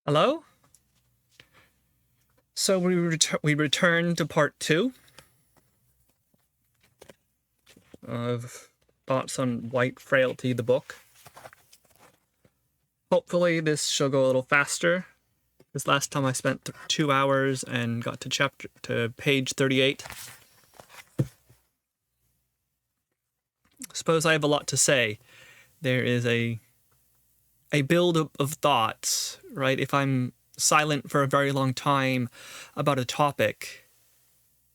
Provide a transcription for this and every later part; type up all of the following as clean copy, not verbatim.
Hello? So we return to part 2 of thoughts on White Frailty, the book. Hopefully this shall go a little faster, because last time I spent 2 hours and got to page 38. Suppose I have a lot to say. There is a build of thoughts, right? If I'm silent for a very long time about a topic,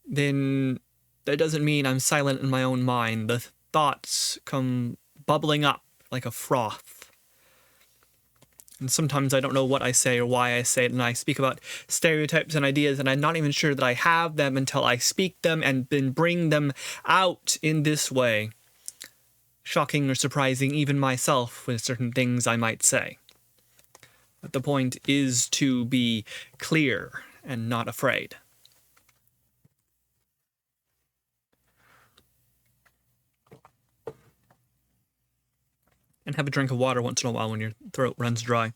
then that doesn't mean I'm silent in my own mind. The thoughts come bubbling up like a froth. And sometimes I don't know what I say or why I say it, and I speak about stereotypes and ideas, and I'm not even sure that I have them until I speak them and then bring them out in this way. Shocking or surprising even myself with certain things I might say. But the point is to be clear and not afraid. And have a drink of water once in a while when your throat runs dry.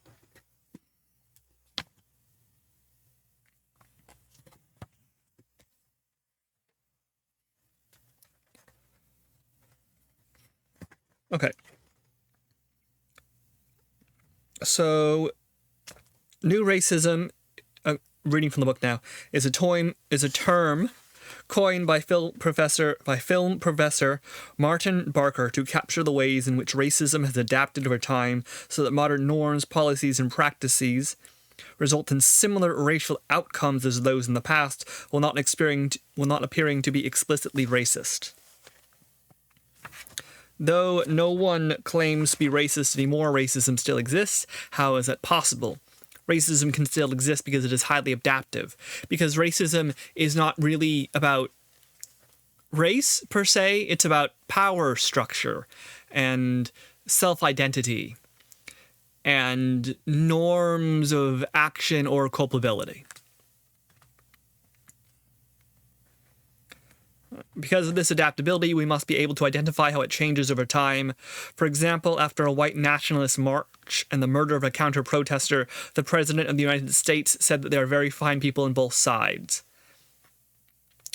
Okay. So, new racism, reading from the book now, is a term coined by film professor Martin Barker to capture the ways in which racism has adapted over time so that modern norms, policies, and practices result in similar racial outcomes as those in the past, while not appearing to be explicitly racist. Though no one claims to be racist anymore, racism still exists. How is that possible? Racism can still exist because it is highly adaptive. Because racism is not really about race, per se. It's about power structure and self-identity and norms of action or culpability. Because of this adaptability, we must be able to identify how it changes over time. For example, after a white nationalist march and the murder of a counter-protester, the President of the United States said that there are very fine people on both sides.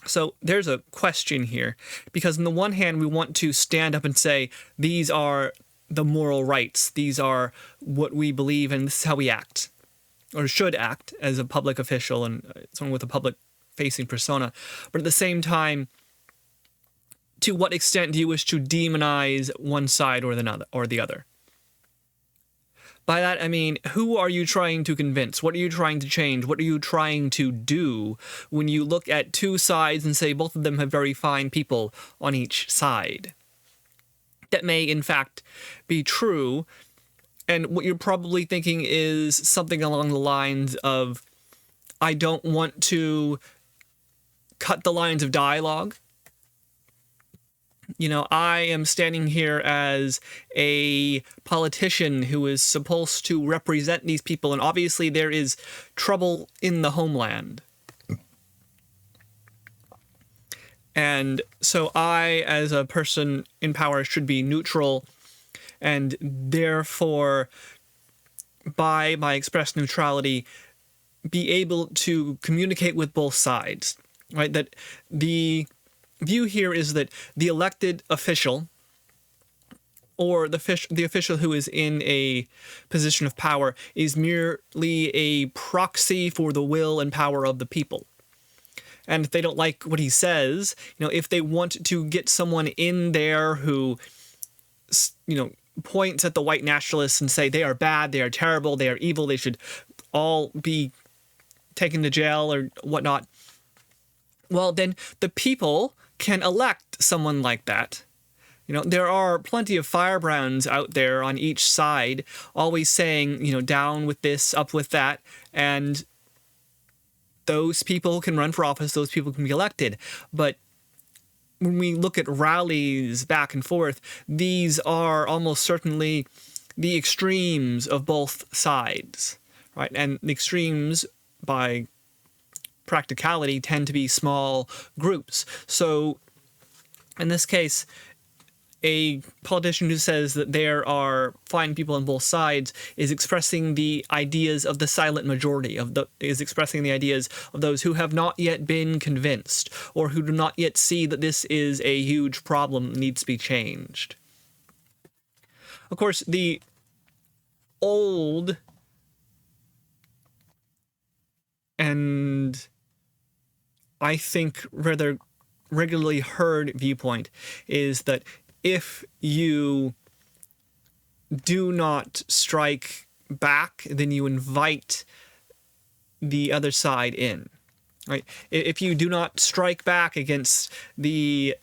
So there's a question here, because on the one hand, we want to stand up and say, these are the moral rights, these are what we believe, and this is how we act, or should act as a public official and someone with a public-facing persona. But at the same time, to what extent do you wish to demonize one side or the other? By that, I mean, who are you trying to convince? What are you trying to change? What are you trying to do when you look at two sides and say both of them have very fine people on each side? That may, in fact, be true. And what you're probably thinking is something along the lines of, I don't want to cut the lines of dialogue. You know, I am standing here as a politician who is supposed to represent these people, and obviously there is trouble in the homeland. And so I, as a person in power, should be neutral, and therefore, by my expressed neutrality, be able to communicate with both sides, right? That the view here is that the elected official, or the official who is in a position of power, is merely a proxy for the will and power of the people. And if they don't like what he says, you know, if they want to get someone in there who, you know, points at the white nationalists and say they are bad, they are terrible, they are evil, they should all be taken to jail or whatnot, well, then the people can elect someone like that. You know, there are plenty of firebrands out there on each side, always saying, you know, down with this, up with that, and those people can run for office, those people can be elected. But when we look at rallies back and forth, these are almost certainly the extremes of both sides, right? And the extremes, by practicality, tend to be small groups. So in this case, a politician who says that there are fine people on both sides is expressing the ideas of the silent majority, is expressing the ideas of those who have not yet been convinced, or who do not yet see that this is a huge problem that needs to be changed. Of course, the old and I think rather regularly heard viewpoint is that if you do not strike back, then you invite the other side in, right? If you do not strike back against the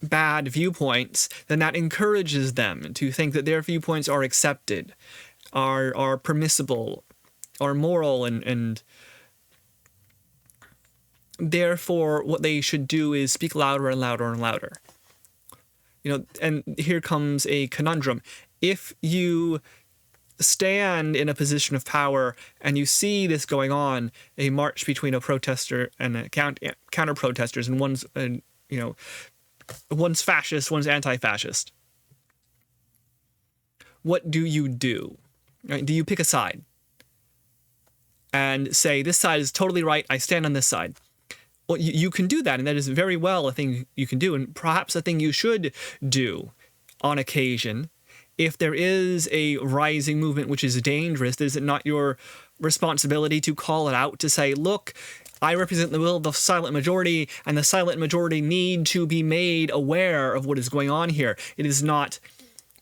bad viewpoints, then that encourages them to think that their viewpoints are accepted, are permissible, are moral, and therefore what they should do is speak louder and louder and louder. And here comes a conundrum. If you stand in a position of power and you see this going on, a march between a protester and a counter protesters, and one's fascist, one's anti-fascist, what do you do? Right? Do you pick a side and say, this side is totally right, I stand on this side? Well, you can do that, and that is very well a thing you can do, and perhaps a thing you should do on occasion. If there is a rising movement which is dangerous, is it not your responsibility to call it out, to say, look, I represent the will of the silent majority, and the silent majority need to be made aware of what is going on here. It is not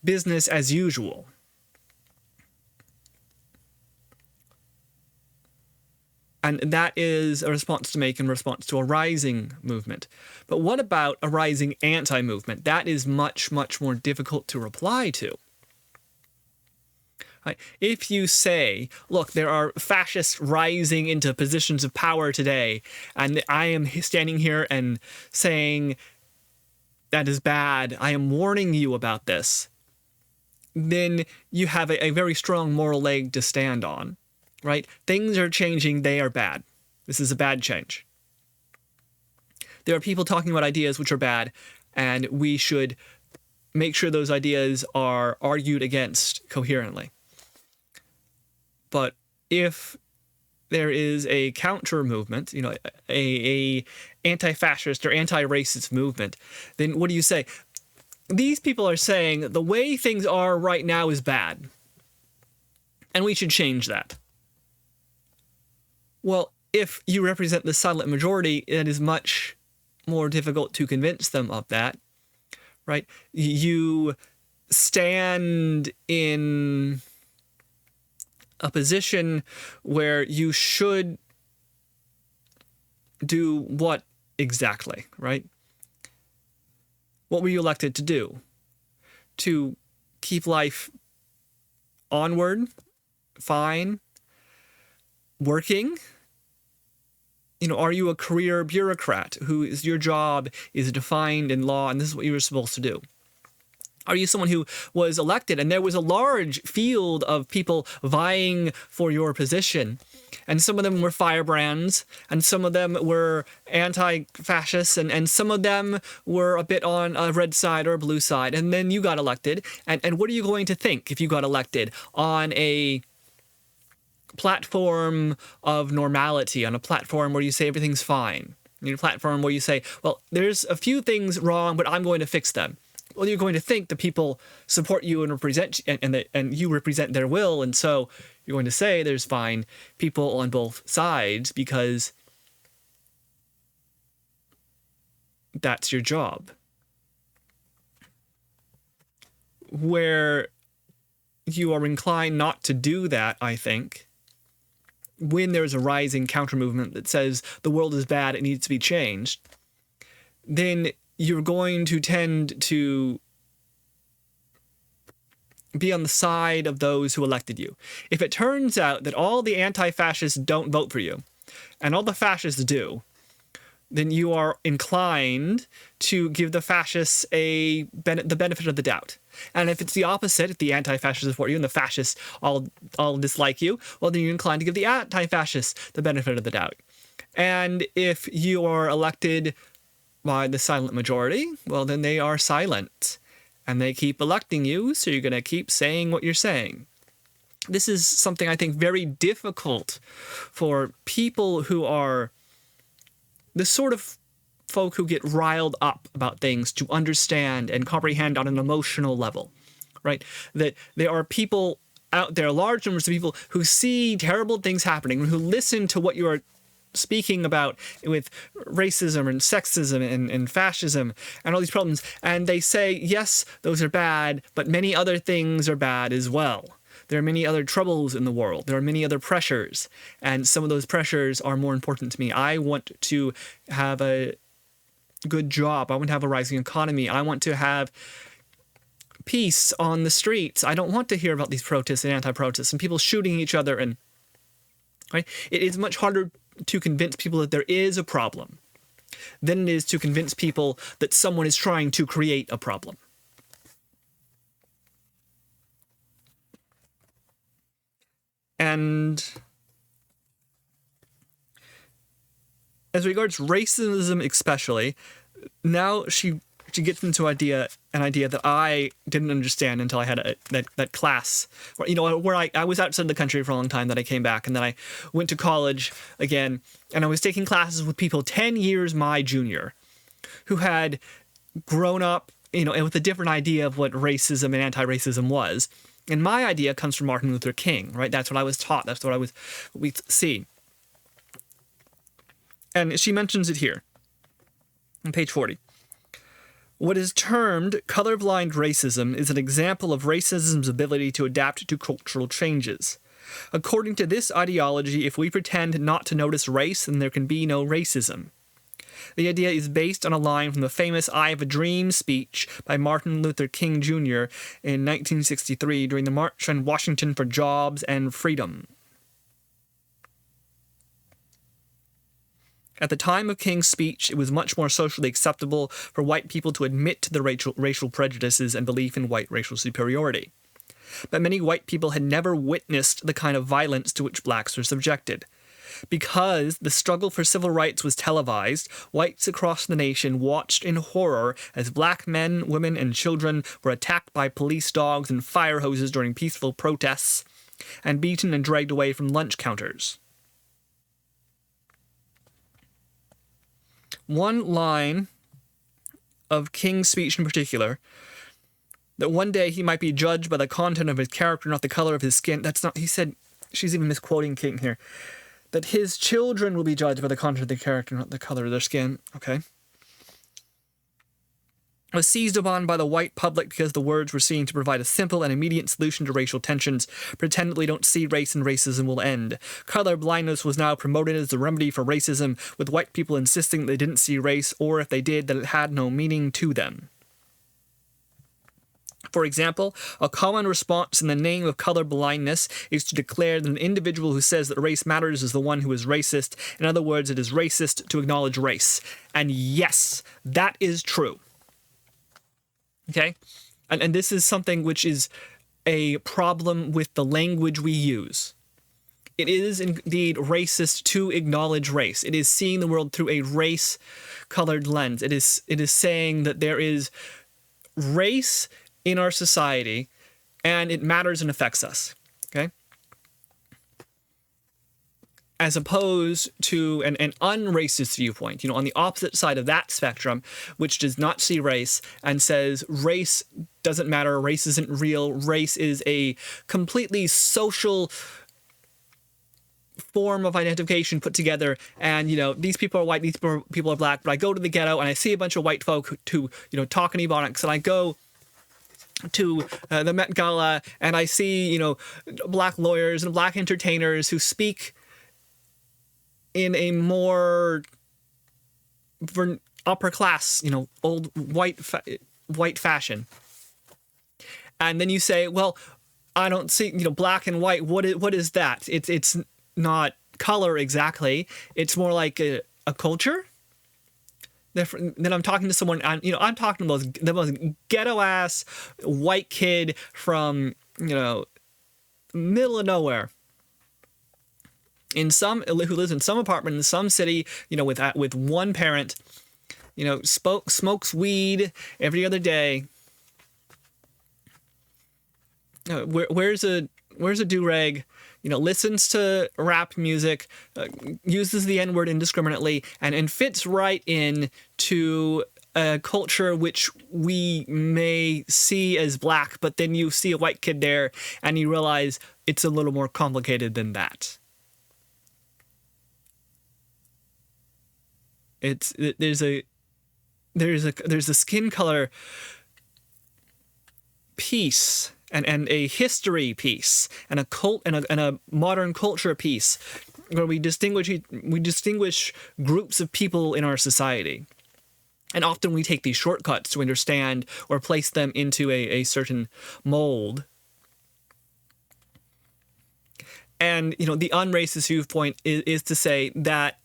business as usual. And that is a response to make in response to a rising movement. But what about a rising anti-movement? That is much, much more difficult to reply to. Right? If you say, look, there are fascists rising into positions of power today, and I am standing here and saying that is bad, I am warning you about this, then you have a very strong moral leg to stand on. Right? Things are changing, they are bad. This is a bad change. There are people talking about ideas which are bad, and we should make sure those ideas are argued against coherently. But if there is a counter movement, a anti-fascist or anti-racist movement, then what do you say? These people are saying the way things are right now is bad, and we should change that. Well, if you represent the silent majority, it is much more difficult to convince them of that, right? You stand in a position where you should do what exactly, right? What were you elected to do? To keep life onward, fine, working? Are you a career bureaucrat whose your job is defined in law and this is what you were supposed to do? Are you someone who was elected and there was a large field of people vying for your position, and some of them were firebrands, and some of them were anti-fascists, and some of them were a bit on a red side or a blue side, and then you got elected, and what are you going to think if you got elected on a platform of normality, on a platform where you say everything's fine, a platform where you say, well, there's a few things wrong, but I'm going to fix them? Well, you're going to think the people support you and represent, and you represent their will, and so you're going to say there's fine people on both sides because that's your job. Where you are inclined not to do that, I think, when there's a rising counter-movement that says the world is bad, it needs to be changed, then you're going to tend to be on the side of those who elected you. If it turns out that all the anti-fascists don't vote for you, and all the fascists do, then you are inclined to give the fascists the benefit of the doubt. And if it's the opposite, if the anti-fascists support you and the fascists all dislike you, well, then you're inclined to give the anti-fascists the benefit of the doubt. And if you are elected by the silent majority, well, then they are silent. and they keep electing you, so you're going to keep saying what you're saying. This is something I think very difficult for people who are the sort of folk who get riled up about things to understand and comprehend on an emotional level, right? That there are people out there, large numbers of people, who see terrible things happening, who listen to what you are speaking about with racism and sexism and fascism and all these problems, and they say, yes, those are bad, but many other things are bad as well. There are many other troubles in the world. There are many other pressures, and some of those pressures are more important to me. I want to have a good job. I want to have a rising economy. I want to have peace on the streets. I don't want to hear about these protests and anti-protests and people shooting each other. And right, it is much harder to convince people that there is a problem than it is to convince people that someone is trying to create a problem. And as regards racism especially, now she gets into an idea that I didn't understand until I had that class where I was outside the country for a long time, that I came back, and then I went to college again, and I was taking classes with people 10 years my junior who had grown up, and with a different idea of what racism and anti-racism was. And my idea comes from Martin Luther King, right? That's what I was taught. That's what we see. And she mentions it here on page 40. What is termed colorblind racism is an example of racism's ability to adapt to cultural changes. According to this ideology, if we pretend not to notice race, then there can be no racism. The idea is based on a line from the famous I Have a Dream speech by Martin Luther King Jr. in 1963 during the March on Washington for Jobs and Freedom. At the time of King's speech, it was much more socially acceptable for white people to admit to their racial prejudices and belief in white racial superiority. But many white people had never witnessed the kind of violence to which blacks were subjected. Because the struggle for civil rights was televised, whites across the nation watched in horror as black men, women, and children were attacked by police dogs and fire hoses during peaceful protests, and beaten and dragged away from lunch counters. One line of King's speech in particular, that one day he might be judged by the content of his character, not the color of his skin. That's not, he said, she's even misquoting King here, that his children will be judged by the content of their character, not the color of their skin. Okay. Was seized upon by the white public because the words were seen to provide a simple and immediate solution to racial tensions. Pretend that we don't see race and racism will end. Color blindness was now promoted as the remedy for racism, with white people insisting that they didn't see race, or if they did, that it had no meaning to them. For example, a common response in the name of color blindness is to declare that an individual who says that race matters is the one who is racist. In other words, it is racist to acknowledge race. And yes, that is true. Okay? And this is something which is a problem with the language we use. It is indeed racist to acknowledge race. It is seeing the world through a race-colored lens. It is saying that there is race in our society, and it matters and affects us, okay? As opposed to an unracist viewpoint, on the opposite side of that spectrum, which does not see race and says race doesn't matter, race isn't real, race is a completely social form of identification put together, and these people are white, these people are black, but I go to the ghetto and I see a bunch of white folk who talk in Ebonics, and I go to the Met Gala and I see black lawyers and black entertainers who speak in a more upper class, old white fashion, and then you say, well, I don't see black and white. What is that? It's not color exactly. It's more like a culture. Then I'm talking to someone, I'm talking to the most ghetto-ass white kid from, middle of nowhere. Who lives in some apartment in some city, with one parent, smokes weed every other day, Where's a do-rag, listens to rap music, uses the N-word indiscriminately, and fits right in to a culture which we may see as black, but then you see a white kid there and you realize it's a little more complicated than that. There's a skin color piece and a history piece and a modern culture piece where we distinguish groups of people in our society. And often we take these shortcuts to understand or place them into a certain mold. And, the unracist viewpoint is to say that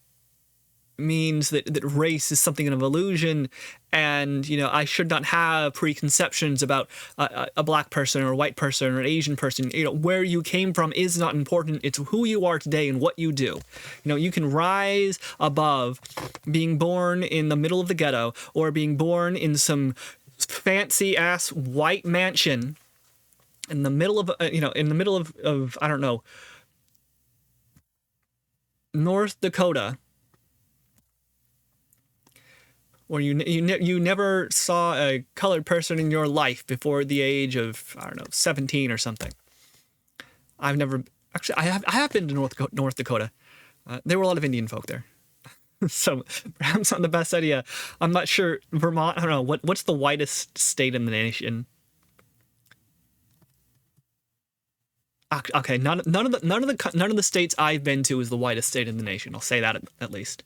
means that race is something of an illusion, and I should not have preconceptions about a black person or a white person or an Asian person. Where you came from is not important. It's who you are today and what you do. You can rise above being born in the middle of the ghetto or being born in some fancy ass white mansion in the middle of I don't know, North Dakota, or you never saw a colored person in your life before the age of, I don't know, 17 or something. I have been to North Dakota. There were a lot of Indian folk there. So perhaps not the best idea. I'm not sure. Vermont, I don't know, what's the whitest state in the nation? Okay, none of the states I've been to is the whitest state in the nation. I'll say that at least.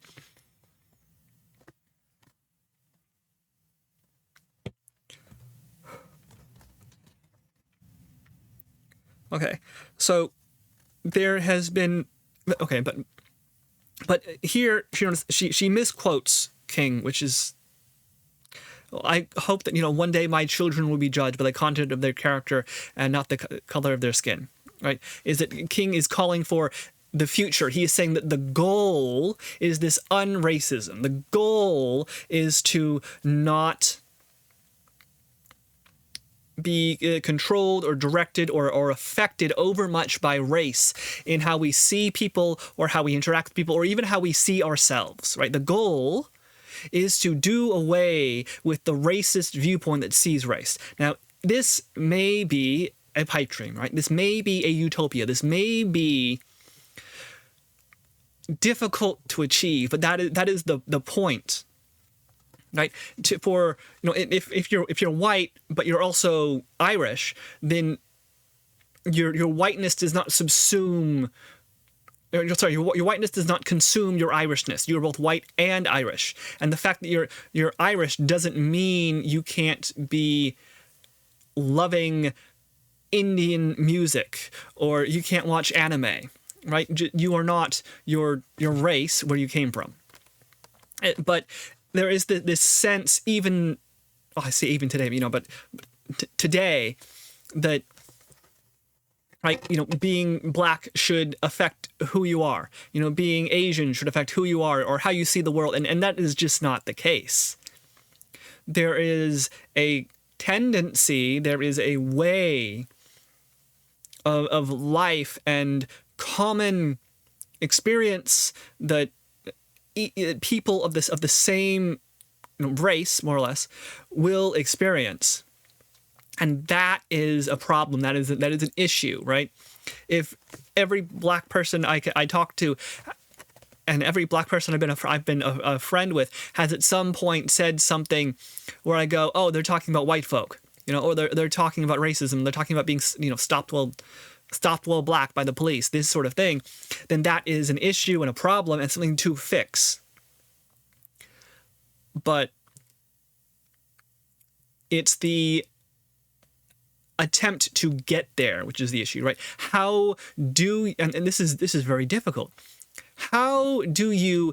Okay, so there has been, okay, but here she misquotes King, which is, I hope that one day my children will be judged by the content of their character and not the color of their skin. Right? Is that King is calling for the future. He is saying that the goal is this unracism. The goal is to not be controlled or directed or affected overmuch by race in how we see people or how we interact with people or even how we see ourselves, right? The goal is to do away with the racist viewpoint that sees race. Now, this may be a pipe dream, right? This may be a utopia. This may be difficult to achieve, but that is the point. Right? If you're white but you're also Irish, then your whiteness does not subsume. Sorry, your whiteness does not consume your Irishness. You're both white and Irish, and the fact that you're Irish doesn't mean you can't be loving Indian music or you can't watch anime. Right? You are not your race where you came from, but there is this sense, even, I say even today, but today, that, right, being black should affect who you are. Being Asian should affect who you are or how you see the world, and that is just not the case. There is a tendency, there is a way of life and common experience that people of the same race, more or less, will experience, and that is a problem. That is an issue, right? If every black person I talk to, and every black person I've been a friend with, has at some point said something where I go, oh, they're talking about white folk, or they're talking about racism, they're talking about being stopped while black by the police, this sort of thing, then that is an issue and a problem and something to fix. But it's the attempt to get there which is the issue, right? How do, and this is very difficult. How do you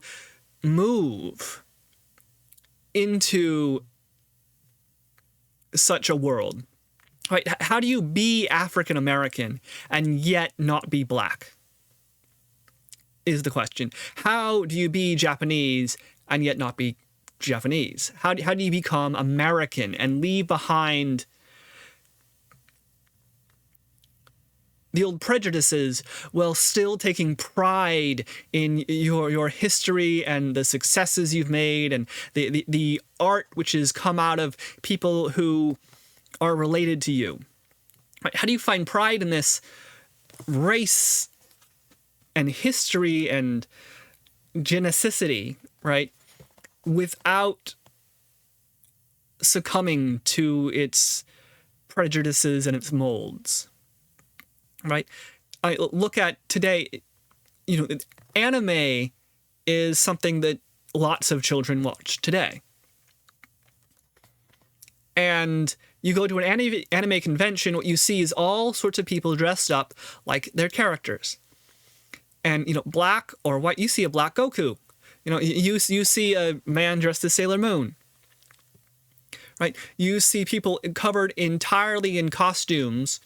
move into such a world? Right? How do you be African American and yet not be black? Is the question. How do you be Japanese and yet not be Japanese? How do you become American and leave behind the old prejudices while still taking pride in your history and the successes you've made and the art which has come out of people who are related to you. Right? How do you find pride in this race and history and geneticity, right, without succumbing to its prejudices and its molds? Right? I look at today, anime is something that lots of children watch today. And you go to an anime convention, what you see is all sorts of people dressed up like their characters. And, black or white, you see a black Goku. You see a man dressed as Sailor Moon. Right? You see people covered entirely in costumes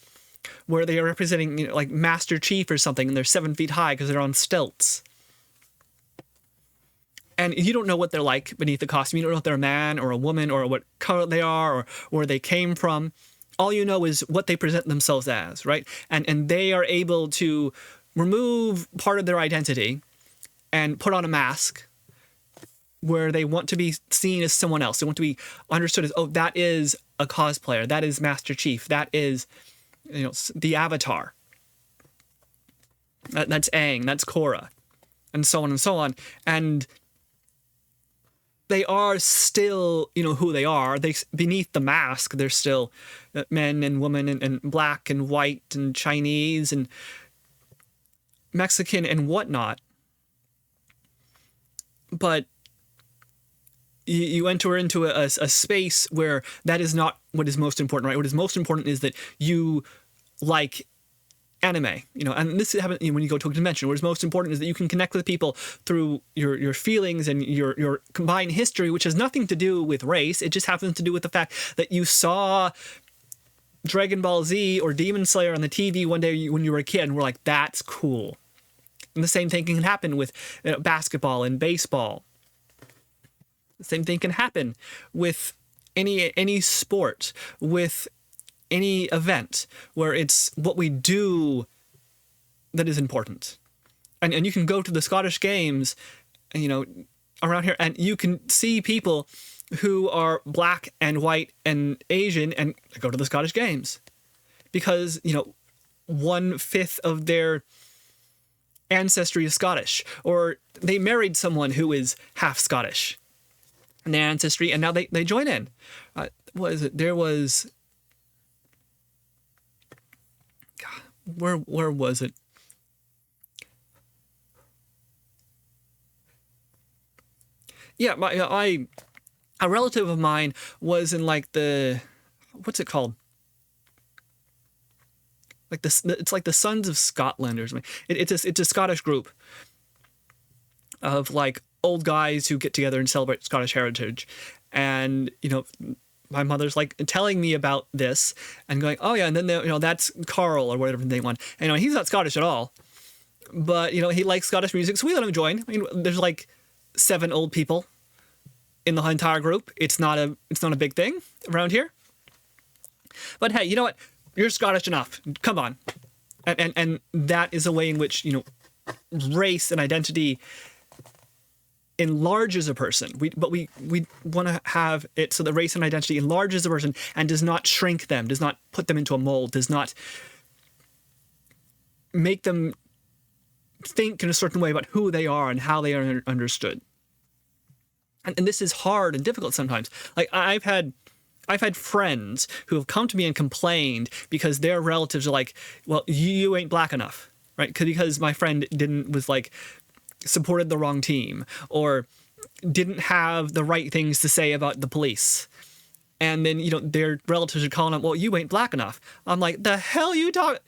where they are representing, like Master Chief or something, and they're 7 feet high because they're on stilts. And you don't know what they're like beneath the costume. You don't know if they're a man or a woman or what color they are or where they came from. All you know is what they present themselves as, right? And they are able to remove part of their identity and put on a mask where they want to be seen as someone else. They want to be understood as, oh, that is a cosplayer. That is Master Chief. That is, the Avatar. That's Aang. That's Korra. And so on and so on. And they are still, who they are. They beneath the mask, they're still men and women and black and white and Chinese and Mexican and whatnot. But you enter into a space where that is not what is most important, right? What is most important is that you like anime, and this happens when you go to a convention. What is most important is that you can connect with people through your feelings and your combined history, which has nothing to do with race. It just happens to do with the fact that you saw Dragon Ball Z or Demon Slayer on the TV one day when you were a kid and were like, that's cool. And the same thing can happen with basketball and baseball. The same thing can happen with any sport, with any event where it's what we do that is important. And you can go to the Scottish Games, around here, and you can see people who are black and white and Asian and go to the Scottish Games because, 1/5 of their ancestry is Scottish, or they married someone who is half Scottish in their ancestry, and now they join in. What is it? There was... God, where was it? Yeah, a relative of mine was in like what's it called? Like it's like the Sons of Scotland or something. It's a Scottish group of like old guys who get together and celebrate Scottish heritage. And, my mother's like telling me about this and going, oh yeah, and then that's Carl or whatever they want. And he's not Scottish at all, but he likes Scottish music, so we let him join. There's like 7 old people in the entire group. It's not a big thing around here. But hey, you know what? You're Scottish enough. Come on. And that is a way in which, race and identity enlarges a person. But we want to have it so that race and identity enlarges a person and does not shrink them, does not put them into a mold, does not make them think in a certain way about who they are and how they are understood. And this is hard and difficult sometimes. Like I've had friends who have come to me and complained because their relatives are like, well, you ain't black enough, right? Because my friend was like, supported the wrong team or didn't have the right things to say about the police. And then, their relatives are calling them, well, you ain't black enough. I'm like, the hell you talk?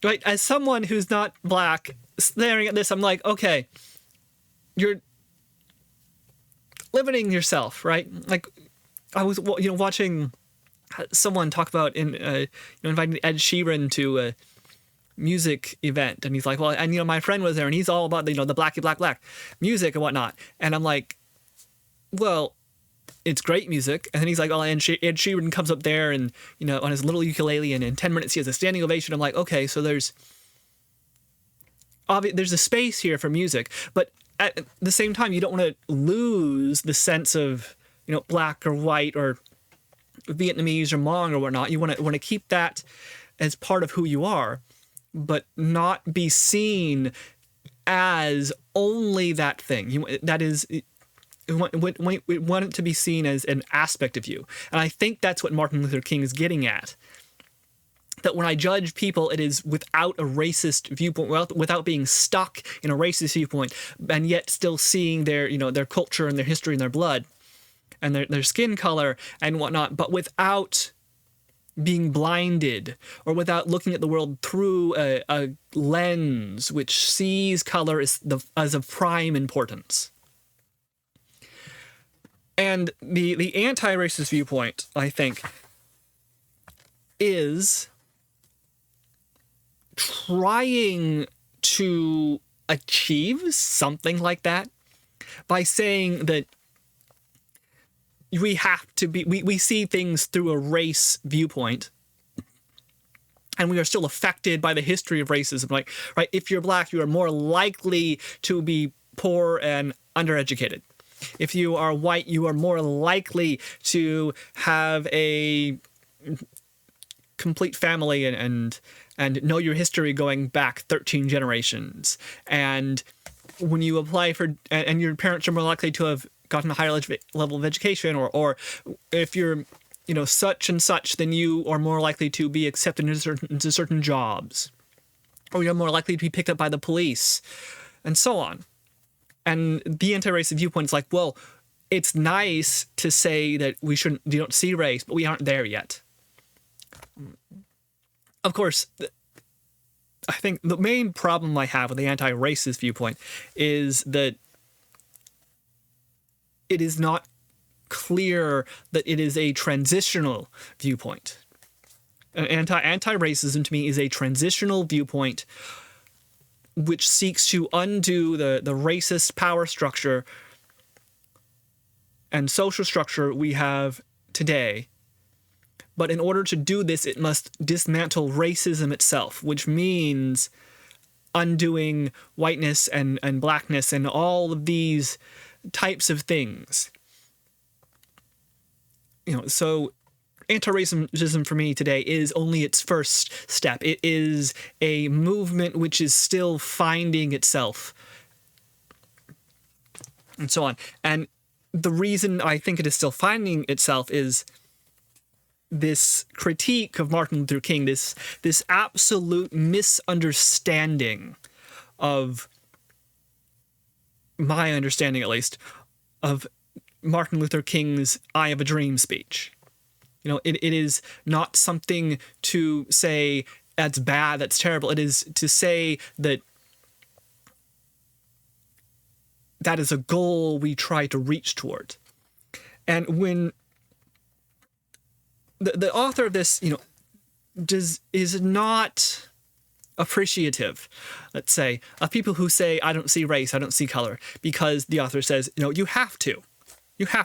Right? As someone who's not black, staring at this, I'm like, okay, you're limiting yourself, right? Like, I was, watching someone talk about inviting Ed Sheeran to a music event, and he's like, well, and my friend was there, and he's all about the blacky black music and whatnot. And I'm like, well, it's great music. And then he's like, oh, and Ed Sheeran comes up there and, you know, on his little ukulele, and in 10 minutes he has a standing ovation. I'm like, okay, so there's a space here for music, but at the same time, you don't want to lose the sense of, you know, black or white or Vietnamese or Hmong or whatnot. You want to keep that as part of who you are, but not be seen as only that thing. That is, we want it to be seen as an aspect of you. And I think that's what Martin Luther King is getting at. That when I judge people, it is without a racist viewpoint, without being stuck in a racist viewpoint, and yet still seeing their, you know, their culture and their history and their blood and their skin color and whatnot, but without being blinded or without looking at the world through a lens which sees color as of prime importance. And the anti-racist viewpoint, I think, is trying to achieve something like that by saying that we have to be, we see things through a race viewpoint, and we are still affected by the history of racism. Like, right, if you're black, you are more likely to be poor and undereducated. If you are white, you are more likely to have a complete family and know your history going back 13 generations. And when you apply for, and your parents are more likely to have gotten a higher level of education, or if you're, you know, such and such, then you are more likely to be accepted into certain jobs, or you're more likely to be picked up by the police, and so on. And the anti-racist viewpoint is like, well, it's nice to say that you don't see race, but we aren't there yet. Of course, I think the main problem I have with the anti-racist viewpoint is that it is not clear that it is a transitional viewpoint. Anti-racism to me is a transitional viewpoint which seeks to undo the racist power structure and social structure we have today. But in order to do this, it must dismantle racism itself, which means undoing whiteness and blackness and all of these types of things. You know, so anti-racism for me today is only its first step. It is a movement which is still finding itself, and so on. And the reason I think it is still finding itself is this critique of Martin Luther King, this absolute misunderstanding of, my understanding at least, of Martin Luther King's "I Have a Dream" speech. You know, it is not something to say that's bad, that's terrible. It is to say that that is a goal we try to reach toward. And when the author of this, you know, is not appreciative, let's say, of people who say, I don't see race, I don't see color, because the author says, you know, you have to.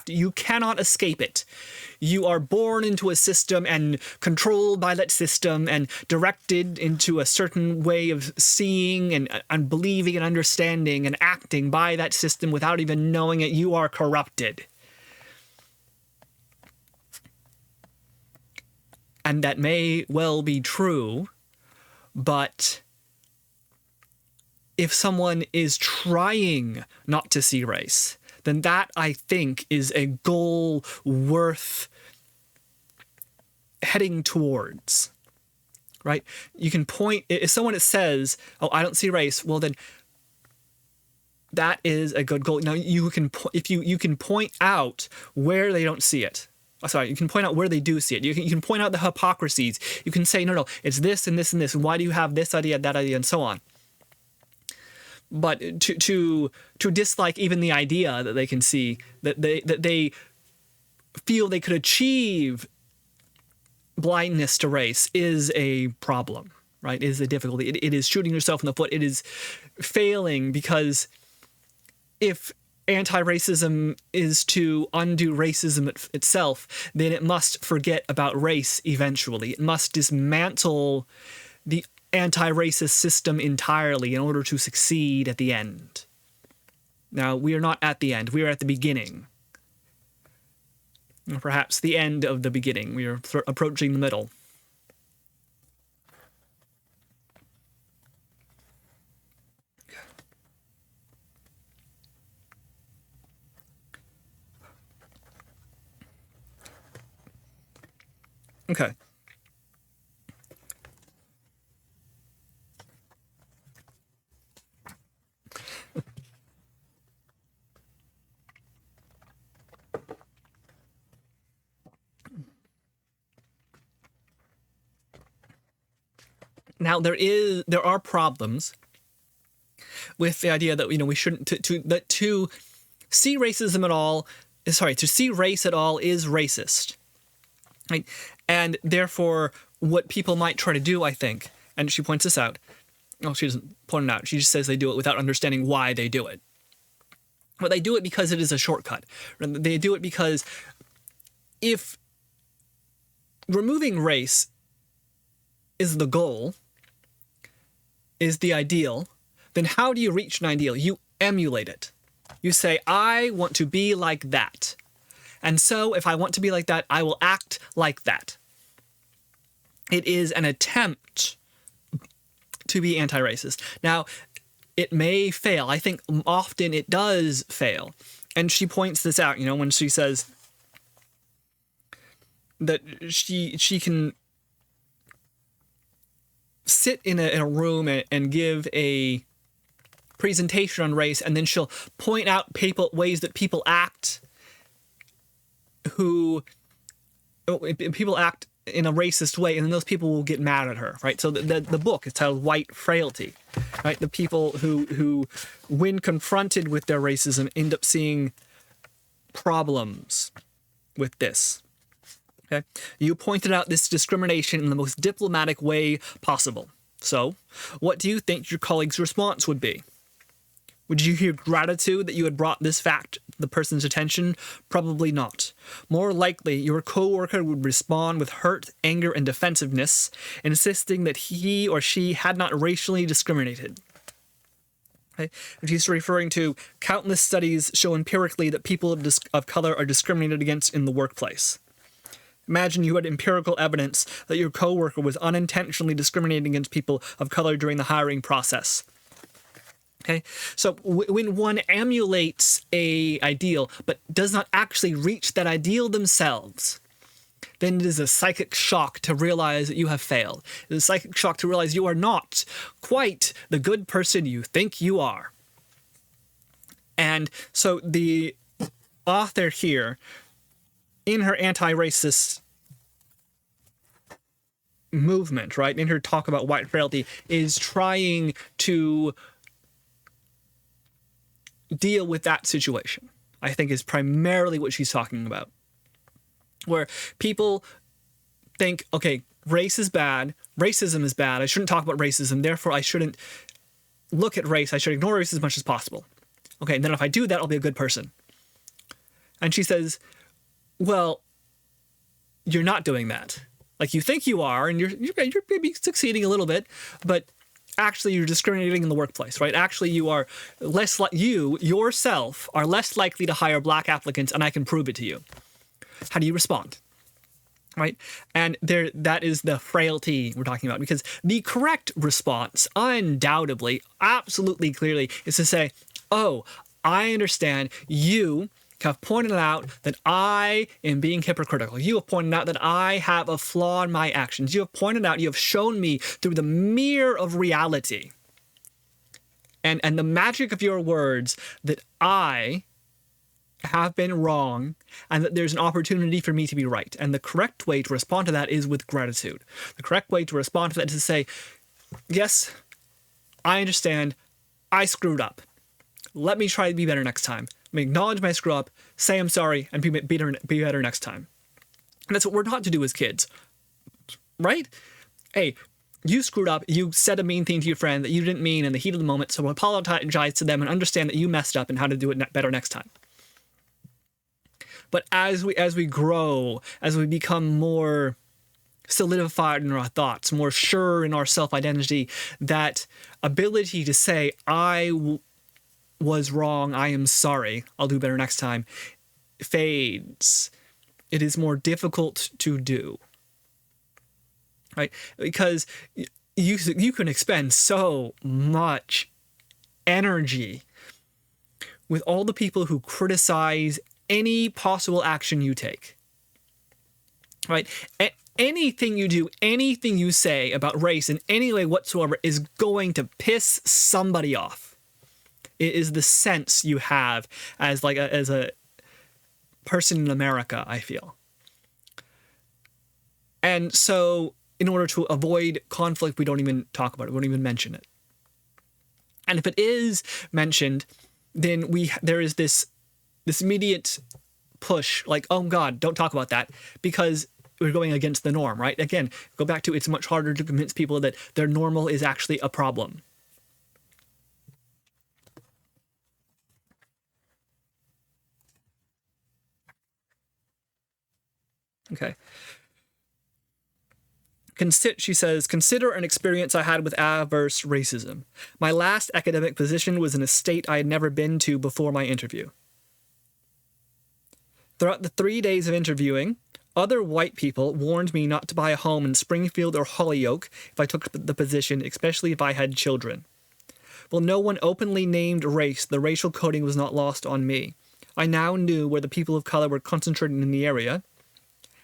You cannot escape it. You are born into a system and controlled by that system and directed into a certain way of seeing and believing and understanding and acting by that system without even knowing it. You are corrupted. And that may well be true, but if someone is trying not to see race, then that, I think, is a goal worth heading towards, right? You can point, if someone says, oh, I don't see race, well then that is a good goal. Now you can, if you can point out where they don't see it. Sorry, you can point out where they do see it. You can point out the hypocrisies. You can say, no, it's this and this and this. And why do you have this idea, that idea, and so on? But to dislike even the idea that they can see, that they feel they could achieve blindness to race is a problem, right? Is a difficulty. It is shooting yourself in the foot. It is failing, because if anti-racism is to undo racism itself, then it must forget about race eventually. It must dismantle the anti-racist system entirely in order to succeed at the end. Now, we are not at the end. We are at the beginning. Or perhaps the end of the beginning. We are approaching the middle. Okay. Now there are problems with the idea that we shouldn't to see racism at all to see race at all is racist, right? And therefore, what people might try to do, I think, and she points this out. Well, she doesn't point it out. She just says they do it without understanding why they do it. But they do it because it is a shortcut. They do it because if removing race is the goal, is the ideal, then how do you reach an ideal? You emulate it. You say, I want to be like that. And so if I want to be like that, I will act like that. It is an attempt to be anti-racist. Now, it may fail. I think often it does fail. And she points this out, when she says that she can sit in a room and give a presentation on race, and then she'll point out ways that people act in a racist way, and then those people will get mad at her, right? So the book is titled White Frailty, right? The people who when confronted with their racism end up seeing problems with this. Okay? You pointed out this discrimination in the most diplomatic way possible. So, what do you think your colleague's response would be? Would you hear gratitude that you had brought this fact to the person's attention? Probably not. More likely, your coworker would respond with hurt, anger, and defensiveness, insisting that he or she had not racially discriminated. Okay? If he's referring to countless studies show empirically that people of color are discriminated against in the workplace. Imagine you had empirical evidence that your coworker was unintentionally discriminating against people of color during the hiring process. Okay, so when one emulates a ideal but does not actually reach that ideal themselves, then it is a psychic shock to realize that you have failed. It is a psychic shock to realize you are not quite the good person you think you are. And so the author here, in her anti-racist movement, right, in her talk about white frailty, is trying to deal with that situation, I think, is primarily what she's talking about. Where people think, okay, race is bad, racism is bad, I shouldn't talk about racism, therefore I shouldn't look at race, I should ignore race as much as possible. Okay, and then if I do that, I'll be a good person. And she says, well, you're not doing that. Like, you think you are, and you're maybe succeeding a little bit, but actually you're discriminating in the workplace, right? Actually, you are you yourself are less likely to hire black applicants, and I can prove it to you. How do you respond? Right? And that is the frailty we're talking about, because the correct response, undoubtedly, absolutely clearly, is to say, oh, I understand you have pointed out that I am being hypocritical. You have pointed out that I have a flaw in my actions. You have pointed out, you have shown me through the mirror of reality and the magic of your words that I have been wrong and that there's an opportunity for me to be right. And the correct way to respond to that is with gratitude. The correct way to respond to that is to say, yes, I understand, I screwed up. Let me try to be better next time. Let me acknowledge my screw up, say I'm sorry, and be better next time. And that's what we're taught to do as kids, right? Hey, you screwed up. You said a mean thing to your friend that you didn't mean in the heat of the moment. So apologize to them and understand that you messed up and how to do it better next time. But as we grow, as we become more solidified in our thoughts, more sure in our self-identity, that ability to say, was wrong, I am sorry, I'll do better next time, fades. It is more difficult to do. Right? Because you can expend so much energy with all the people who criticize any possible action you take. Right? Anything you do, anything you say about race in any way whatsoever is going to piss somebody off. It is the sense you have as as a person in America, I feel. And so in order to avoid conflict, we don't even talk about it. We don't even mention it. And if it is mentioned, then there is this immediate push, like, oh God, don't talk about that, because we're going against the norm, right? Again, go back to, it's much harder to convince people that their normal is actually a problem. Okay. She says, consider an experience I had with adverse racism. My last academic position was in a state I had never been to before my interview. Throughout the 3 days of interviewing, other white people warned me not to buy a home in Springfield or Holyoke if I took the position, especially if I had children. While no one openly named race, the racial coding was not lost on me. I now knew where the people of color were concentrated in the area.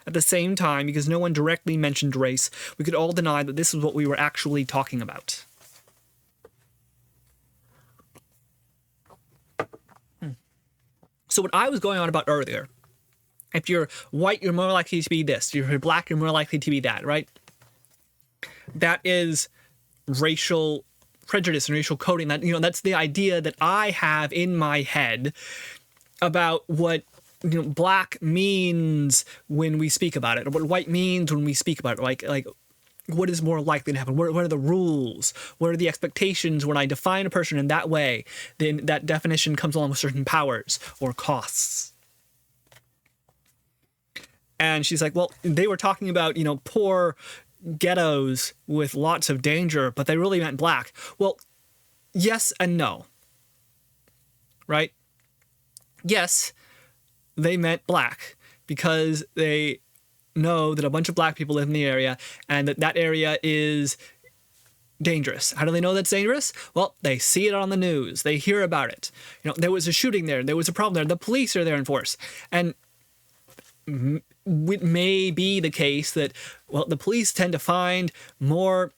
At the same time, because no one directly mentioned race, we could all deny that this was what we were actually talking about. So what I was going on about earlier, if you're white, you're more likely to be this. If you're black, you're more likely to be that, right? That is racial prejudice and racial coding. That, that's the idea that I have in my head about what black means when we speak about it, or what white means when we speak about it. Like what is more likely to happen? What are the rules? What are the expectations when I define a person in that way? Then that definition comes along with certain powers or costs. And she's like, well, they were talking about, poor ghettos with lots of danger, but they really meant black. Well, yes and no. Right? Yes, they meant black because they know that a bunch of black people live in the area and that area is dangerous. How do they know that's dangerous? Well, they see it on the news. They hear about it. There was a shooting there. There was a problem there. The police are there in force. And it may be the case that, well, the police tend to find more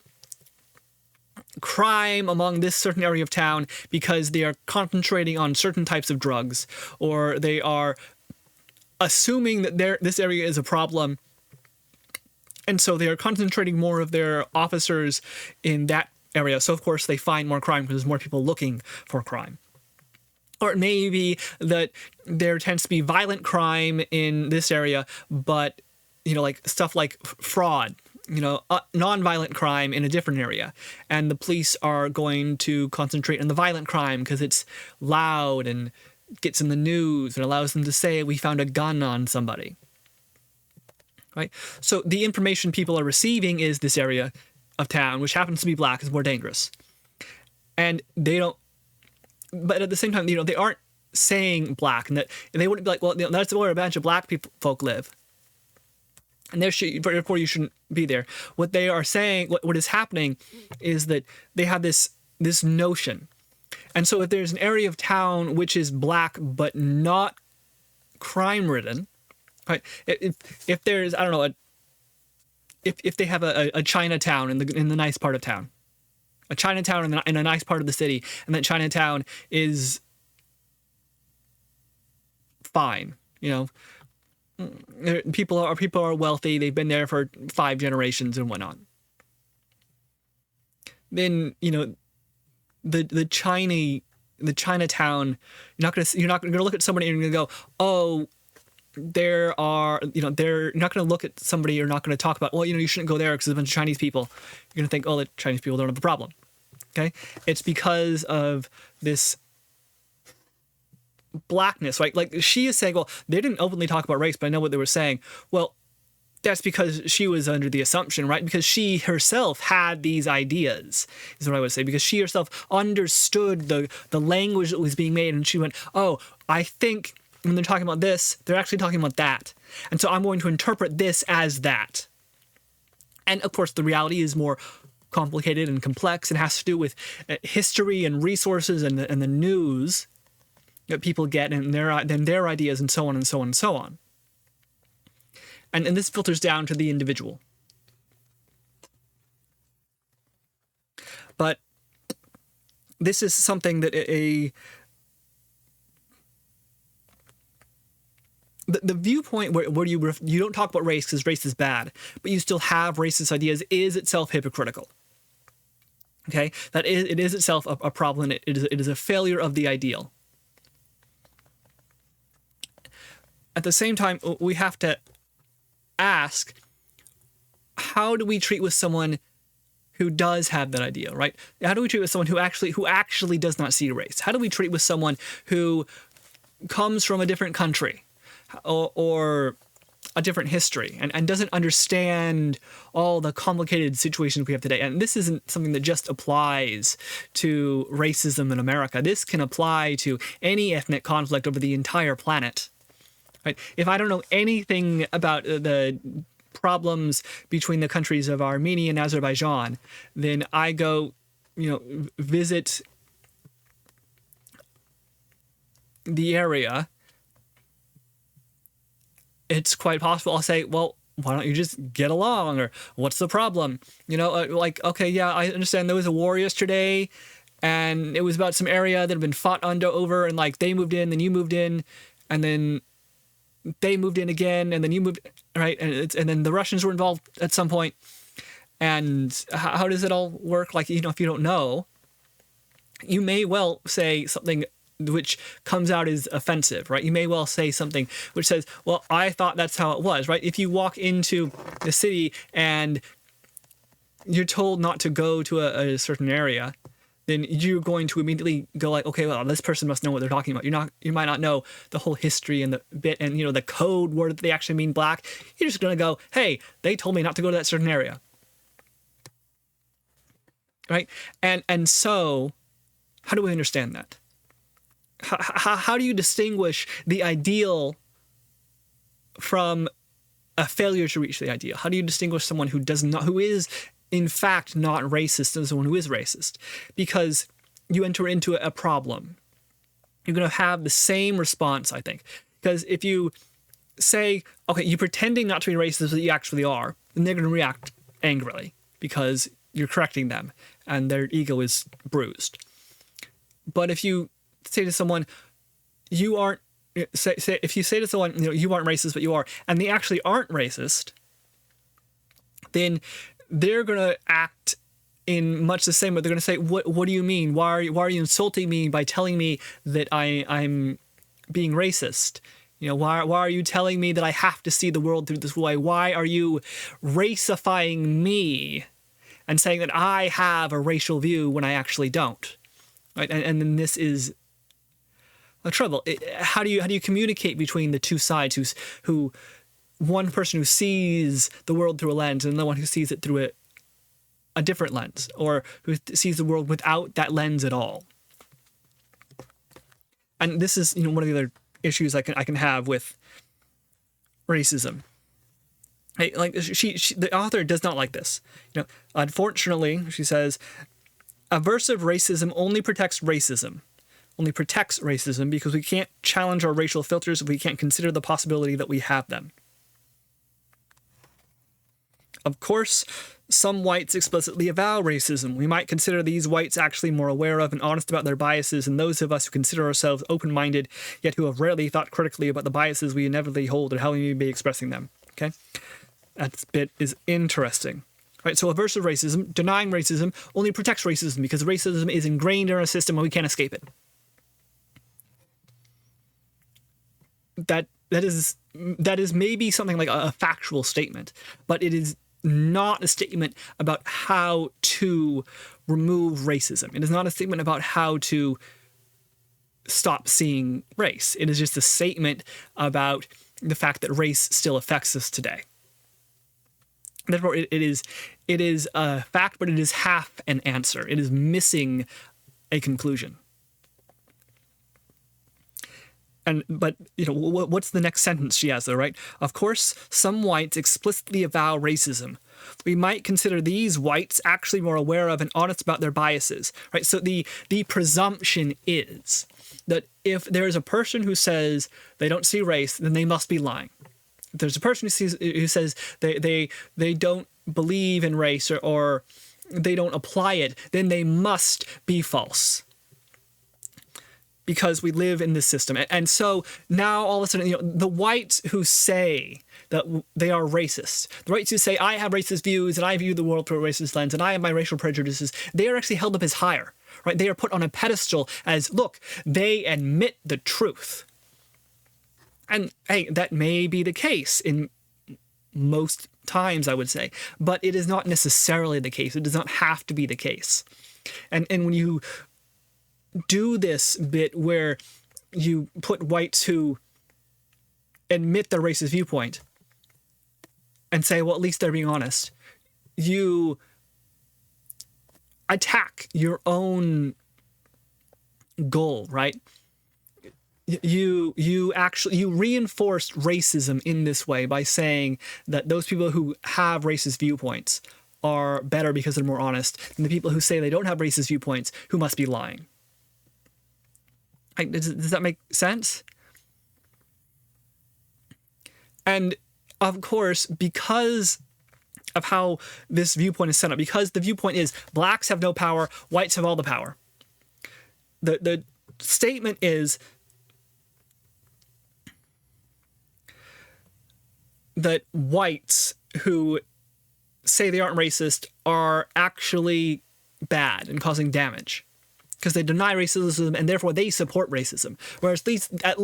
crime among this certain area of town because they are concentrating on certain types of drugs, or they are assuming that this area is a problem, and so they are concentrating more of their officers in that area. So of course they find more crime because there's more people looking for crime. Or it may be that there tends to be violent crime in this area, but like stuff like fraud, non-violent crime in a different area, and the police are going to concentrate on the violent crime because it's loud and gets in the news and allows them to say we found a gun on somebody. Right? So the information people are receiving is this area of town, which happens to be black, is more dangerous. And they don't, but at the same time, they aren't saying black, and they wouldn't be like, well, that's where a bunch of black folk live, and therefore you shouldn't be there. What they are saying, what is happening, is that they have this notion. And so if there's an area of town which is black but not crime-ridden, right? If there's, I don't know, if they have a Chinatown in the nice part of town, a Chinatown in a nice part of the city, and that Chinatown is fine, people are wealthy, they've been there for 5 generations and whatnot. Then the Chinatown, you're not gonna look at somebody and you're gonna go, oh, there are, they're not going to look at somebody, you're not going to talk about, well, you shouldn't go there because there's a bunch of Chinese people. You're going to think, oh, the Chinese people don't have a problem. Okay. It's because of this blackness, right? Like she is saying, well, they didn't openly talk about race, but I know what they were saying. Well, that's because she was under the assumption, right? Because she herself had these ideas, is what I would say, because she herself understood the language that was being made. And she went, oh, I think when they're talking about this, they're actually talking about that. And so I'm going to interpret this as that. And of course, the reality is more complicated and complex and has to do with history and resources and the news that people get and their ideas and so on and so on and so on. And this filters down to the individual. But this is something that the viewpoint where you don't talk about race because race is bad, but you still have racist ideas is itself hypocritical. Okay, it is itself a problem. It is a failure of the ideal. At the same time, we have to ask, how do we treat with someone who does have that idea, right? How do we treat with someone who actually does not see race? How do we treat with someone who comes from a different country or a different history and doesn't understand all the complicated situations we have today? And this isn't something that just applies to racism in America. This can apply to any ethnic conflict over the entire planet. Right? If I don't know anything about the problems between the countries of Armenia and Azerbaijan, then I go, visit the area. It's quite possible I'll say, well, why don't you just get along? Or what's the problem? Like, okay, yeah, I understand there was a war yesterday and it was about some area that had been fought over and like they moved in, then you moved in, and then they moved in again, and then you moved, right? And then the Russians were involved at some point. And how does it all work? Like, if you don't know, you may well say something which comes out as offensive, right? You may well say something which says, well, I thought that's how it was, right? If you walk into the city and you're told not to go to a certain area, then you're going to immediately go like, okay, well, this person must know what they're talking about. You might not know the whole history and the bit and, the code word that they actually mean black. You're just going to go, hey, they told me not to go to that certain area. Right? And so how do we understand that? How do you distinguish the ideal from a failure to reach the ideal? How do you distinguish someone who is in fact not racist and someone who is racist? Because you enter into a problem. You're going to have the same response, I think. Because if you say, okay, you're pretending not to be racist, but you actually are, then they're going to react angrily because you're correcting them and their ego is bruised. But if you say to someone, if you say to someone, you aren't racist, but you are, and they actually aren't racist, then they're going to act in much the same way. They're going to say, what do you mean? Why are you insulting me by telling me that I'm being racist? Why are you telling me that I have to see the world through this way? Why are you racifying me and saying that I have a racial view when I actually don't? Right? And then this is a trouble. How do you communicate between the two sides who one person who sees the world through a lens and the one who sees it through a different lens, or who sees the world without that lens at all? And this is, one of the other issues I can have with racism. Like the author does not like this. Unfortunately, she says, aversive racism only protects racism because we can't challenge our racial filters if we can't consider the possibility that we have them. Of course, some whites explicitly avow racism. We might consider these whites actually more aware of and honest about their biases than those of us who consider ourselves open-minded, yet who have rarely thought critically about the biases we inevitably hold and how we may be expressing them. Okay? That bit is interesting. Right, so aversive racism, denying racism, only protects racism because racism is ingrained in our system and we can't escape it. That that is maybe something like a factual statement, but it is not a statement about how to remove racism. It is not a statement about how to stop seeing race. It is just a statement about the fact that race still affects us today. Therefore, it is a fact, but it is half an answer. It is missing a conclusion. But what's the next sentence she has, though, right? Of course, some whites explicitly avow racism. We might consider these whites actually more aware of and honest about their biases, right? So the presumption is that if there is a person who says they don't see race, then they must be lying. If there's a person who says they don't believe in race or they don't apply it, then they must be false. Because we live in this system. And so now all of a sudden, the whites who say that they are racist, the whites who say, I have racist views and I view the world through a racist lens and I have my racial prejudices, they are actually held up as higher, right? They are put on a pedestal as, look, they admit the truth. And hey, that may be the case in most times, I would say, but it is not necessarily the case. It does not have to be the case. And when you do this bit where you put whites who admit their racist viewpoint and say, well, at least they're being honest, you attack your own goal, right? You reinforced racism in this way by saying that those people who have racist viewpoints are better because they're more honest than the people who say they don't have racist viewpoints who must be lying. Does that make sense? And of course, because of how this viewpoint is set up, because the viewpoint is blacks have no power, whites have all the power. The statement is that whites who say they aren't racist are actually bad and causing damage, because they deny racism and therefore they support racism. Whereas at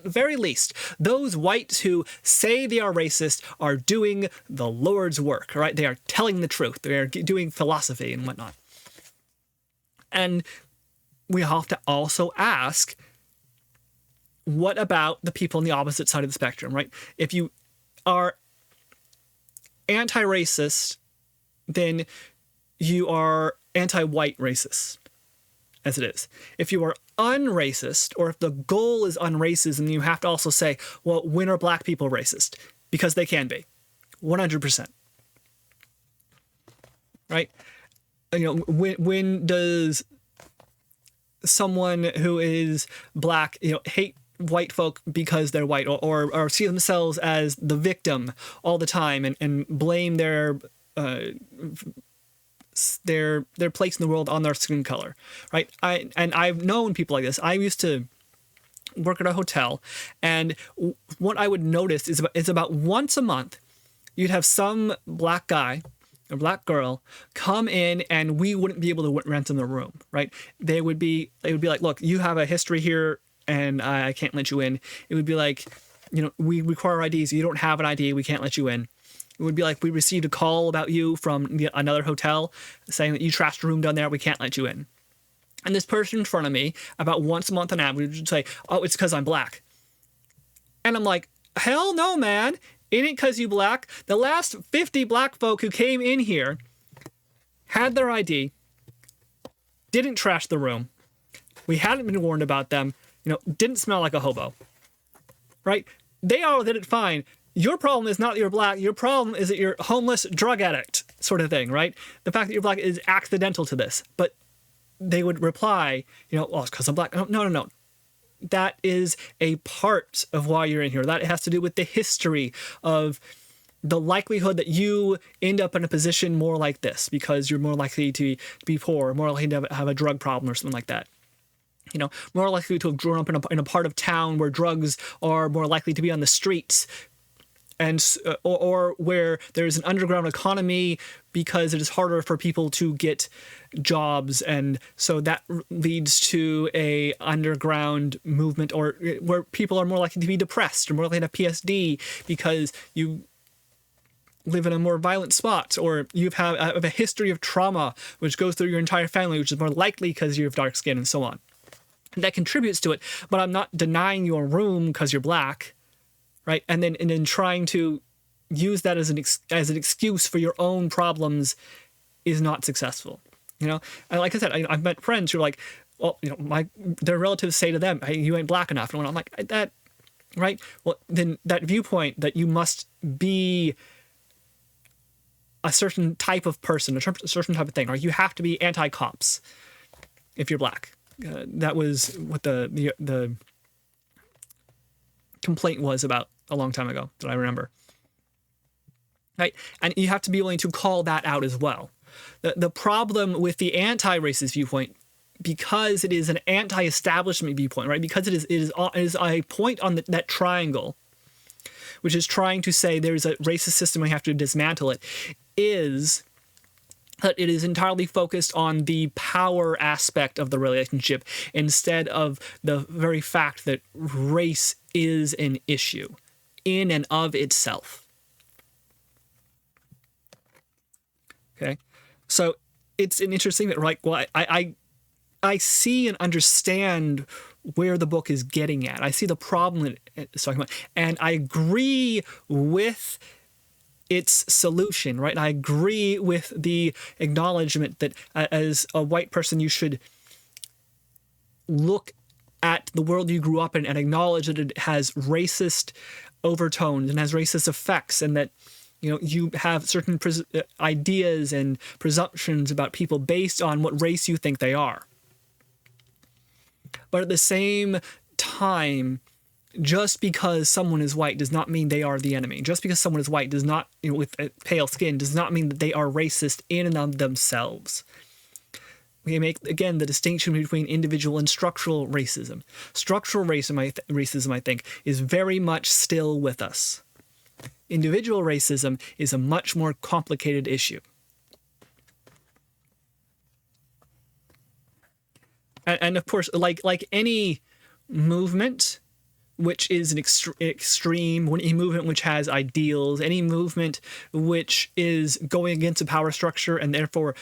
very least, those whites who say they are racist are doing the Lord's work, right? They are telling the truth. They are doing philosophy and whatnot. And we have to also ask, what about the people on the opposite side of the spectrum, right? If you are anti-racist, then you are anti-white racist. As it is. If you are unracist, or if the goal is unracism, you have to also say, well, when are black people racist? Because they can be. 100%. Right? When does someone who is black, hate white folk because they're white, or see themselves as the victim all the time and blame their place in the world on their skin color, right? I've known people like this. I used to work at a hotel, and what I would notice is about once a month, you'd have some black guy or black girl come in, and we wouldn't be able to rent them the room, right? They would be like, look, you have a history here, and I can't let you in. It would be like, we require IDs. You don't have an ID. We can't let you in. It would be like, we received a call about you from another hotel saying that you trashed a room down there. We can't let you in. And this person in front of me, about once a month on average, would say, oh, it's because I'm black. And I'm like, hell no, man. It ain't because you black. The last 50 black folk who came in here had their ID, didn't trash the room. We hadn't been warned about them, didn't smell like a hobo. Right? They all did it fine. Your problem is not that you're black. Your problem is that you're homeless, drug addict, sort of thing, right? The fact that you're black is accidental to this. But they would reply, well, it's because I'm black. No. That is a part of why you're in here. That has to do with the history of the likelihood that you end up in a position more like this because you're more likely to be poor, more likely to have a drug problem or something like that. More likely to have grown up in a part of town where drugs are more likely to be on the streets. or where there's an underground economy because it is harder for people to get jobs, and so that leads to a underground movement, or where people are more likely to be depressed or more likely to have PSD because you live in a more violent spot, or you have a history of trauma which goes through your entire family, which is more likely because you have dark skin, and so on. That contributes to it, but I'm not denying your room because you're black, right? And then trying to use that as an excuse for your own problems is not successful. You know, and like I said, I've met friends who are like, well, you know, their relatives say to them, "Hey, you ain't black enough," and I'm like, that, right? Well, then that viewpoint that you must be a certain type of person, a certain type of thing, or you have to be anti-cops if you're black. That was what the complaint was about a long time ago that I remember. Right? And you have to be willing to call that out as well. The problem with the anti-racist viewpoint, because it is an anti-establishment viewpoint, right? Because it is a point on that triangle, which is trying to say there's a racist system and we have to dismantle it, is that it is entirely focused on the power aspect of the relationship instead of the very fact that race is an issue in and of itself. Okay, so it's an interesting that, like, well, I see and understand where the book is getting at. I see the problem that it's talking about, and I agree with its solution, right? And I agree with the acknowledgement that as a white person, you should look at the world you grew up in and acknowledge that it has racist overtones and has racist effects, and that, you know, you have certain ideas and presumptions about people based on what race you think they are. But at the same time, just because someone is white does not mean they are the enemy. Just because someone is white does not, you know, with pale skin, does not mean that they are racist in and of themselves. We make, again, the distinction between individual and structural racism. Structural racism, I think, is very much still with us. Individual racism is a much more complicated issue. And of course, like any movement which is an extreme, any movement which has ideals, any movement which is going against a power structure and therefore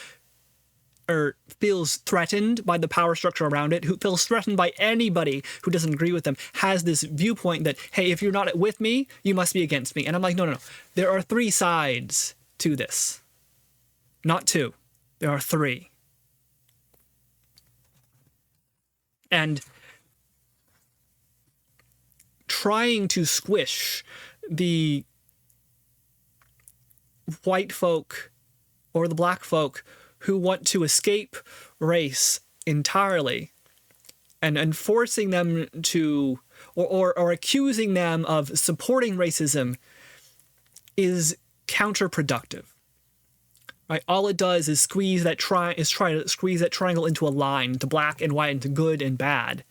feels threatened by the power structure around it, who feels threatened by anybody who doesn't agree with them, has this viewpoint that, hey, if you're not with me, you must be against me. And I'm like, no. There are three sides to this. Not two. There are three. And trying to squish the white folk or the black folk who want to escape race entirely and forcing them to, or accusing them of supporting racism is counterproductive. Right? All it does is try to squeeze that triangle into a line, to black and white, into good and bad,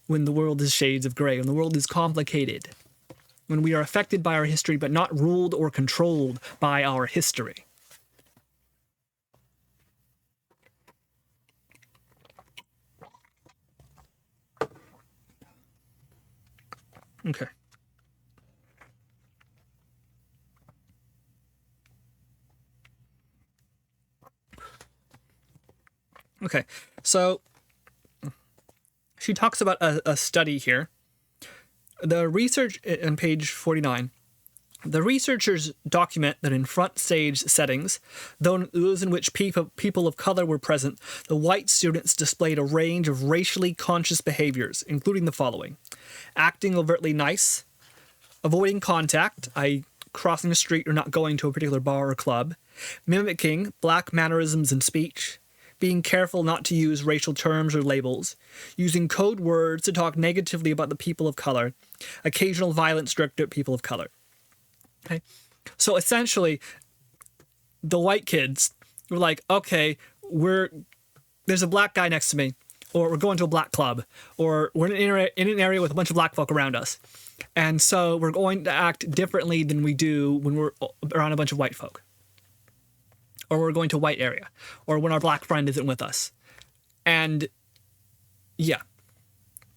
when the world is shades of gray, when the world is complicated, when we are affected by our history but not ruled or controlled by our history. Okay. Okay, so she talks about a study here. The research on page 49, the researchers document that in front stage settings, those in which people of color were present, the white students displayed a range of racially conscious behaviors, including the following: acting overtly nice, avoiding contact, i.e. crossing the street or not going to a particular bar or club, mimicking black mannerisms in speech, being careful not to use racial terms or labels, using code words to talk negatively about the people of color, occasional violence directed at people of color. Okay? So essentially, the white kids were like, okay, there's a black guy next to me. or we're going to a black club, or we're in an area with a bunch of black folk around us. And so we're going to act differently than we do when we're around a bunch of white folk. Or we're going to a white area, or when our black friend isn't with us. And yeah,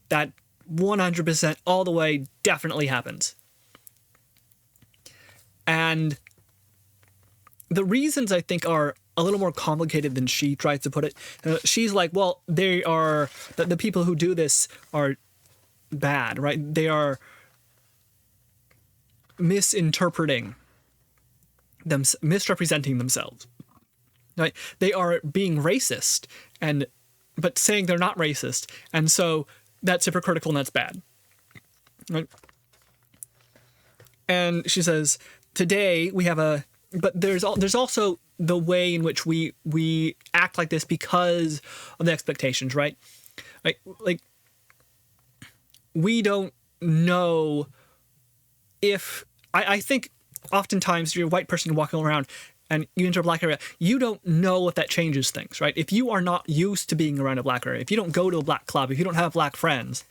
that 100% all the way definitely happens. And the reasons I think are a little more complicated than she tries to put it. She's like, well, they are, the people who do this are bad, right? They are misrepresenting themselves, right? They are being racist, but saying they're not racist, and so that's hypocritical and that's bad, right? And she says, today we have but there's also the way in which we act like this because of the expectations, right? Like we don't know if I think oftentimes you're a white person walking around and you enter a black area, you don't know if that changes things, right? If you are not used to being around a black area, if you don't go to a black club, if you don't have black friends,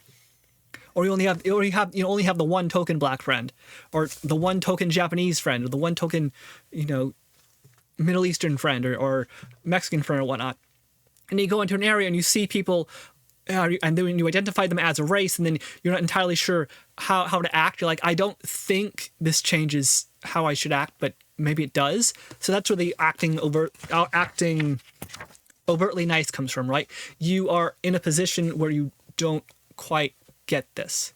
or you only have the one token black friend, or the one token Japanese friend, or the one token, Middle Eastern friend, or Mexican friend, or whatnot, and you go into an area and you see people, and then you identify them as a race, and then you're not entirely sure how to act. You're like, I don't think this changes how I should act, but maybe it does. So that's where the acting overtly nice comes from, right? You are in a position where you don't quite get this,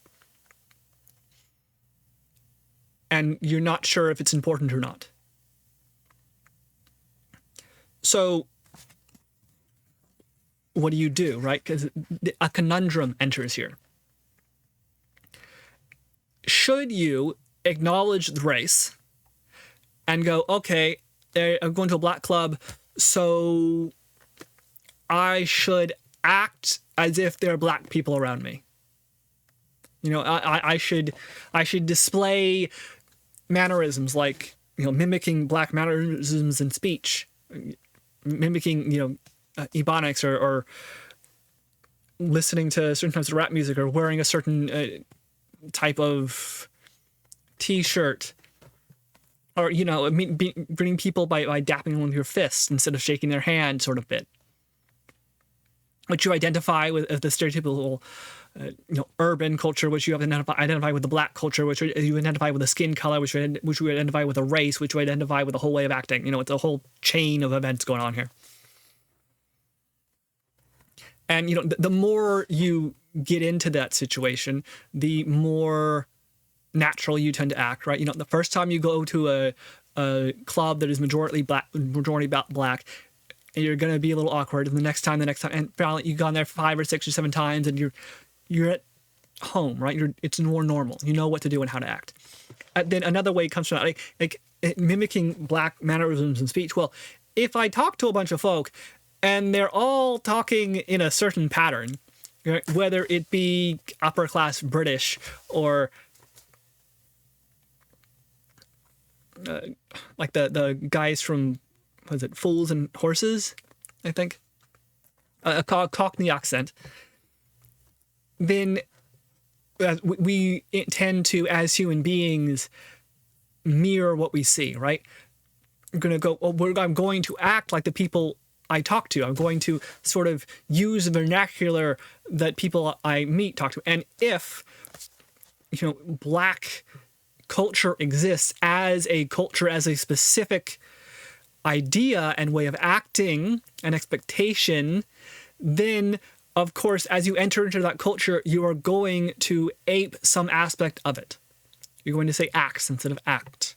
and you're not sure if it's important or not. So what do you do, right? Because a conundrum enters here. Should you acknowledge the race and go, okay, I'm going to a black club, so I should act as if there are black people around me? I should display mannerisms like, mimicking black mannerisms in speech, mimicking, Ebonics, or listening to certain types of rap music, or wearing a certain type of T-shirt, or, greeting people by dapping them with your fist instead of shaking their hand, sort of bit. Which you identify with the stereotypical urban culture, which you identify with the black culture, which you identify with the skin color, which you identify with a race, which you identify with a whole way of acting. It's a whole chain of events going on here. And, the more you get into that situation, the more natural you tend to act, right? The first time you go to a club that is majority black, you're going to be a little awkward. And the next time, and finally you've gone there 5 or 6 or 7 times, and you're at home, right? It's more normal. You know what to do and how to act. Then another way comes from like mimicking black mannerisms in speech. Well, if I talk to a bunch of folk and they're all talking in a certain pattern, right, whether it be upper class British or like the guys from, what is it, Fools and Horses, I think, a Cockney accent, then we tend to, as human beings, mirror what we see, right? I'm going to go, I'm going to act like the people I talk to. I'm going to sort of use the vernacular that people I meet talk to. And if, black culture exists as a culture, as a specific idea and way of acting and expectation, then of course, as you enter into that culture, you are going to ape some aspect of it. You're going to say acts instead of act,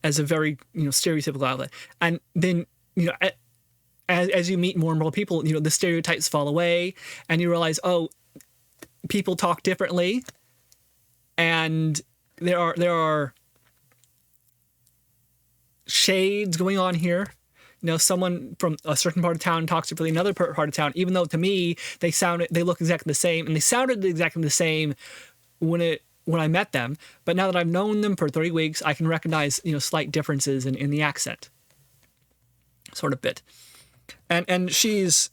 as a very stereotypical outlet. And then as you meet more and more people, the stereotypes fall away, and you realize, oh, people talk differently, and there are shades going on here. Someone from a certain part of town talks to another part of town, even though to me they look exactly the same, and they sounded exactly the same when I met them. But now that I've known them for 3 weeks, I can recognize slight differences in the accent, sort of bit. And she's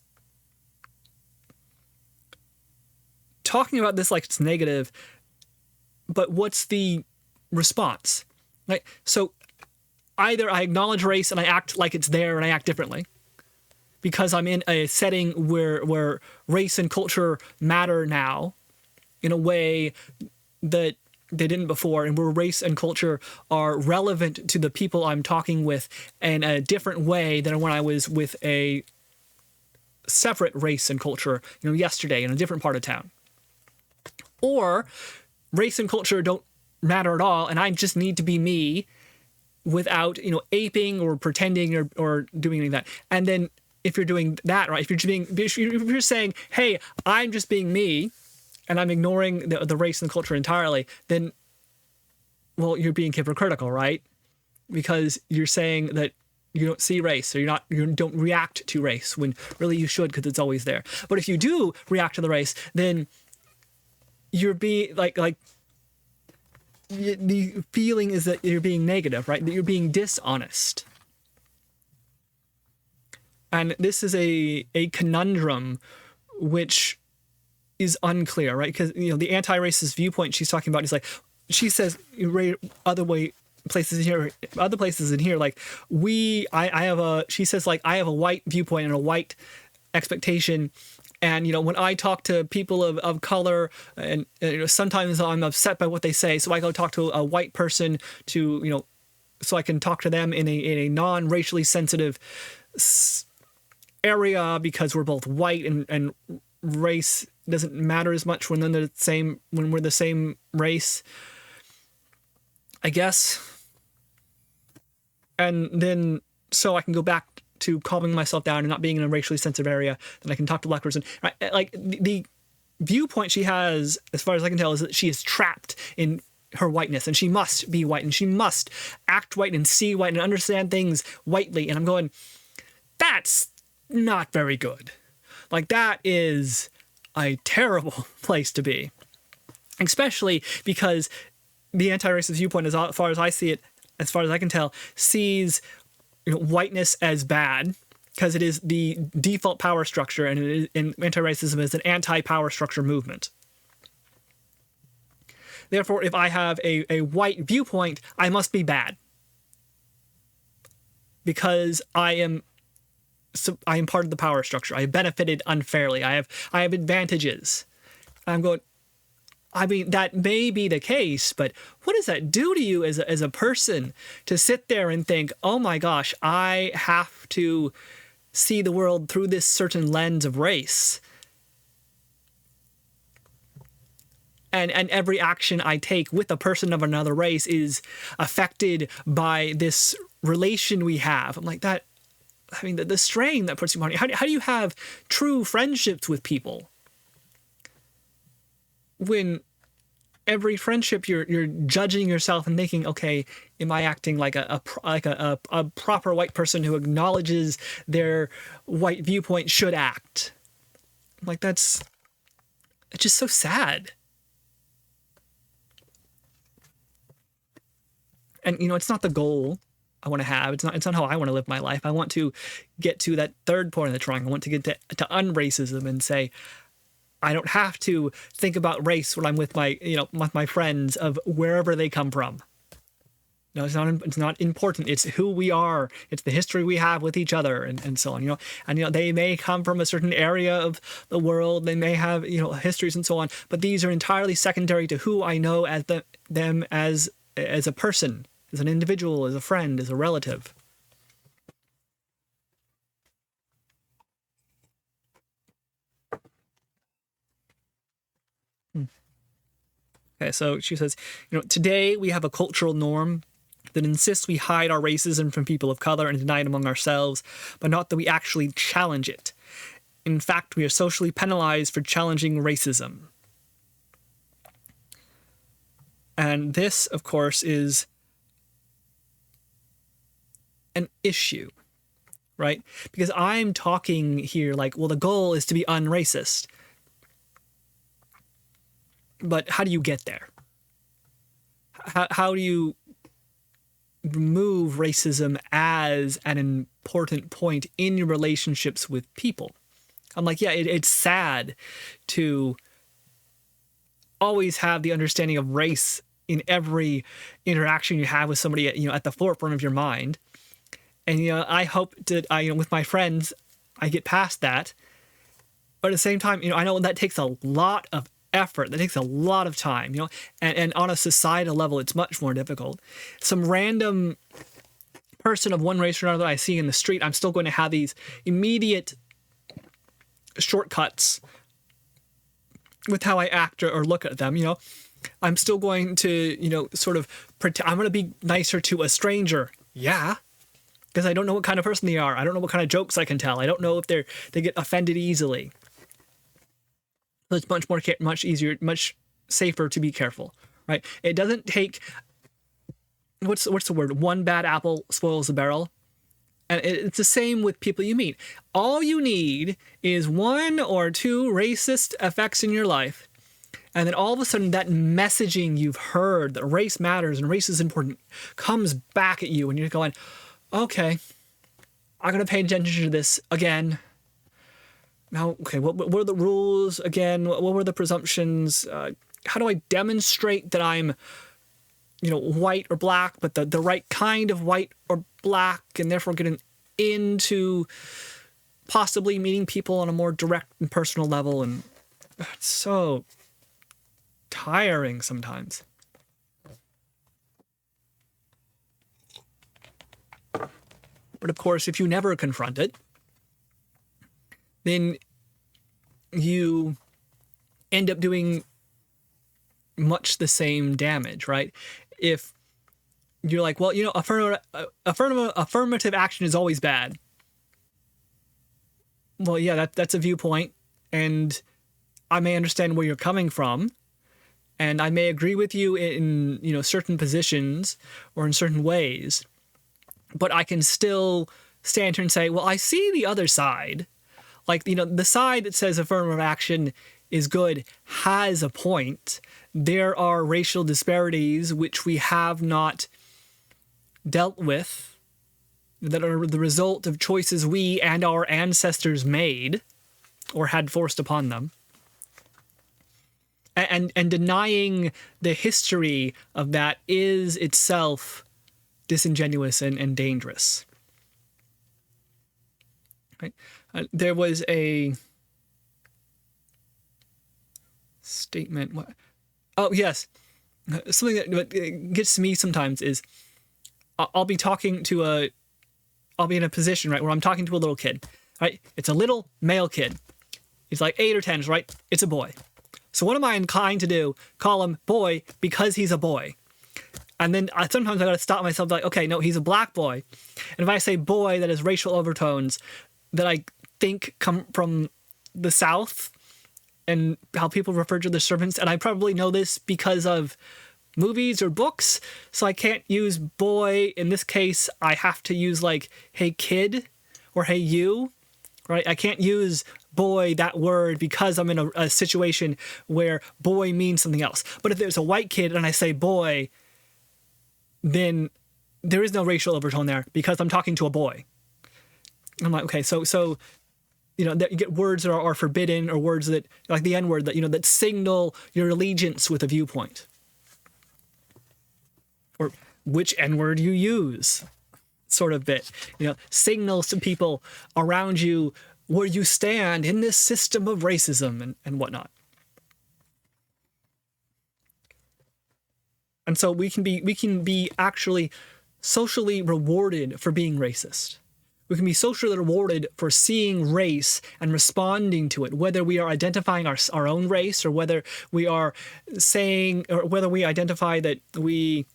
talking about this like it's negative, but what's the response? Right? So either I acknowledge race and I act like it's there and I act differently because I'm in a setting where race and culture matter now in a way that they didn't before, and where race and culture are relevant to the people I'm talking with in a different way than when I was with a separate race and culture, yesterday in a different part of town. Or race and culture don't matter at all, and I just need to be me without, aping or pretending or doing any of that. And then if you're doing that, right, if you're saying, hey, I'm just being me, and I'm ignoring the race and culture entirely, then, well, you're being hypocritical, right? Because you're saying that you don't see race, or you don't react to race when really you should, because it's always there. But if you do react to the race, then you're being like the feeling is that you're being negative, right? That you're being dishonest. And this is a conundrum which is unclear, right? Because the anti-racist viewpoint she's talking about is like, she says other places in here, like she says like I have a white viewpoint and a white expectation. And, when I talk to people of color, and sometimes I'm upset by what they say, so I go talk to a white person so I can talk to them in a non-racially sensitive area, because we're both white and race doesn't matter as much when we're the same race, I guess. And then so I can go back to calming myself down and not being in a racially sensitive area, then I can talk to a black person. Right? Like the viewpoint she has, as far as I can tell, is that she is trapped in her whiteness, and she must be white, and she must act white and see white and understand things whitely. And I'm going, that's not very good. Like, that is a terrible place to be, especially because the anti-racist viewpoint, as far as I see it, as far as I can tell, sees whiteness as bad because it is the default power structure, and anti-racism is an anti-power structure movement. Therefore, if I have a white viewpoint, I must be bad because I am part of the power structure. I have benefited unfairly. I have advantages. I'm going, I mean, that may be the case, but what does that do to you as a person to sit there and think, oh my gosh, I have to see the world through this certain lens of race? And every action I take with a person of another race is affected by this relation we have. I'm like, that, I mean, the strain that puts you on. How do you have true friendships with people when every friendship you're judging yourself and thinking, okay, am I acting like a proper white person who acknowledges their white viewpoint should act? Like, it's just so sad. And it's not the goal I want to have. It's not how I want to live my life. I want to get to that third point of the triangle. I want to get to unracism and say, I don't have to think about race when I'm with my friends of wherever they come from. No, it's not important. It's who we are. It's the history we have with each other, and so on. And they may come from a certain area of the world. They may have histories and so on. But these are entirely secondary to who I know as them as a person, as an individual, as a friend, as a relative. Okay, so she says, today we have a cultural norm that insists we hide our racism from people of color and deny it among ourselves, but not that we actually challenge it. In fact, we are socially penalized for challenging racism. And this, of course, is an issue, right? Because I'm talking here like, well, the goal is to be unracist. But how do you get there? How do you remove racism as an important point in your relationships with people. I'm like, yeah, it's sad to always have the understanding of race in every interaction you have with somebody, at the forefront of your mind. And, I hope that with my friends, I get past that. But at the same time, I know that takes a lot of effort. That takes a lot of time, and on a societal level, it's much more difficult. Some random person of one race or another I see in the street, I'm still going to have these immediate shortcuts with how I act or look at them. I'm still going to, sort of pretend I'm going to be nicer to a stranger. Yeah. Because I don't know what kind of person they are. I don't know what kind of jokes I can tell. I don't know if they get offended easily. So it's much easier, much safer to be careful, right? It doesn't take, what's the word? One bad apple spoils the barrel. And it's the same with people you meet. All you need is one or two racist effects in your life. And then all of a sudden that messaging you've heard that race matters and race is important comes back at you. And you're going, okay, I'm going to pay attention to this again. Now, okay, what were the rules again? What were the presumptions? How do I demonstrate that I'm, white or black, but the right kind of white or black, and therefore getting into possibly meeting people on a more direct and personal level? And it's so tiring sometimes. But of course, if you never confront it, then you end up doing much the same damage, right? If you're like, well, affirmative action is always bad. Well, yeah, that's a viewpoint, and I may understand where you're coming from, and I may agree with you in, certain positions or in certain ways, but I can still stand here and say, well, I see the other side. Like, the side that says affirmative action is good has a point. There are racial disparities which we have not dealt with that are the result of choices we and our ancestors made or had forced upon them. And denying the history of that is itself disingenuous and dangerous. Right? There was a statement. Oh, yes. Something that gets to me sometimes is I'll be in a position, right, where I'm talking to a little kid, right? It's a little male kid. He's like 8 or 10, right? It's a boy. So what am I inclined to do? Call him boy because he's a boy. And then sometimes I got to stop myself like, okay, no, he's a black boy. And if I say boy that has racial overtones that I think come from the South and how people refer to the servants, and I probably know this because of movies or books, so I can't use boy. In this case, I have to use like, hey kid, or hey you, right? I can't use boy, that word, because I'm in a situation where boy means something else. But if there's a white kid and I say boy, then there is no racial overtone there because I'm talking to a boy. I'm like, okay, so you get words that are forbidden, or words that, like the N-word, that, that signal your allegiance with a viewpoint. Or which N-word you use, sort of bit. Signals to people around you where you stand in this system of racism and whatnot. And so we can be actually socially rewarded for being racist. We can be socially rewarded for seeing race and responding to it, whether we are identifying our own race, or whether we are saying, or whether we identify that we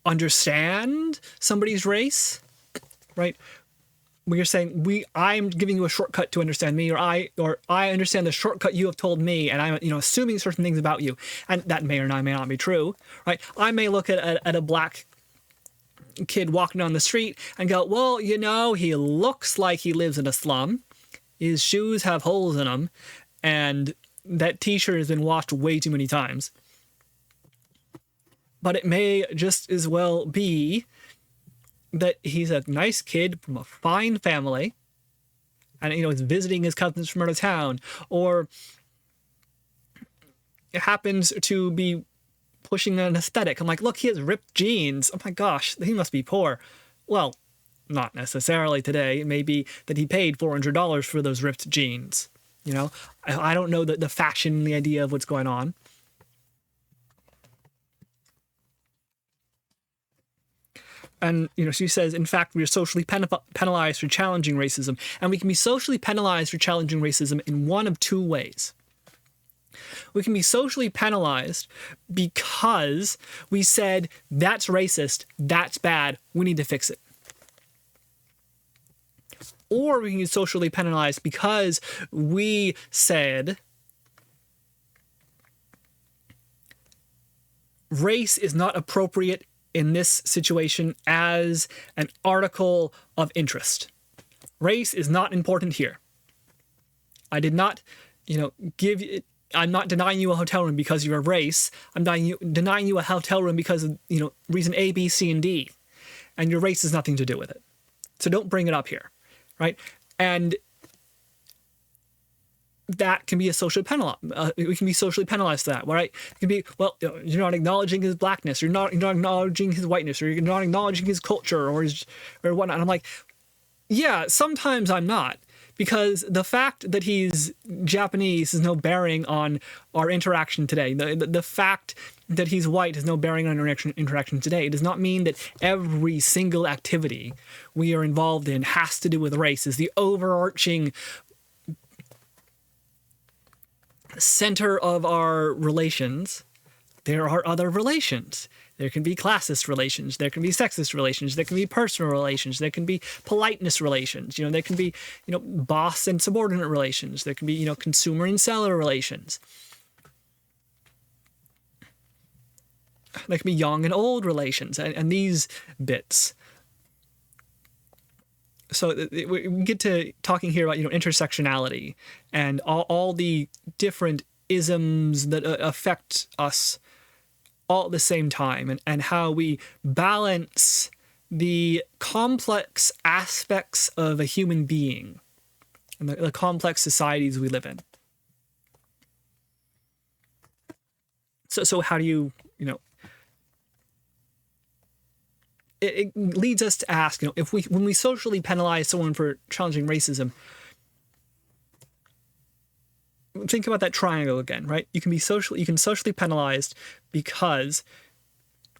understand somebody's race, right? We are saying I'm giving you a shortcut to understand me, or I understand the shortcut you have told me, and I'm assuming certain things about you, and that may or may not be true, right? I may look at a black kid walking down the street and go, well, he looks like he lives in a slum. His shoes have holes in them, and that t-shirt has been washed way too many times. But it may just as well be that he's a nice kid from a fine family, and is visiting his cousins from out of town, or it happens to be pushing an aesthetic. I'm like, look, he has ripped jeans. Oh my gosh, he must be poor. Well, not necessarily today. It may be that he paid $400 for those ripped jeans. I don't know the fashion, the idea of what's going on. And, she says, in fact, we are socially penalized for challenging racism. And we can be socially penalized for challenging racism in one of two ways. We can be socially penalized because we said, that's racist, that's bad, we need to fix it. Or we can be socially penalized because we said, race is not appropriate in this situation as an article of interest. Race is not important here. I did not, I'm not denying you a hotel room because you're a race. I'm denying you a hotel room because of, reason A, B, C, and D. And your race has nothing to do with it. So don't bring it up here, right? And that can be a social we can be socially penalized for that, right? It can be, well, you're not acknowledging his blackness, you're not acknowledging his whiteness, or you're not acknowledging his culture or whatnot. And I'm like, yeah, sometimes I'm not, because the fact that he's Japanese has no bearing on our interaction today. The fact that he's white has no bearing on our interaction today. It does not mean that every single activity we are involved in has to do with race, is the overarching center of our relations. There are other relations. There can be classist relations. There can be sexist relations. There can be personal relations. There can be politeness relations. There can be, boss and subordinate relations. There can be, consumer and seller relations. There can be young and old relations, and these bits. So we get to talking here about, intersectionality and all the different isms that affect us all at the same time, and how we balance the complex aspects of a human being and the complex societies we live in. So how do you, it leads us to ask, when we socially penalize someone for challenging racism, think about that triangle again, right? You can socially penalized because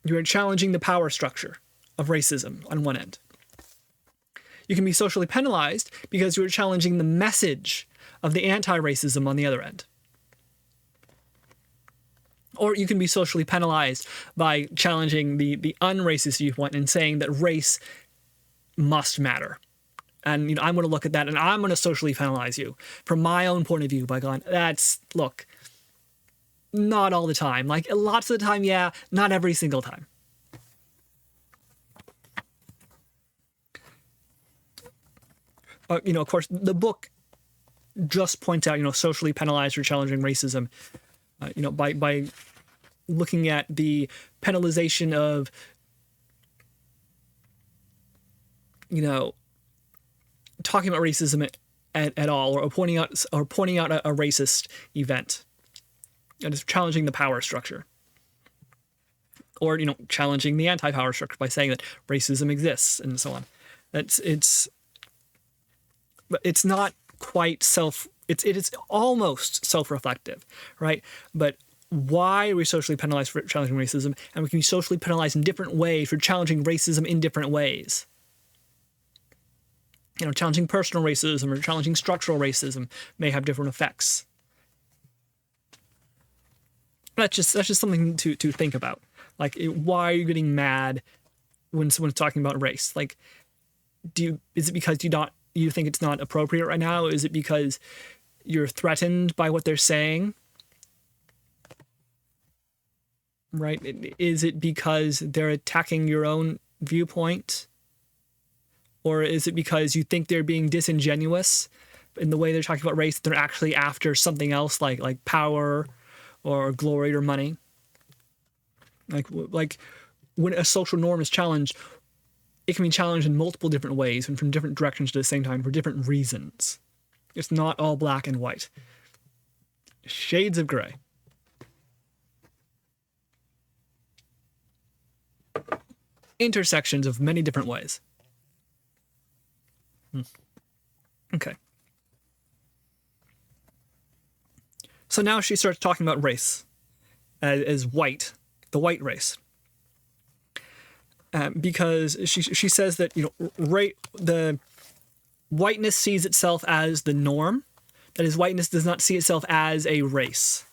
you are challenging the power structure of racism on one end. You can be socially penalized because you are challenging the message of the anti-racism on the other end. Or you can be socially penalized by challenging the unracist viewpoint and saying that race must matter. And I'm going to look at that and I'm going to socially penalize you from my own point of view by going, look, not all the time. Like, lots of the time, yeah, not every single time. Of course, the book just points out, socially penalized for challenging racism. By looking at the penalization of, talking about racism at all, or pointing out a racist event, and it's challenging the power structure, or challenging the anti-power structure by saying that racism exists and so on. It's not quite it is almost self-reflective, right? But why are we socially penalized for challenging racism? And we can be socially penalized in different ways for challenging racism in different ways. Challenging personal racism or challenging structural racism may have different effects. That's just something to think about. Like, why are you getting mad when someone's talking about race? Like, is it because you think it's not appropriate right now? Is it because you're threatened by what they're saying? Right? Is it because they're attacking your own viewpoint? Or is it because you think they're being disingenuous in the way they're talking about race? They're actually after something else, like power or glory or money? Like when a social norm is challenged, it can be challenged in multiple different ways and from different directions at the same time for different reasons. It's not all black and white. Shades of gray. Intersections of many different ways. Okay. So now she starts talking about race as white, the white race. Because she says that, the whiteness sees itself as the norm. That is, whiteness does not see itself as a race.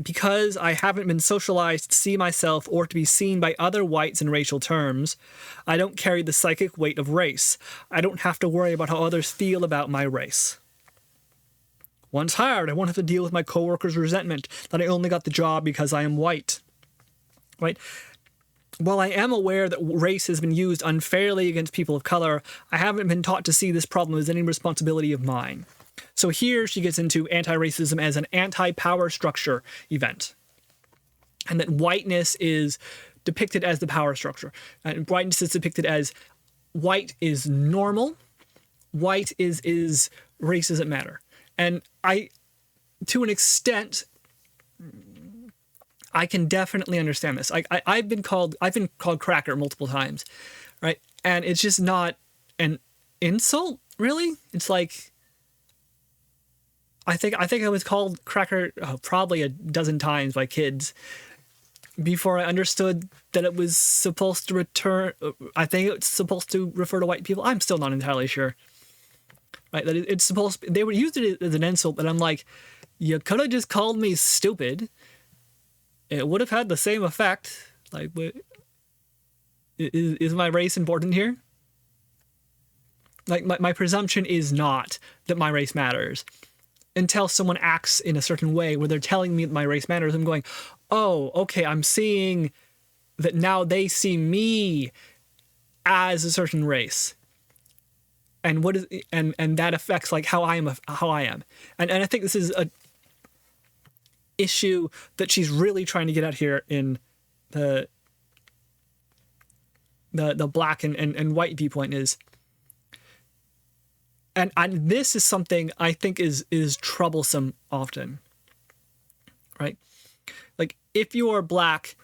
Because I haven't been socialized to see myself or to be seen by other whites in racial terms, I don't carry the psychic weight of race. I don't have to worry about how others feel about my race. Once hired, I won't have to deal with my coworkers' resentment that I only got the job because I am white. Right? While I am aware that race has been used unfairly against people of color, I haven't been taught to see this problem as any responsibility of mine. So here she gets into anti-racism as an anti-power structure event. And that whiteness is depicted as the power structure. And whiteness is depicted as white is normal, white is race doesn't matter. And to an extent, I can definitely understand this. I've been called cracker multiple times, right? And it's just not an insult, really. It's like, I think I was called cracker probably a dozen times by kids before I understood that it was supposed to it's supposed to refer to white people. I'm still not entirely sure. Right? That it's supposed they would use it as an insult, but I'm like, you could have just called me stupid. It would have had the same effect. Like, is my race important here? Like, my presumption is not that my race matters. Until someone acts in a certain way where they're telling me that my race matters, I'm going, oh, okay, I'm seeing that now they see me as a certain race. And what is and that affects like how I am. And I think this is a issue that she's really trying to get at here in the black and white viewpoint is. And this is something I think is troublesome often, right? Like, if you are black,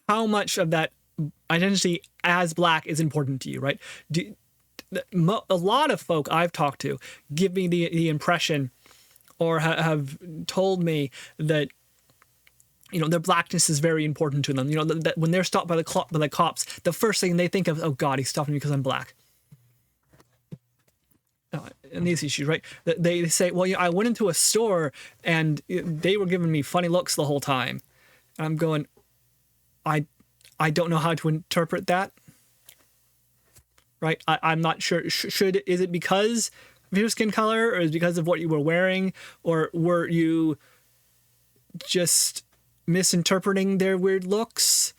how much of that identity as black is important to you, right? A lot of folk I've talked to give me the impression or have told me that, their blackness is very important to them. That when they're stopped by the cops, the first thing they think of, oh God, he's stopping me because I'm black. And these issues, right? They say, well, I went into a store and they were giving me funny looks the whole time. And I'm going, I don't know how to interpret that. Right? I'm not sure. Is it because of your skin color, or is it because of what you were wearing, or were you just misinterpreting their weird looks?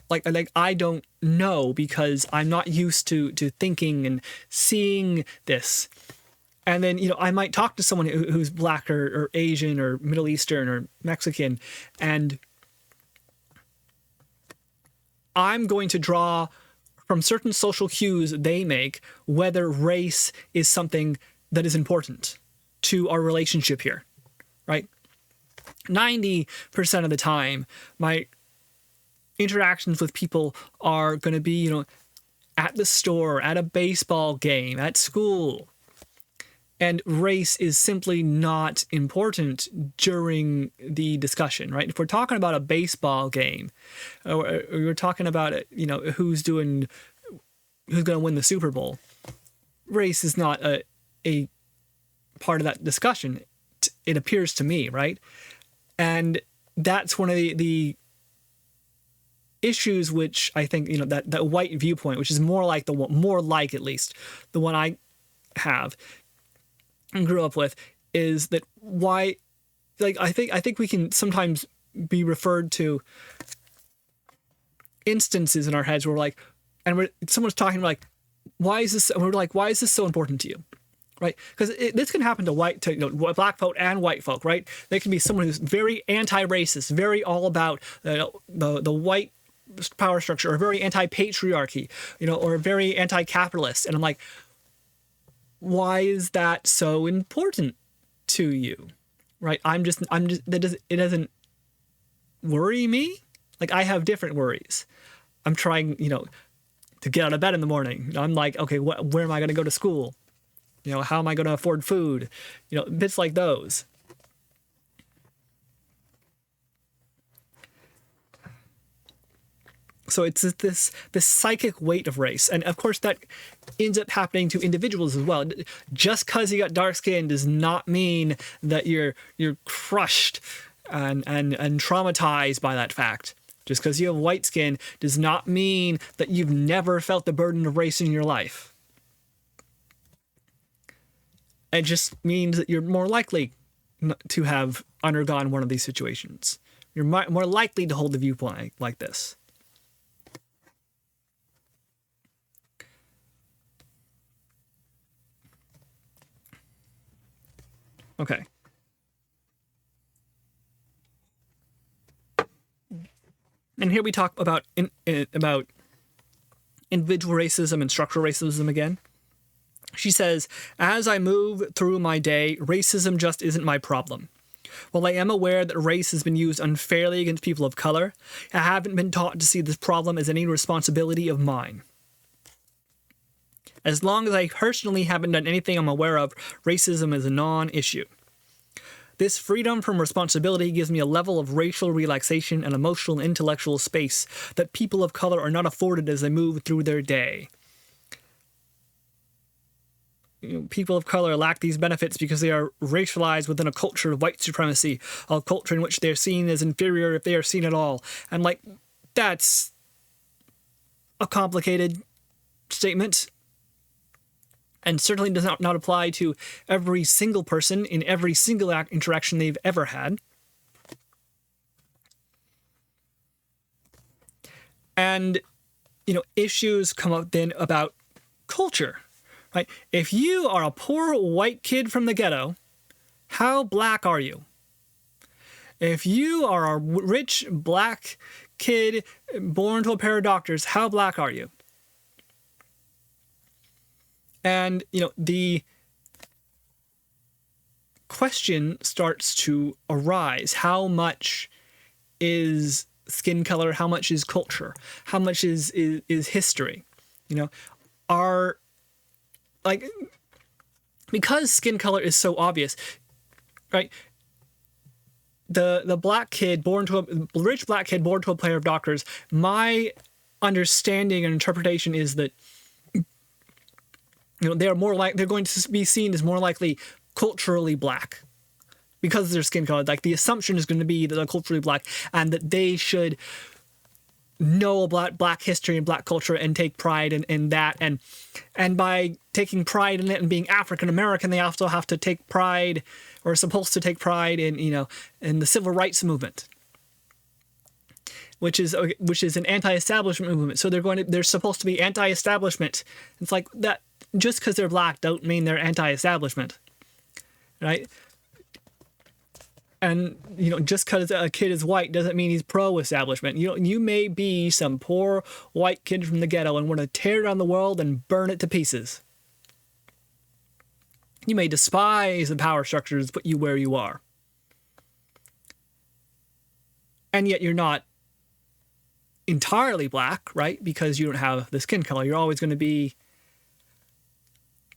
Like I don't know, because I'm not used to thinking and seeing this. And then, I might talk to someone who's black or Asian or Middle Eastern or Mexican, and I'm going to draw from certain social cues they make whether race is something that is important to our relationship here, right? 90% of the time, my interactions with people are going to be, at the store, at a baseball game, at school. And race is simply not important during the discussion, right? If we're talking about a baseball game, or we're talking about, who's going to win the Super Bowl, race is not a part of that discussion. It appears to me, right? And that's one of the issues which I think, that white viewpoint, which is more like at least the one I have and grew up with, is that why, like, I think we can sometimes be referred to instances in our heads where we're like, and someone's talking like, why is this? And we're like, why is this so important to you? Right? Because this can happen to black folk and white folk, right? They can be someone who's very anti-racist, very all about the white power structure, or very anti-patriarchy, or very anti-capitalist. And I'm like, why is that so important to you? Right? It doesn't worry me. Like, I have different worries. I'm trying, to get out of bed in the morning. I'm like, okay, where am I going to go to school? How am I going to afford food? Bits like those. So it's this psychic weight of race. And of course that ends up happening to individuals as well. Just because you got dark skin does not mean that you're crushed and traumatized by that fact. Just because you have white skin does not mean that you've never felt the burden of race in your life. It just means that you're more likely to have undergone one of these situations. You're more likely to hold a viewpoint like this. Okay. And here we talk about about individual racism and structural racism again. She says, as I move through my day, racism just isn't my problem. While I am aware that race has been used unfairly against people of color, I haven't been taught to see this problem as any responsibility of mine. As long as I personally haven't done anything I'm aware of, racism is a non-issue. This freedom from responsibility gives me a level of racial relaxation and emotional and intellectual space that people of color are not afforded as they move through their day. People of color lack these benefits because they are racialized within a culture of white supremacy, a culture in which they're seen as inferior if they are seen at all. And that's a complicated statement. And certainly does not apply to every single person in every single interaction they've ever had. And, issues come up then about culture, right? If you are a poor white kid from the ghetto, how black are you? If you are a rich black kid born to a pair of doctors, how black are you? And, the question starts to arise. How much is skin color? How much is culture? How much is history? Because skin color is so obvious, right? The rich black kid born to a pair of doctors, my understanding and interpretation is that they're going to be seen as more likely culturally black because of their skin color. Like, the assumption is going to be that they're culturally black and that they should know about black history and black culture and take pride in that. And by taking pride in it and being African American, they also have to take pride, or are supposed to take pride in the civil rights movement, which is an anti-establishment movement. So they're supposed to be anti-establishment. It's like that. Just because they're black don't mean they're anti-establishment, right? And, just because a kid is white doesn't mean he's pro-establishment. You may be some poor white kid from the ghetto and want to tear down the world and burn it to pieces. You may despise the power structures that put you where you are. And yet you're not entirely black, right? Because you don't have the skin color. You're always going to be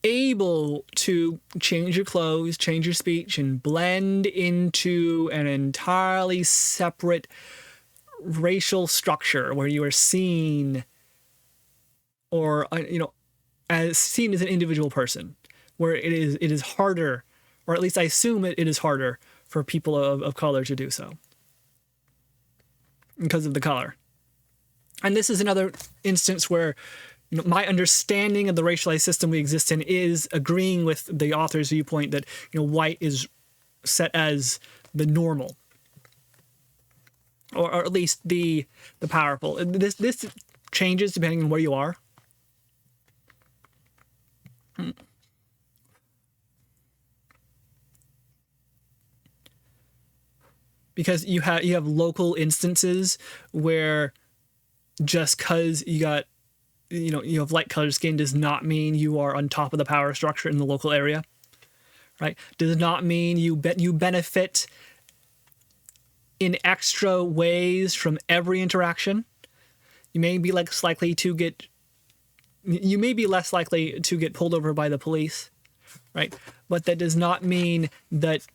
able to change your clothes, change your speech, and blend into an entirely separate racial structure where you are seen, or as seen as an individual person, where it is harder, or at least I assume it is harder for people of color to do so because of the color. And this is another instance where my understanding of the racialized system we exist in is agreeing with the author's viewpoint that white is set as the normal, or at least the powerful. This changes depending on where you are. Because you have local instances where just because you have light colored skin does not mean you are on top of the power structure in the local area, right? Does not mean you benefit in extra ways from every interaction. You may be less likely to get pulled over by the police, right? But that does not mean that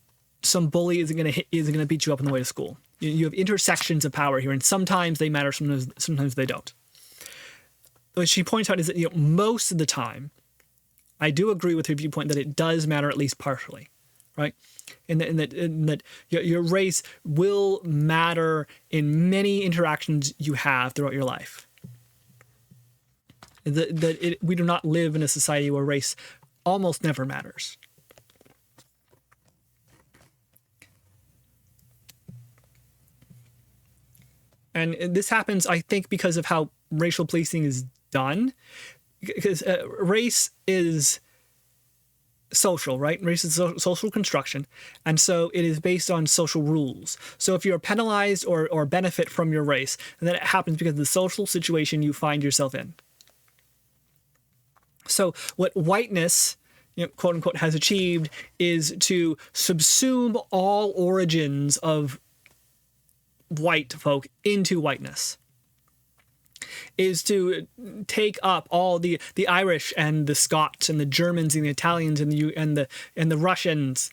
some bully isn't going to beat you up on the way to school. You have intersections of power here, and sometimes they matter, sometimes they don't. What she points out is that most of the time, I do agree with her viewpoint that it does matter at least partially, right? In that your race will matter in many interactions you have throughout your life. We do not live in a society where race almost never matters. And this happens, I think, because of how racial policing is done. Because race is social, right? Race is social construction. And so it is based on social rules. So if you're penalized or benefit from your race, and then it happens because of the social situation you find yourself in. So what whiteness, quote unquote, has achieved is to subsume all origins of white folk into whiteness, is to take up all the Irish and the Scots and the Germans and the Italians and the Russians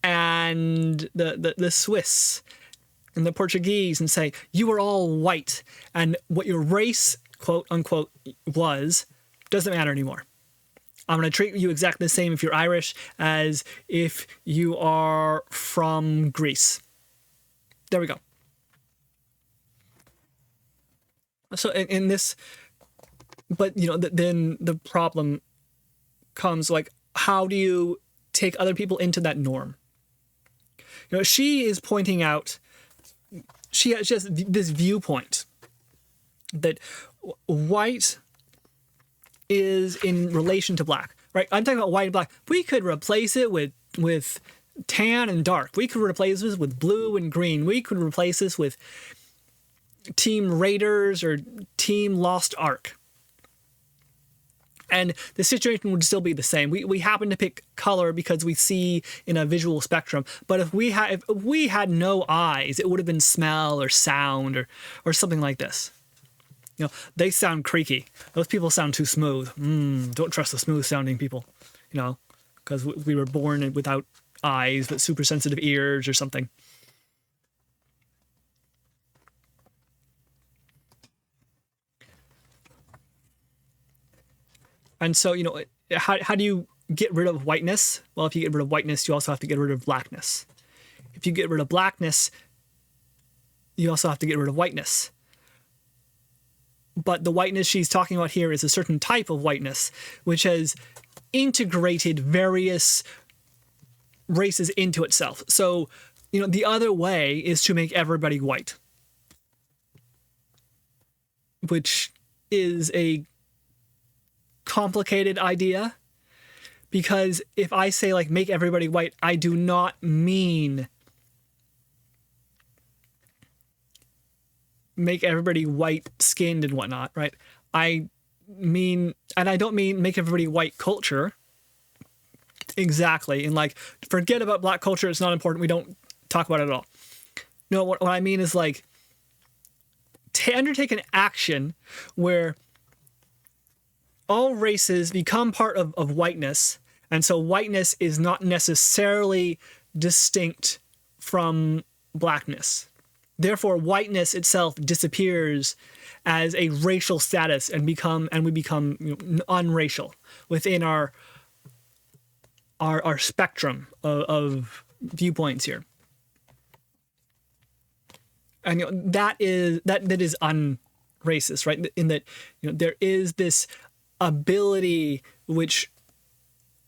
and the Swiss and the Portuguese and say, you are all white, and what your race, quote unquote, was doesn't matter anymore. I'm going to treat you exactly the same if you're Irish as if you are from Greece. There we go. So in this, but then the problem comes, like, how do you take other people into that norm? She is pointing out, she has just this viewpoint that white is in relation to black, right? I'm talking about white and black. We could replace it with tan and dark. We could replace this with blue and green. We could replace this with Team Raiders or Team Lost Ark. And the situation would still be the same. We happen to pick color because we see in a visual spectrum. But if we had no eyes, it would have been smell or sound or something like this. They sound creaky. Those people sound too smooth. Don't trust the smooth sounding people, because we were born without eyes but super sensitive ears or something. And so, how do you get rid of whiteness? Well, if you get rid of whiteness, you also have to get rid of blackness. If you get rid of blackness, you also have to get rid of whiteness. But the whiteness she's talking about here is a certain type of whiteness, which has integrated various races into itself. So, the other way is to make everybody white, which is a complicated idea, because if I say, like, make everybody white, I do not mean make everybody white skinned and whatnot, right? I don't mean make everybody white culture exactly, and like forget about black culture, it's not important, we don't talk about it at all. No, what I mean is, like, undertake an action where all races become part of whiteness, and so whiteness is not necessarily distinct from blackness. Therefore, whiteness itself disappears as a racial status and we become unracial within our spectrum of viewpoints here. And that is unracist, right? In that there is this ability which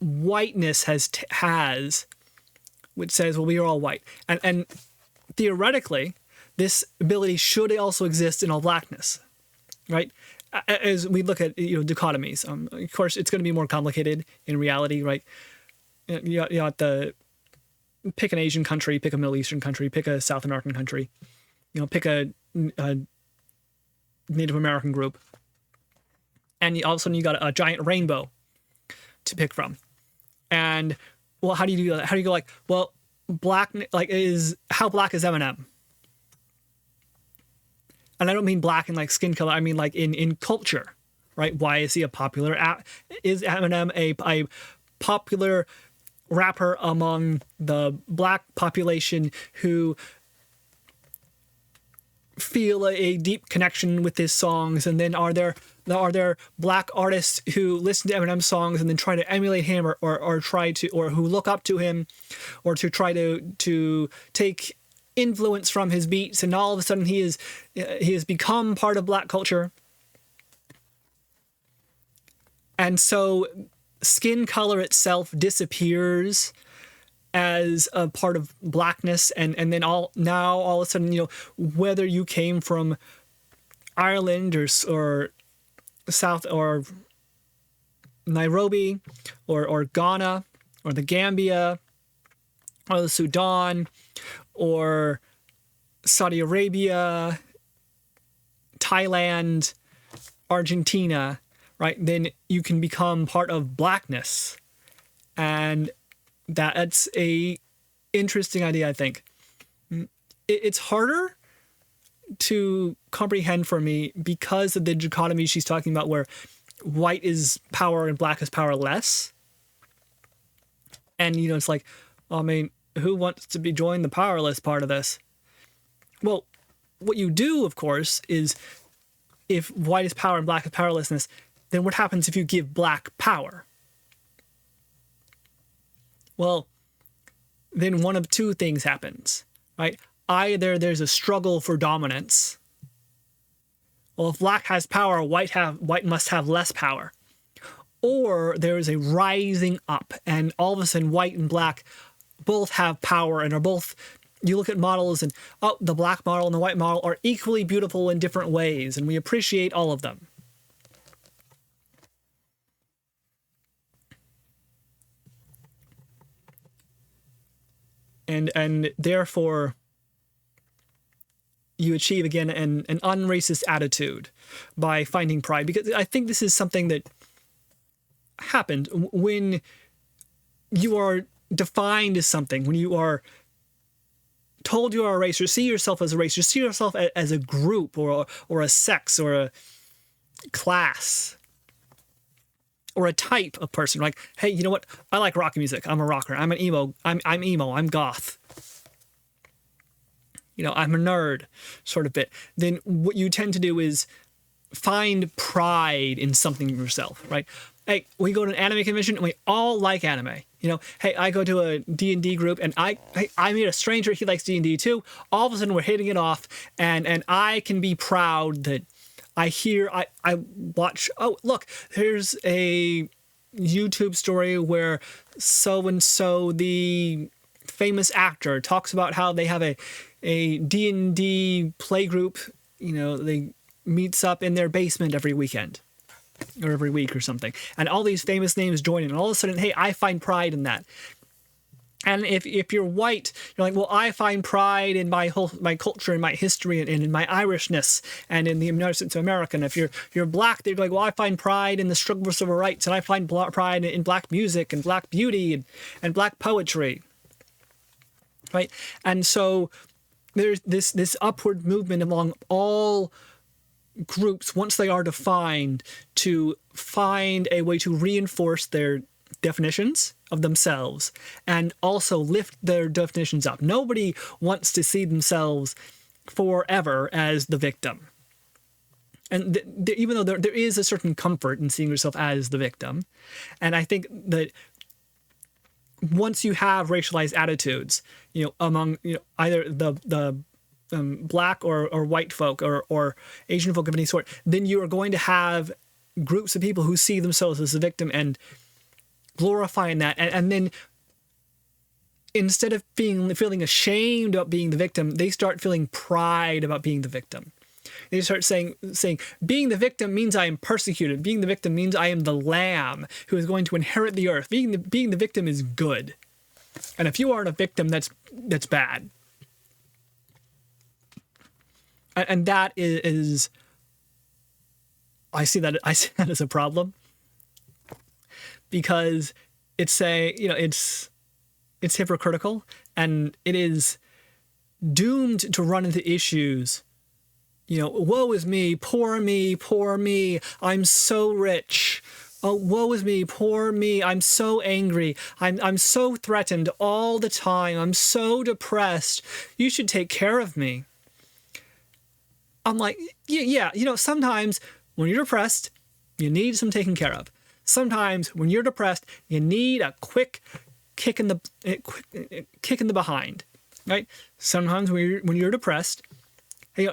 whiteness has, which says, well, we are all white, and theoretically, this ability should also exist in all blackness, right? As we look at dichotomies, of course, it's going to be more complicated in reality, right? You have to pick an Asian country, pick a Middle Eastern country, pick a South American country, pick a Native American group, and all of a sudden you got a giant rainbow to pick from. And well, how do you do that? How do you go like, well, how black is Eminem? And I don't mean black in like skin color. I mean like in culture, right? Why is he a popular? Is Eminem a popular rapper among the black population who feel a deep connection with his songs? And then are there black artists who listen to Eminem songs and then try to emulate him or try to, or who look up to him, or to try to take influence from his beats, and all of a sudden he has become part of black culture? And so skin color itself disappears as a part of blackness, and then all of a sudden, whether you came from Ireland or South or Nairobi or Ghana or the Gambia or the Sudan or Saudi Arabia, Thailand, Argentina, right? Then you can become part of blackness. And that's a interesting idea, I think. It's harder to comprehend for me because of the dichotomy she's talking about, where white is power and black is powerless. And, it's like, I mean, who wants to join the powerless part of this? Well, what you do, of course, is if white is power and black is powerlessness, then what happens if you give black power? Well, then one of two things happens, right? Either there's a struggle for dominance. Well, if black has power, white must have less power. Or there is a rising up, and all of a sudden white and black both have power and are both, you look at models and, the black model and the white model are equally beautiful in different ways, and we appreciate all of them. And therefore, you achieve, again, an unracist attitude by finding pride. Because I think this is something that happened when you are defined as something, when you are told you are a race, or see yourself as a race, or see yourself as a group or a sex or a class or a type of person. Like, hey, you know what? I like rock music. I'm a rocker. I'm an emo. I'm emo. I'm goth. I'm a nerd, sort of bit. Then what you tend to do is find pride in something yourself, right? Hey, we go to an anime convention and we all like anime. Hey, I go to a D&D group and I meet a stranger. He likes D&D too. All of a sudden we're hitting it off, and I can be proud that I watch, oh, look, here's a YouTube story where so-and-so, the famous actor, talks about how they have a D&D play group, they meets up in their basement every weekend or every week or something. And all these famous names join in. And all of a sudden, hey, I find pride in that. And if you're white, you're like, well, I find pride in my culture and my history and in my Irishness and in the United States of America. And if you're black, they're like, well, I find pride in the struggle for civil rights, and I find pride in black music and black beauty and black poetry, right? And so there's this upward movement among all groups, once they are defined, to find a way to reinforce their definitions of themselves and also lift their definitions up. Nobody wants to see themselves forever as the victim. And even though there is a certain comfort in seeing yourself as the victim, and I think that once you have racialized attitudes, among either the black or white folk or Asian folk of any sort, then you are going to have groups of people who see themselves as the victim and glorifying that, and then instead of feeling ashamed about being the victim, they start feeling pride about being the victim. They start saying being the victim means I am persecuted. Being the victim means I am the lamb who is going to inherit the earth. Being the victim is good, and if you aren't a victim, that's bad. And that is I see that as a problem, because it's hypocritical, and it is doomed to run into issues. Woe is me, poor me, I'm so rich. Oh, woe is me, poor me, I'm so angry. I'm so threatened all the time. I'm so depressed. You should take care of me. I'm like, yeah, sometimes when you're depressed, you need some taking care of. Sometimes when you're depressed, you need a quick kick in the behind, right? Sometimes when you're depressed, hey,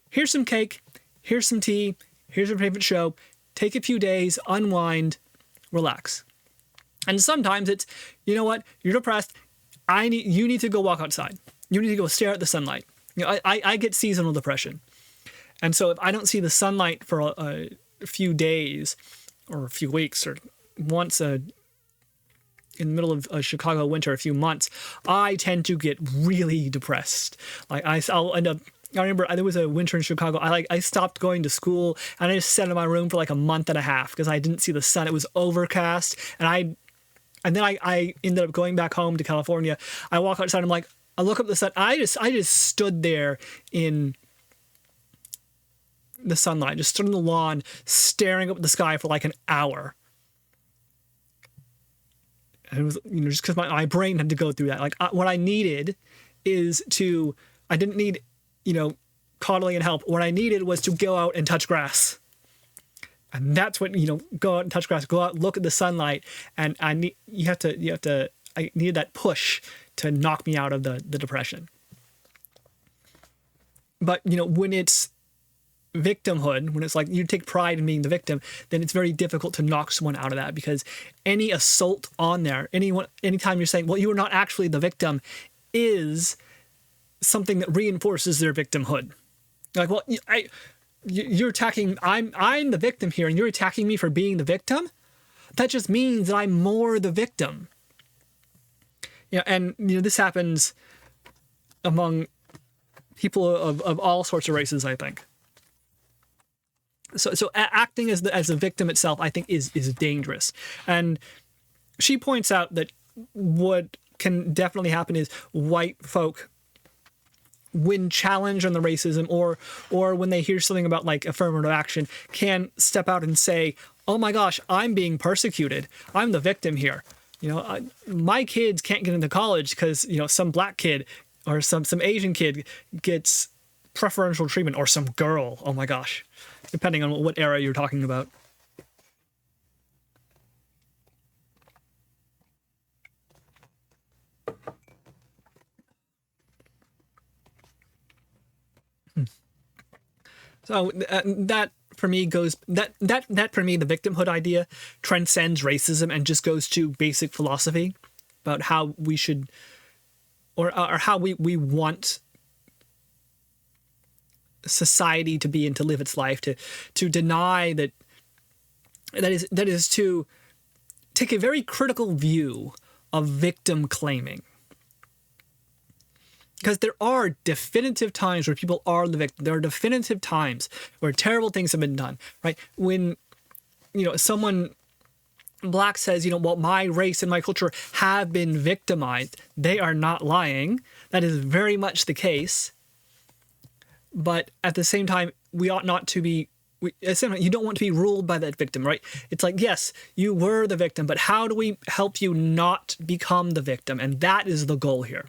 here's some cake, here's some tea, here's your favorite show. Take a few days, unwind, relax. And sometimes it's, you know what, you're depressed. You need to go walk outside. You need to go stare at the sunlight. I get seasonal depression. And so if I don't see the sunlight for a few days or a few weeks or once in the middle of a Chicago winter, a few months, I tend to get really depressed. Like I'll end up, I remember there was a winter in Chicago. I stopped going to school and I just sat in my room for like a month and a half because I didn't see the sun. It was overcast. And then I ended up going back home to California. I walk outside. I'm like, I look up the sun. I just stood there in the sunlight, just stood on the lawn, staring up at the sky for like an hour. And it was, just because my brain had to go through that. Like what I needed I didn't need, coddling and help. What I needed was to go out and touch grass. And that's what, go out and touch grass, go out, look at the sunlight. And I needed that push to knock me out of the depression. But, when it's victimhood, when it's like you take pride in being the victim, then it's very difficult to knock someone out of that, because any assault on there, anytime you're saying, well, you are not actually the victim, is something that reinforces their victimhood. Like, well, you're attacking, I'm the victim here, and you're attacking me for being the victim? That just means that I'm more the victim. And this happens among people of all sorts of races, I think. So acting as the victim itself, I think, is dangerous. And she points out that what can definitely happen is white folk, when challenged on the racism or when they hear something about like affirmative action, can step out and say, oh my gosh, I'm being persecuted. I'm the victim here. My kids can't get into college because, some black kid or some Asian kid gets preferential treatment, or some girl. Oh my gosh. Depending on what era you're talking about. So that for me goes that for me, the victimhood idea transcends racism and just goes to basic philosophy about how we should or how we want society to be and to live its life, to deny that is to take a very critical view of victim claiming. Because there are definitive times where people are the victim. There are definitive times where terrible things have been done, right? When, someone black says, well, my race and my culture have been victimized, they are not lying. That is very much the case. But at the same time, we ought not to be, you don't want to be ruled by that victim, right? It's like, yes, you were the victim, but how do we help you not become the victim? And that is the goal here.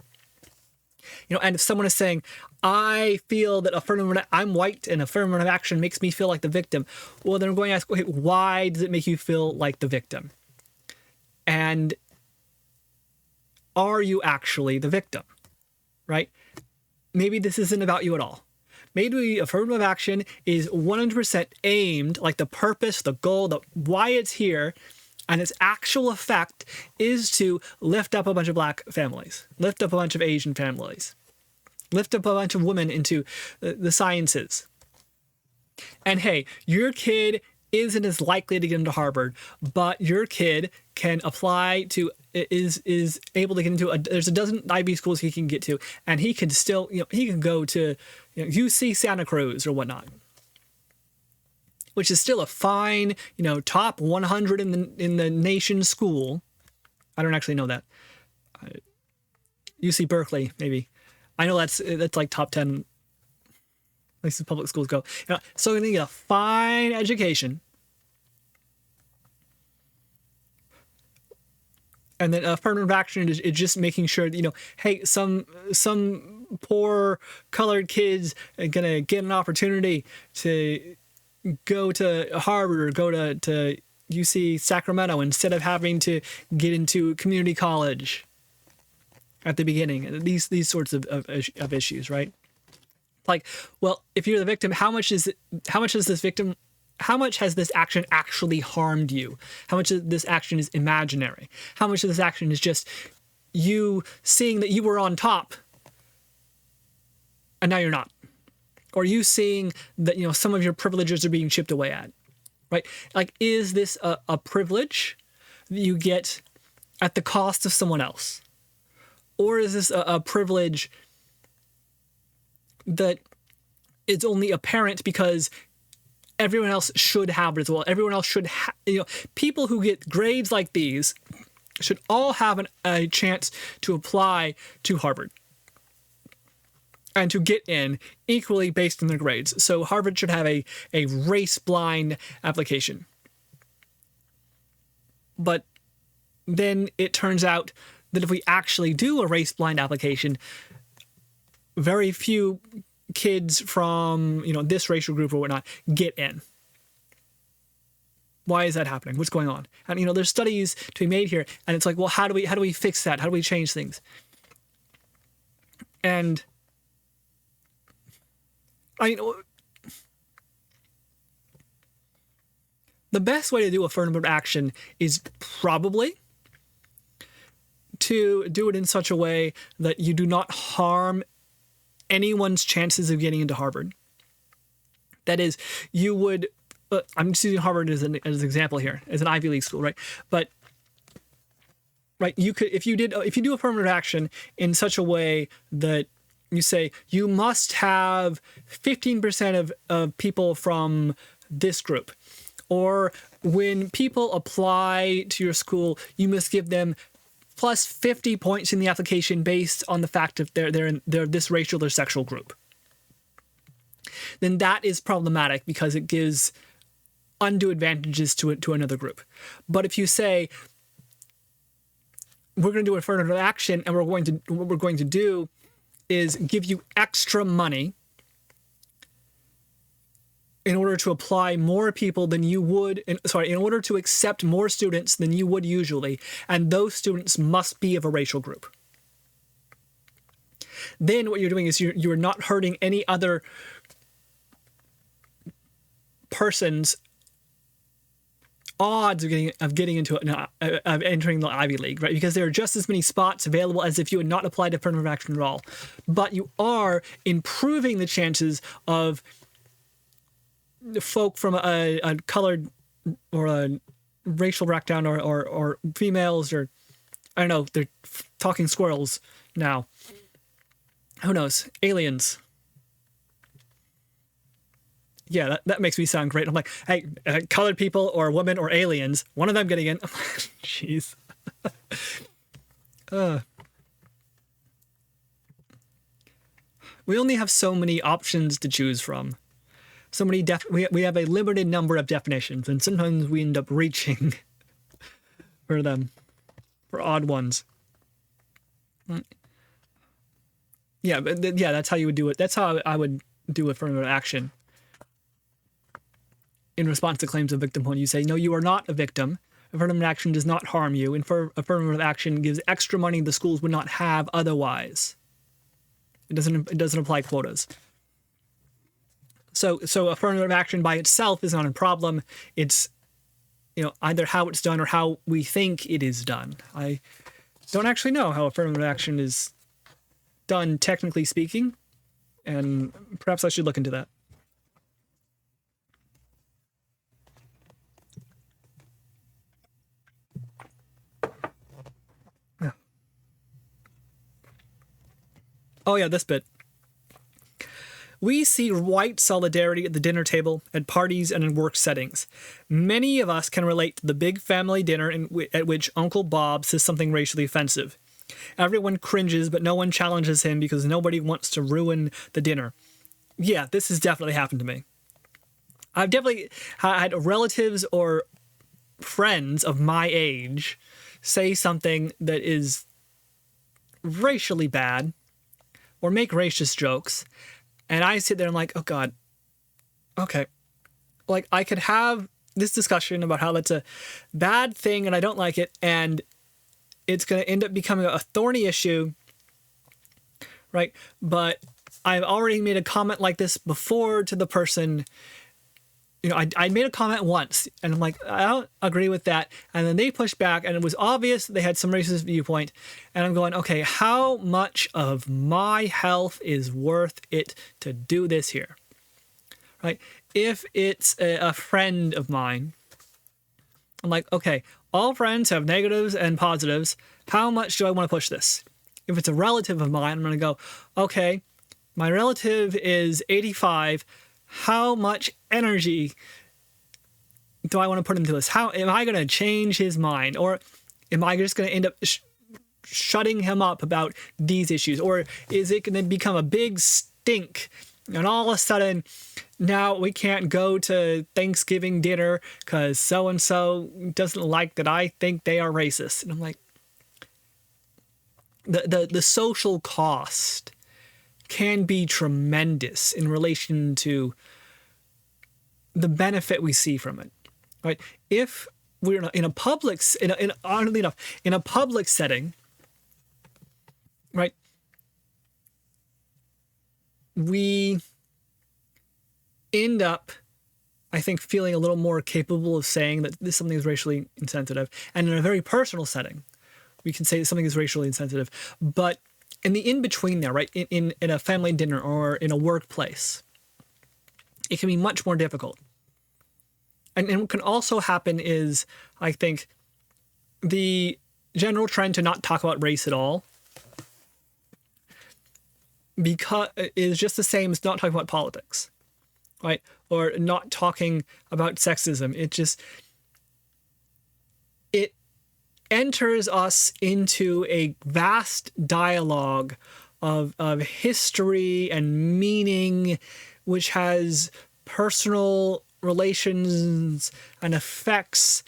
And if someone is saying, I feel that I'm white and affirmative action makes me feel like the victim, well, then I'm going to ask, okay, why does it make you feel like the victim? And are you actually the victim, right? Maybe this isn't about you at all. Maybe affirmative action is 100% aimed, like the purpose, the goal, why it's here, and its actual effect is to lift up a bunch of black families, lift up a bunch of Asian families, lift up a bunch of women into the sciences. And hey, your kid isn't as likely to get into Harvard, but your kid can apply to is able to get into there's a dozen IB schools he can get to, and he can still, he can go to UC Santa Cruz or whatnot, which is still a fine, top 100 in the nation school. I don't actually know that. UC Berkeley, maybe. I know that's like top 10, at least the public schools go. So you're going to get a fine education. And then affirmative action is just making sure that, hey, some poor colored kids are going to get an opportunity to go to Harvard or go to UC Sacramento instead of having to get into community college at the beginning. These sorts of issues, right? Like, well, if you're the victim, how much has this action actually harmed you? How much of this action is imaginary? How much of this action is just you seeing that you were on top and now you're not? Or you seeing that, some of your privileges are being chipped away at, right? Like, is this a privilege that you get at the cost of someone else? Or is this a privilege that is only apparent because everyone else should have it as well? Everyone else should have, people who get grades like these should all have a chance to apply to Harvard and to get in equally based on their grades. So Harvard should have a race-blind application. But then it turns out that if we actually do a race-blind application, very few kids from, this racial group or whatnot get in. Why is that happening? What's going on? And, there's studies to be made here, and it's like, well, how do we fix that? How do we change things? And the best way to do affirmative action is probably to do it in such a way that you do not harm anyone's chances of getting into Harvard. That is, you would, I'm just using Harvard as an example here, as an Ivy League school, right? But, right, you could, if you do affirmative action in such a way that you say, you must have 15% of people from this group, or when people apply to your school, you must give them plus 50 points in the application based on the fact that they're this racial or sexual group. Then that is problematic because it gives undue advantages to another group. But if you say, we're going to do affirmative action, and what we're going to do is give you extra money in order to apply more people than you would, in order to accept more students than you would usually, and those students must be of a racial group. Then what you're doing is you're not hurting any other person's odds of getting into of entering the Ivy League, right? Because there are just as many spots available as if you had not applied affirmative action at all. But you are improving the chances of folk from a colored or a racial background or females, or I don't know, they're talking squirrels now. Who knows? Aliens. Yeah, that makes me sound great. I'm like, hey, colored people or women or aliens, one of them getting in. Jeez. We only have so many options to choose from. So many we have a limited number of definitions, and sometimes we end up reaching for them, for odd ones. Yeah, but yeah, that's how you would do it. That's how I would do affirmative action. In response to claims of victimhood, you say, no, you are not a victim. Affirmative action does not harm you. And affirmative action gives extra money the schools would not have otherwise. It doesn't apply quotas. So affirmative action by itself is not a problem. It's, either how it's done or how we think it is done. I don't actually know how affirmative action is done, technically speaking, and perhaps I should look into that. Oh yeah, this bit. We see white solidarity at the dinner table, at parties, and in work settings. Many of us can relate to the big family dinner at which Uncle Bob says something racially offensive. Everyone cringes, but no one challenges him because nobody wants to ruin the dinner. Yeah, this has definitely happened to me. I've definitely had relatives or friends of my age say something that is racially bad or make racist jokes, and I sit there and I'm like, oh God, okay. Like, I could have this discussion about how that's a bad thing and I don't like it, and it's going to end up becoming a thorny issue, right? But I've already made a comment like this before to the person. You know, I made a comment once, and I'm like, I don't agree with that. And then they pushed back, and it was obvious they had some racist viewpoint. And I'm going, okay, how much of my health is worth it to do this here? Right? If it's a friend of mine, I'm like, okay, all friends have negatives and positives. How much do I want to push this? If it's a relative of mine, I'm going to go, okay, my relative is 85. How much energy do I want to put into this? How am I going to change his mind? Or am I just going to end up shutting him up about these issues? Or is it going to become a big stink? And all of a sudden, now we can't go to Thanksgiving dinner because so-and-so doesn't like that I think they are racist. And I'm like, the social cost can be tremendous in relation to the benefit we see from it, right? If we're in a public, oddly enough, in a public setting, right, we end up, I think, feeling a little more capable of saying that this something is racially insensitive. And in a very personal setting, we can say that something is racially insensitive. But in the in-between there, right, in a family dinner or in a workplace, it can be much more difficult. And what can also happen is, I think, the general trend to not talk about race at all is just the same as not talking about politics, right? Or not talking about sexism. It enters us into a vast dialogue of history and meaning, which has personal relations and affects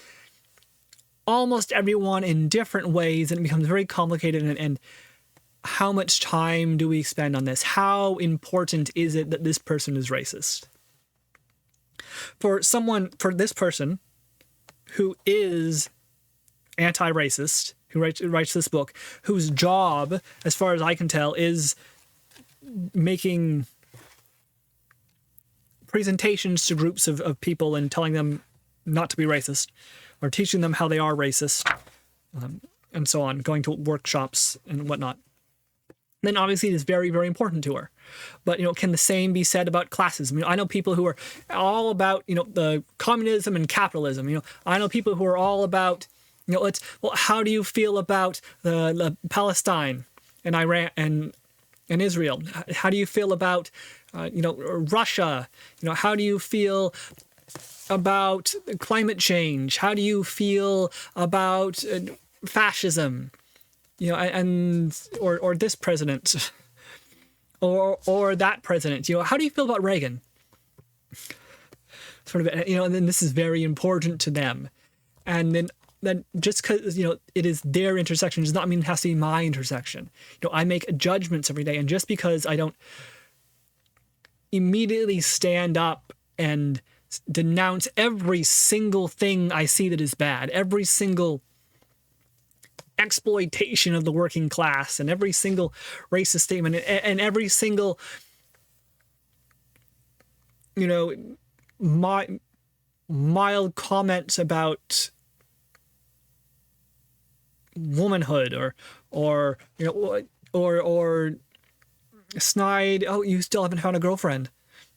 almost everyone in different ways, and it becomes very complicated. And how much time do we spend on this? How important is it that this person is racist? For this person who is anti-racist, who writes this book, whose job, as far as I can tell, is making presentations to groups of people and telling them not to be racist, or teaching them how they are racist, and so on, going to workshops and whatnot, then obviously it is very, very important to her. But, can the same be said about classism? I know people who are all about, the communism and capitalism. I know people who are all about, how do you feel about the Palestine and Iran and Israel? How do you feel about, Russia? How do you feel about climate change? How do you feel about fascism? Or this president, or that president. How do you feel about Reagan? Sort of, and then this is very important to them. And then just because, it is their intersection does not mean it has to be my intersection. I make judgments every day, and just because I don't immediately stand up and denounce every single thing I see that is bad, every single exploitation of the working class, and every single racist statement, and every single, mild comments about womanhood, or snide, oh, you still haven't found a girlfriend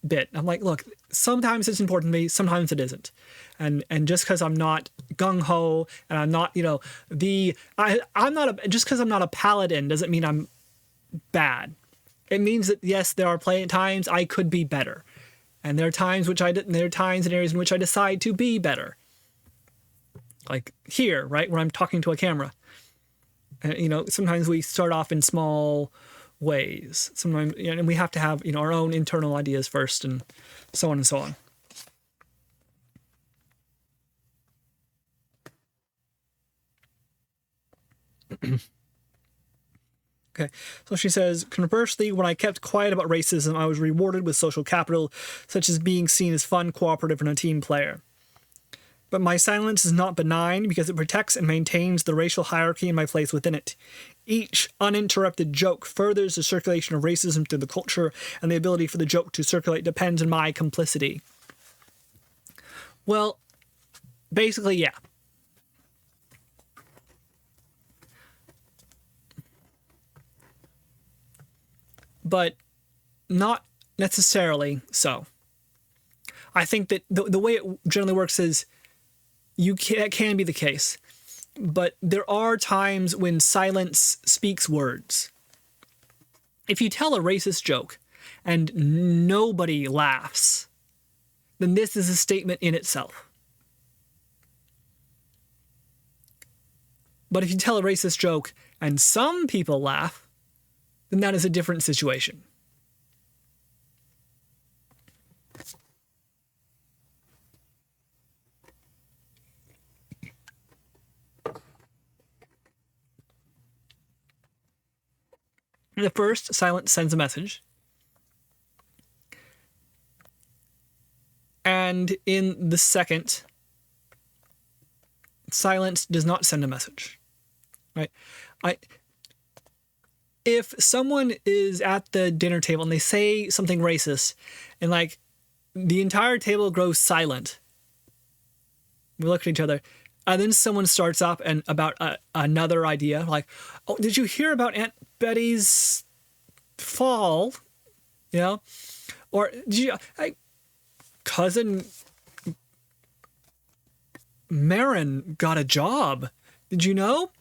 bit. I'm like, look, sometimes it's important to me, sometimes it isn't. And just because I'm not gung-ho, and I'm not, I'm not just because I'm not a paladin doesn't mean I'm bad. It means that, yes, there are times I could be better. And there are times there are times and areas in which I decide to be better. Like here, right, where I'm talking to a camera. Sometimes we start off in small ways. Sometimes, and we have to have, our own internal ideas first, and so on and so on. Okay, so she says, conversely, when I kept quiet about racism, I was rewarded with social capital, such as being seen as fun, cooperative, and a team player. But my silence is not benign because it protects and maintains the racial hierarchy and my place within it. Each uninterrupted joke furthers the circulation of racism through the culture, and the ability for the joke to circulate depends on my complicity. Well, basically, yeah. But not necessarily so. I think that the way it generally works is that can be the case. But there are times when silence speaks words. If you tell a racist joke and nobody laughs, then this is a statement in itself. But if you tell a racist joke and some people laugh, then that is a different situation. The first, silence sends a message. And in the second, silence does not send a message. Right? If someone is at the dinner table and they say something racist, and like the entire table grows silent, we look at each other, and then someone starts up and about another idea, like, "Oh, did you hear about Aunt Betty's fall? Or did you, cousin Marin got a job? Did you know?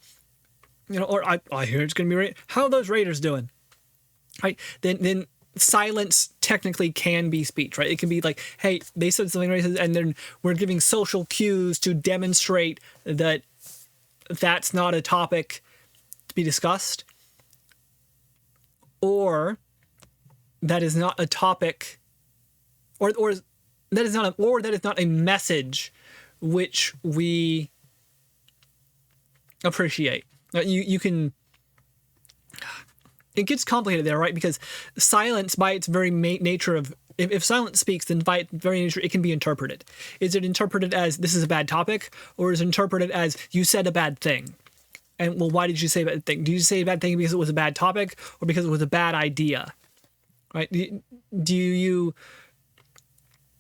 Or I hear it's going to be how are those Raiders doing?" Right? Then silence technically can be speech, right? It can be like, hey, they said something racist, and then we're giving social cues to demonstrate that that's not a topic to be discussed, or that is not a topic, or that is not a message which we appreciate. You can. It gets complicated there, right? Because silence, by its very nature of, if silence speaks, then by its very nature, it can be interpreted. Is it interpreted as, this is a bad topic? Or is it interpreted as, you said a bad thing? And, well, why did you say a bad thing? Do you say a bad thing because it was a bad topic, or because it was a bad idea? Right? Do you,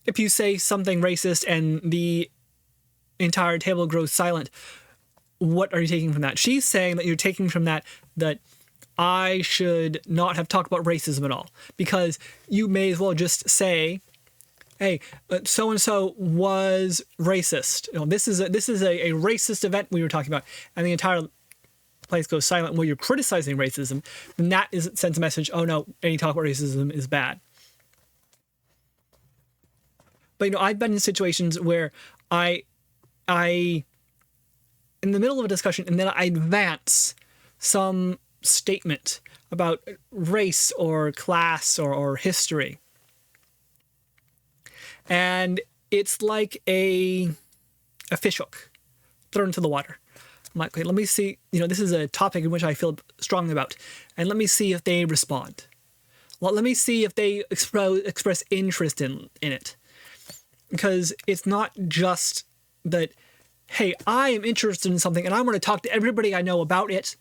if you say something racist and the entire table grows silent, what are you taking from that? She's saying that you're taking from that I should not have talked about racism at all, because you may as well just say, hey, so-and-so was racist. This is a racist event we were talking about, and the entire place goes silent. Well, you're criticizing racism, then that sends a message, oh no, any talk about racism is bad. But I've been in situations where I in the middle of a discussion, and then I advance some statement about race or class or history. And it's like a fish hook thrown into the water. I'm like, okay, let me see, this is a topic in which I feel strongly about, and let me see if they respond. Well, let me see if they express interest in it. Because it's not just that, hey, I am interested in something and I want to talk to everybody I know about it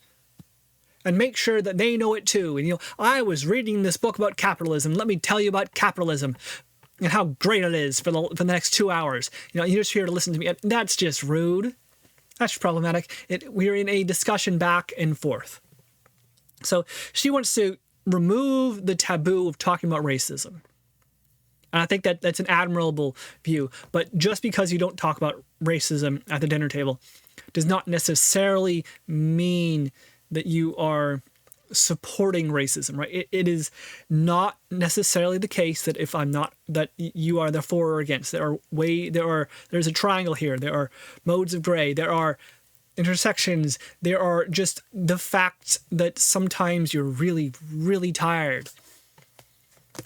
and make sure that they know it too. And, I was reading this book about capitalism. Let me tell you about capitalism and how great it is for the next 2 hours. You're just here to listen to me. That's just rude. That's problematic. We're in a discussion back and forth. So she wants to remove the taboo of talking about racism. And I think that's an admirable view. But just because you don't talk about racism at the dinner table does not necessarily mean that you are supporting racism, right? It is not necessarily the case that if I'm not, that you are the for or against. There's a triangle here. There are modes of gray. There are intersections. There are just the fact that sometimes you're really, really tired.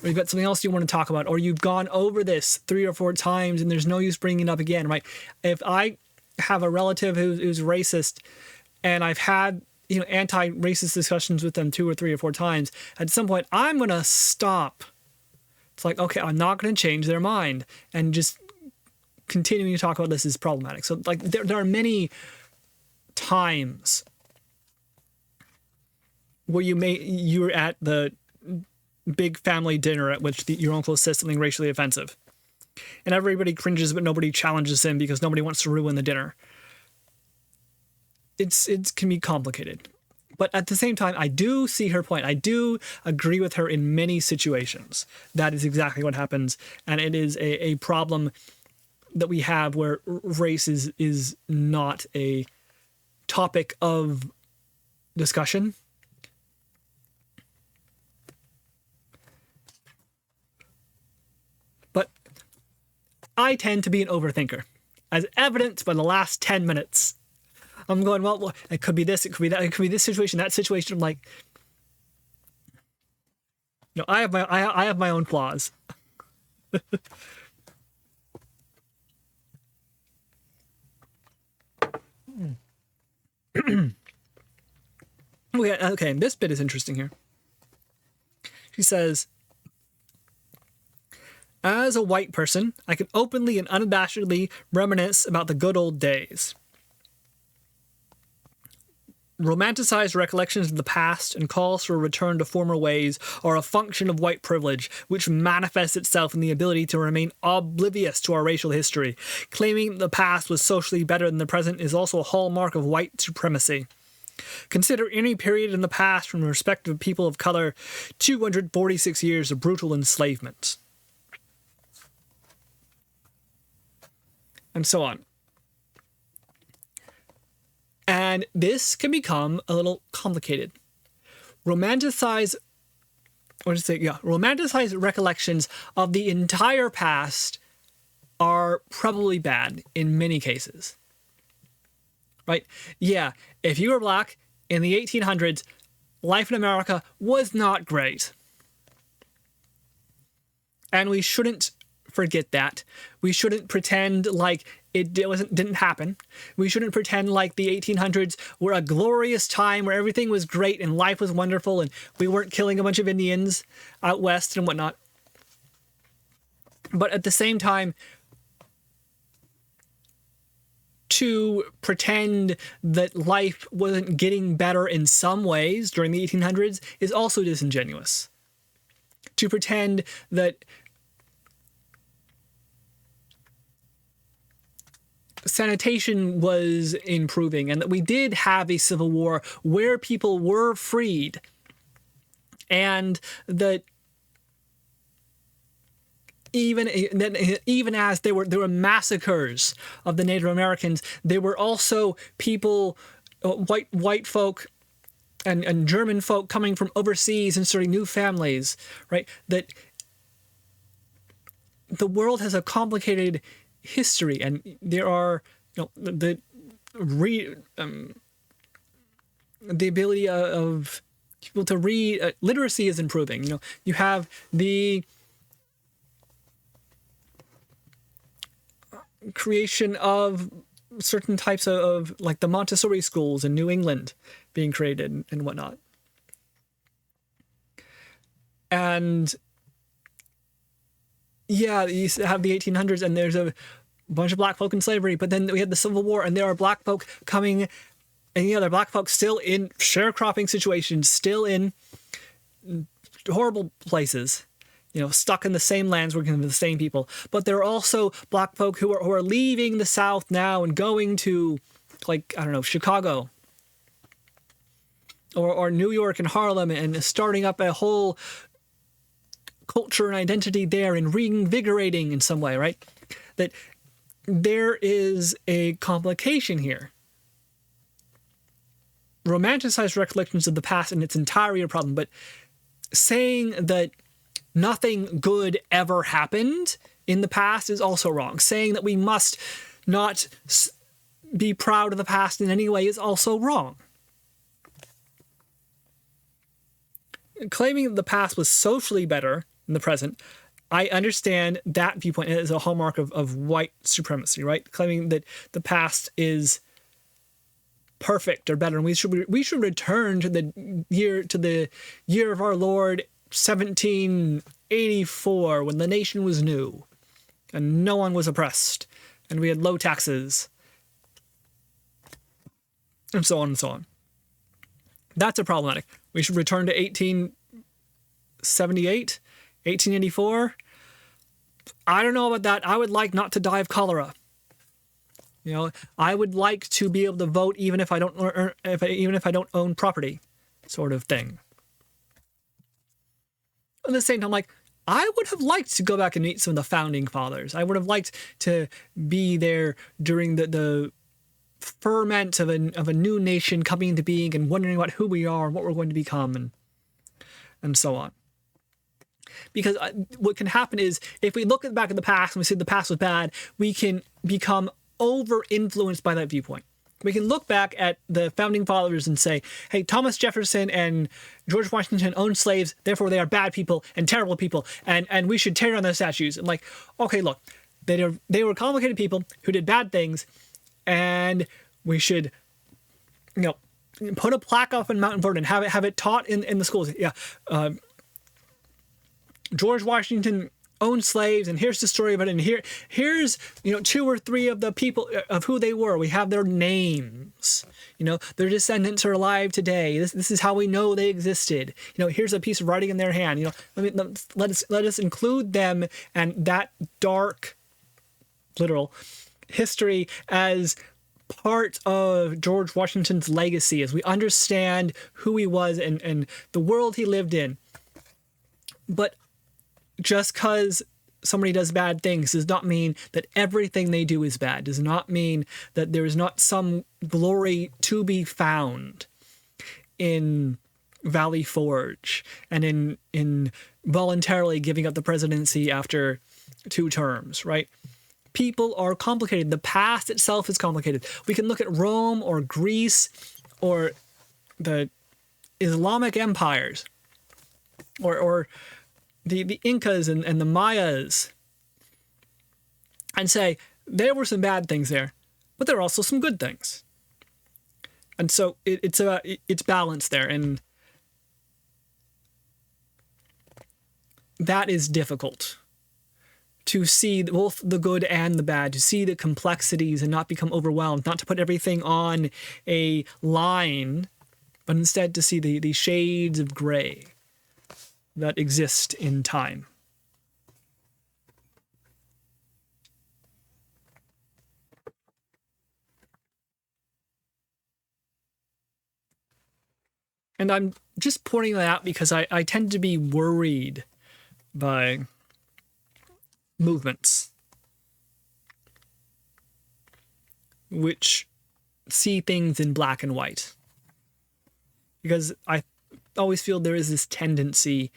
Or you've got something else you want to talk about, or you've gone over this 3 or 4 times and there's no use bringing it up again, right? If I have a relative who's racist and I've had anti-racist discussions with them 2 or 3 or 4 times, at some point I'm going to stop. It's like, okay, I'm not going to change their mind, and just continuing to talk about this is problematic. So like there are many times where you're at the big family dinner at which your uncle says something racially offensive, and everybody cringes but nobody challenges him because nobody wants to ruin the dinner. It can be complicated. But at the same time, I do see her point. I do agree with her in many situations. That is exactly what happens. And it is a problem that we have where race is not a topic of discussion. But I tend to be an overthinker, as evidenced by the last 10 minutes. I'm going, well, it could be this, it could be that, it could be this situation, that situation. I'm like, I have my own flaws. Okay, this bit is interesting here. She says, as a white person, I can openly and unabashedly reminisce about the good old days. Romanticized recollections of the past and calls for a return to former ways are a function of white privilege, which manifests itself in the ability to remain oblivious to our racial history. Claiming the past was socially better than the present is also a hallmark of white supremacy. Consider any period in the past from the perspective of people of color, 246 years of brutal enslavement. And so on. And this can become a little complicated. Romanticized recollections of the entire past are probably bad in many cases. Right? Yeah, if you were black in the 1800s, life in America was not great. And we shouldn't forget that. We shouldn't pretend like it didn't happen. We shouldn't pretend like the 1800s were a glorious time where everything was great and life was wonderful and we weren't killing a bunch of Indians out west and whatnot. But at the same time, to pretend that life wasn't getting better in some ways during the 1800s is also disingenuous. To pretend that sanitation was improving and that we did have a civil war where people were freed, and that even as there were massacres of the Native Americans, there were also people, white folk and German folk coming from overseas and starting new families, right? That the world has a complicated history, and there are the ability of people to read. Literacy is improving. You have the creation of certain types of like the Montessori schools in New England being created and whatnot. And yeah, you have the 1800s and there's a bunch of black folk in slavery, but then we had the Civil War and there are black folk coming, and there are black folk still in sharecropping situations, still in horrible places, stuck in the same lands working with the same people. But there are also black folk who are leaving the South now and going to, like, I don't know, Chicago or New York and Harlem and starting up a whole culture and identity there and reinvigorating in some way, right? That there is a complication here. romanticized recollections of the past in its entirety a problem, but saying that nothing good ever happened in the past is also wrong. Saying that we must not be proud of the past in any way is also wrong. Claiming that the past was socially better than the present, I understand that viewpoint as a hallmark of white supremacy, right? Claiming that the past is perfect or better, and we should return to the year of our Lord 1784, when the nation was new and no one was oppressed and we had low taxes, and so on and so on. That's a problematic. We should return to 1878, 1884. I don't know about that. I would like not to die of cholera. You know, I would like to be able to vote even if I don't own property, sort of thing. At the same time, like, I would have liked to go back and meet some of the founding fathers. I would have liked to be there during the ferment of a new nation coming into being and wondering about who we are and what we're going to become and so on. Because what can happen is, if we look back at the past and we say the past was bad, we can become over-influenced by that viewpoint. We can look back at the founding fathers and say, hey, Thomas Jefferson and George Washington owned slaves, therefore they are bad people and terrible people, and we should tear down their statues. And like, okay, look, they were complicated people who did bad things, and we should, put a plaque up in Mountain Vernon, have it taught in the schools. Yeah, George Washington owned slaves, and here's the story about it, and here's 2 or 3 of the people of who they were. We have their names. Their descendants are alive today. This is how we know they existed. Here's a piece of writing in their hand. Let us include them and that dark, literal history as part of George Washington's legacy, as we understand who he was and the world he lived in. But just because somebody does bad things does not mean that everything they do is bad, does not mean that there is not some glory to be found in Valley Forge and in voluntarily giving up the presidency after 2 terms, right? People are complicated. The past itself is complicated. We can look at Rome or Greece or the Islamic empires or the Incas and the Mayas and say there were some bad things there, but there are also some good things. And so it's balance there, and that is difficult, to see both the good and the bad, to see the complexities and not become overwhelmed, not to put everything on a line, but instead to see the shades of gray that exist in time. And I'm just pointing that out because I tend to be worried by movements which see things in black and white. Because I always feel there is this tendency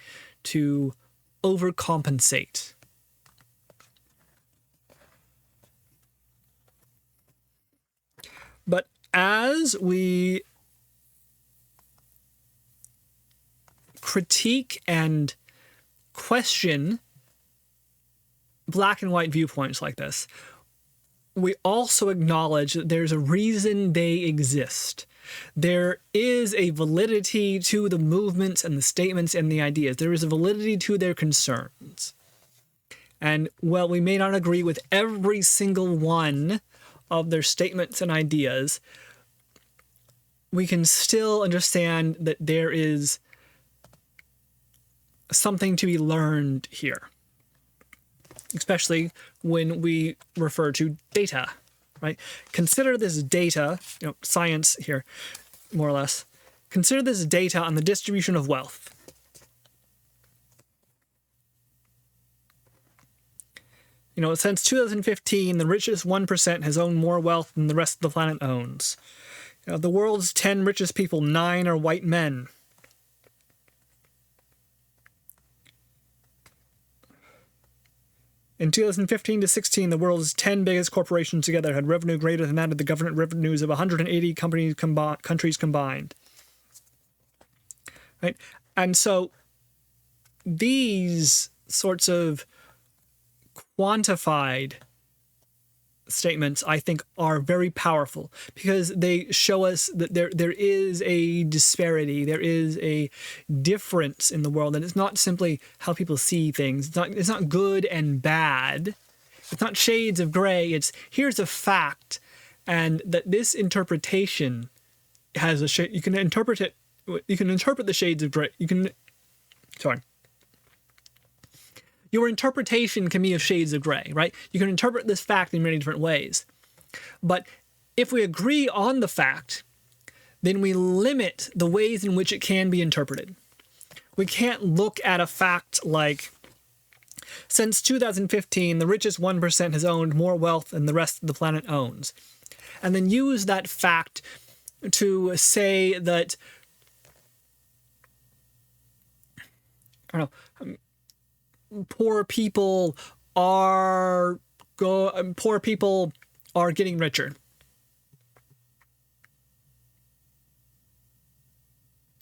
to overcompensate. But as we critique and question black and white viewpoints like this, we also acknowledge that there's a reason they exist. There is a validity to the movements and the statements and the ideas. There is a validity to their concerns. And while we may not agree with every single one of their statements and ideas, we can still understand that there is something to be learned here, especially when we refer to data, right? Consider this data, science here, more or less. Consider this data on the distribution of wealth. Since 2015, the richest 1% has owned more wealth than the rest of the planet owns. Of the world's 10 richest people, 9 are white men. In 2015 to 16, the world's 10 biggest corporations together had revenue greater than that of the government revenues of 180 countries combined. Right? And so these sorts of quantified statements, I think, are very powerful because they show us that there is a disparity, there is a difference in the world, and it's not simply how people see things. It's not good and bad. It's not shades of gray. It's here's a fact, and that this interpretation has a shade. You can interpret it. You can interpret the shades of gray. Your interpretation can be of shades of gray, right? You can interpret this fact in many different ways. But if we agree on the fact, then we limit the ways in which it can be interpreted. We can't look at a fact like, since 2015, the richest 1% has owned more wealth than the rest of the planet owns, and then use that fact to say that, I don't know, poor people are getting richer,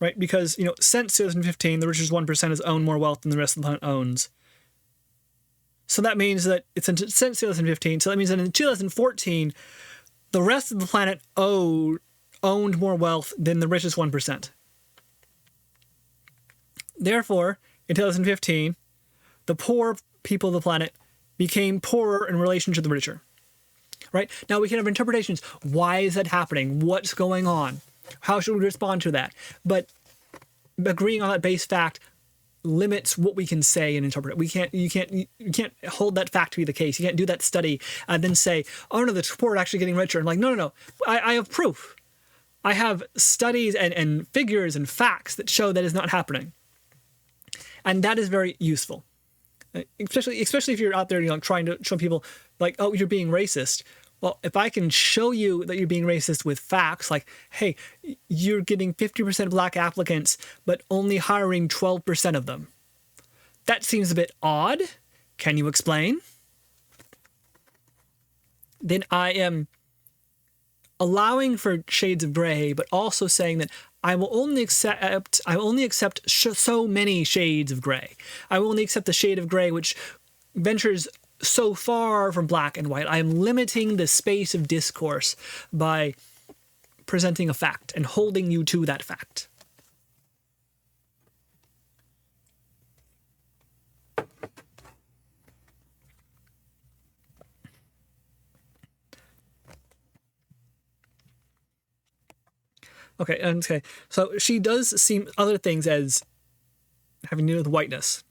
right? Because since 2015, the richest 1% has owned more wealth than the rest of the planet owns. So that means that since 2015. So that means that in 2014, the rest of the planet owned more wealth than the richest 1%. Therefore, in 2015. The poor people of the planet became poorer in relation to the richer, right? Now we can have interpretations. Why is that happening? What's going on? How should we respond to that? But agreeing on that base fact limits what we can say and interpret it. You can't hold that fact to be the case. You can't do that study and then say, oh no, the poor are actually getting richer. And like, no. I have proof. I have studies and figures and facts that show that is not happening. And that is very useful. Especially if you're out there, trying to show people like, oh, you're being racist. Well, if I can show you that you're being racist with facts, like, hey, you're getting 50% black applicants, but only hiring 12% of them. That seems a bit odd. Can you explain? Then I am allowing for shades of gray, but also saying that I will only accept so many shades of gray. I will only accept the shade of gray which ventures so far from black and white. I am limiting the space of discourse by presenting a fact and holding you to that fact. Okay. So she does see other things as having to do with whiteness.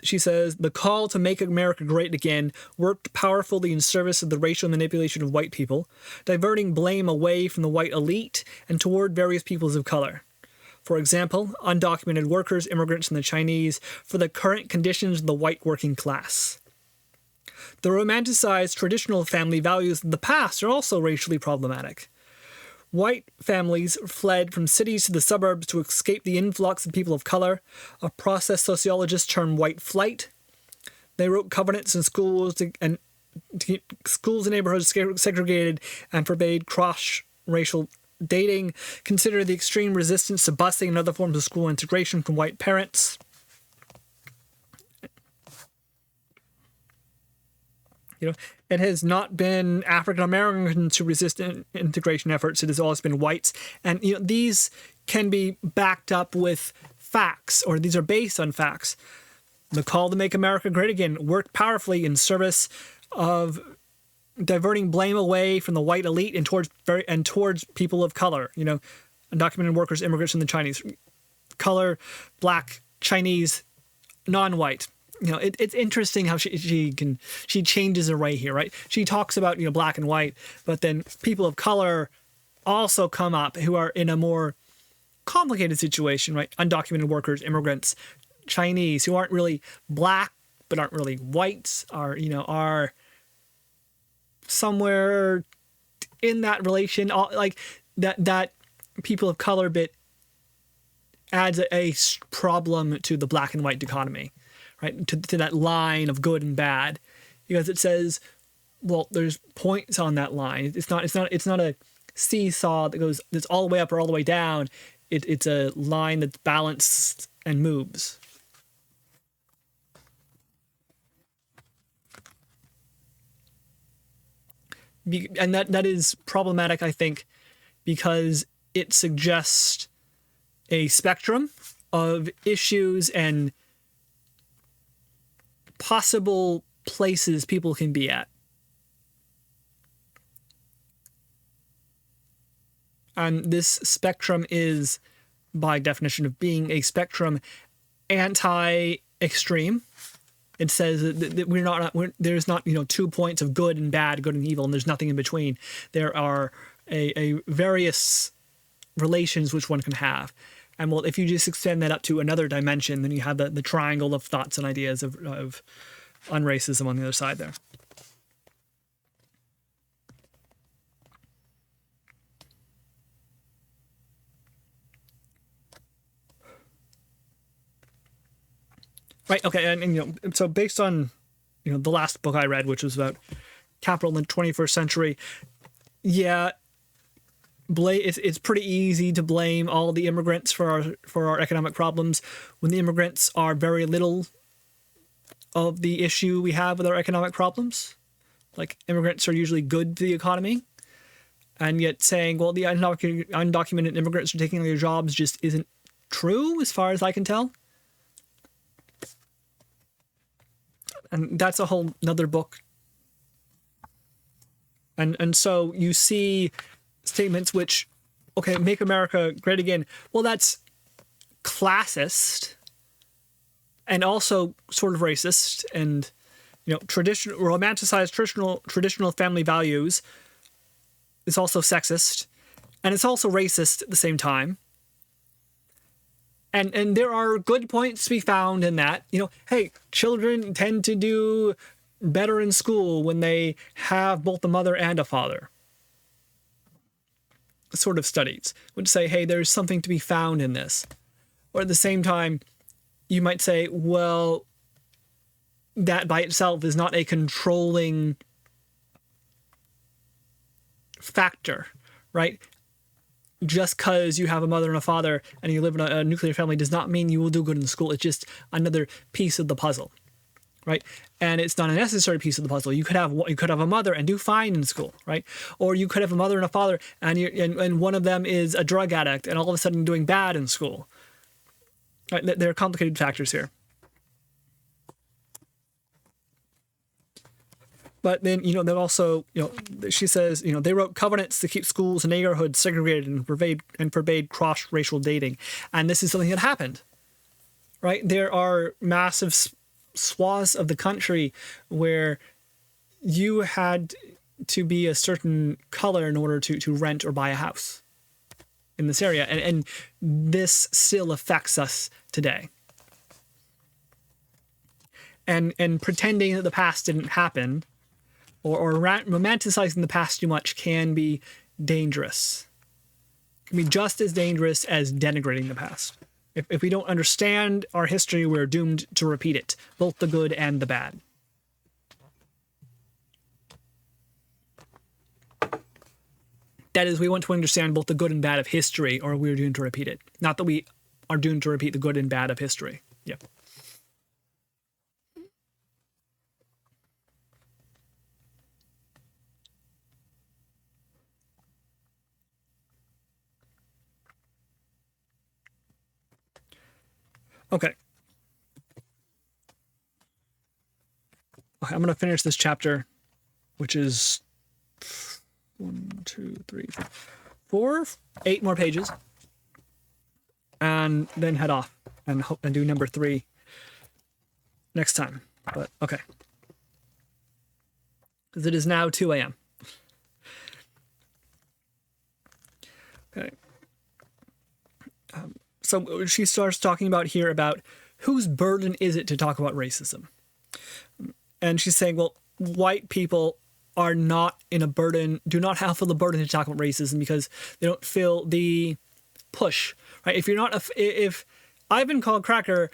She says, the call to make America great again worked powerfully in service of the racial manipulation of white people, diverting blame away from the white elite and toward various peoples of color. For example, undocumented workers, immigrants, and the Chinese for the current conditions of the white working class. The romanticized traditional family values of the past are also racially problematic. White families fled from cities to the suburbs to escape the influx of people of color, a process sociologists term white flight. They wrote covenants in schools to keep schools and neighborhoods segregated and forbade cross-racial dating, consider the extreme resistance to busing and other forms of school integration from white parents. It has not been African Americans who resist integration efforts. It has always been whites. And these can be backed up with facts, or these are based on facts. The call to make America great again worked powerfully in service of diverting blame away from the white elite and towards people of color. Undocumented workers, immigrants, and the Chinese. Color, black, Chinese, non-white. It's interesting how she changes her right here, right? She talks about black and white, but then people of color also come up who are in a more complicated situation, right? Undocumented workers, immigrants, Chinese who aren't really black but aren't really white, are somewhere in that relation, like that people of color bit adds a problem to the black and white dichotomy, right? To that line of good and bad, because it says, well, there's points on that line. It's not a seesaw that's all the way up or all the way down. It's a line that's balanced and moves. And that is problematic, I think, because it suggests a spectrum of issues and possible places people can be at. And this spectrum is, by definition of being a spectrum, anti-extreme. It says that there's not 2 points of good and bad, good and evil, and there's nothing in between. There are a various relations which one can have. And well, if you just extend that up to another dimension, then you have the triangle of thoughts and ideas of unracism on the other side there. Right. Okay. And so based on the last book I read, which was about capital in the 21st century, yeah, it's pretty easy to blame all the immigrants for our economic problems when the immigrants are very little of the issue we have with our economic problems. Like, immigrants are usually good to the economy, and yet saying, well, the undocumented immigrants are taking their jobs just isn't true as far as I can tell. And that's a whole nother book. And so you see statements which, okay, make America great again. Well, that's classist and also sort of racist, and romanticized traditional family values is also sexist, and it's also racist at the same time. And there are good points to be found in that. Hey, children tend to do better in school when they have both a mother and a father. Sort of studies would say, hey, there's something to be found in this. Or at the same time, you might say, well, that by itself is not a controlling factor, right? Just because you have a mother and a father and you live in a nuclear family does not mean you will do good in school. It's just another piece of the puzzle, right? And it's not a necessary piece of the puzzle. You could have a mother and do fine in school, right? Or you could have a mother and a father and one of them is a drug addict and all of a sudden doing bad in school. Right? There are complicated factors here. But then, then also, she says, they wrote covenants to keep schools and neighborhoods segregated and forbade cross-racial dating. And this is something that happened, right? There are massive swaths of the country where you had to be a certain color in order to rent or buy a house in this area. And this still affects us today. And pretending that the past didn't happen or romanticizing the past too much can be dangerous. It can be just as dangerous as denigrating the past. If we don't understand our history, we're doomed to repeat it, both the good and the bad. That is, we want to understand both the good and bad of history, or we're doomed to repeat it. Not that we are doomed to repeat the good and bad of history. Yep. Okay. I'm going to finish this chapter, which is 1, 2, 3, 4, 8 more pages, and then head off and do number 3 next time. But okay, because it is now 2 a.m. Okay. So she starts talking about here about whose burden is it to talk about racism. And she's saying, well, white people are not in a burden, do not have the burden to talk about racism because they don't feel the push, right? If you're not, if I've been called cracker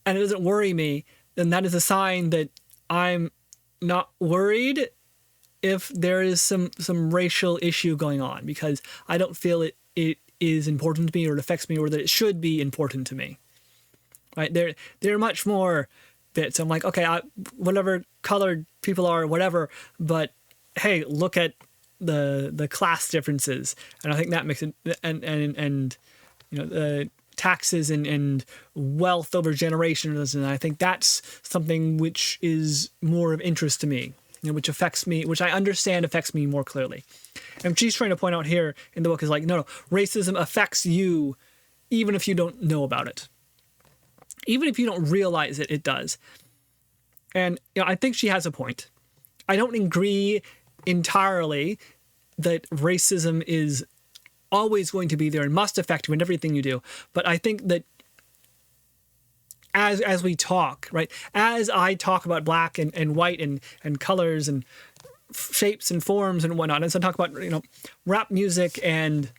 and it doesn't worry me, then that is a sign that I'm not worried if there is some racial issue going on, because I don't feel it is important to me, or it affects me, or that it should be important to me, right? They're much more bits. I'm like, okay, whatever colored people are, whatever, but hey, look at the class differences, and I think that makes it, and you know, the taxes and wealth over generations, and I think that's something which is more of interest to me, you know, which affects me, which I understand affects me more clearly. And she's trying to point out here in the book is like, no, racism affects you even if you don't know about it. Even if you don't realize it, it does. And you know, I think she has a point. I don't agree entirely that racism is always going to be there and must affect you in everything you do. But I think that as we talk, right, as I talk about black and white and colors and shapes and forms and whatnot, as I talk about, you know, rap music and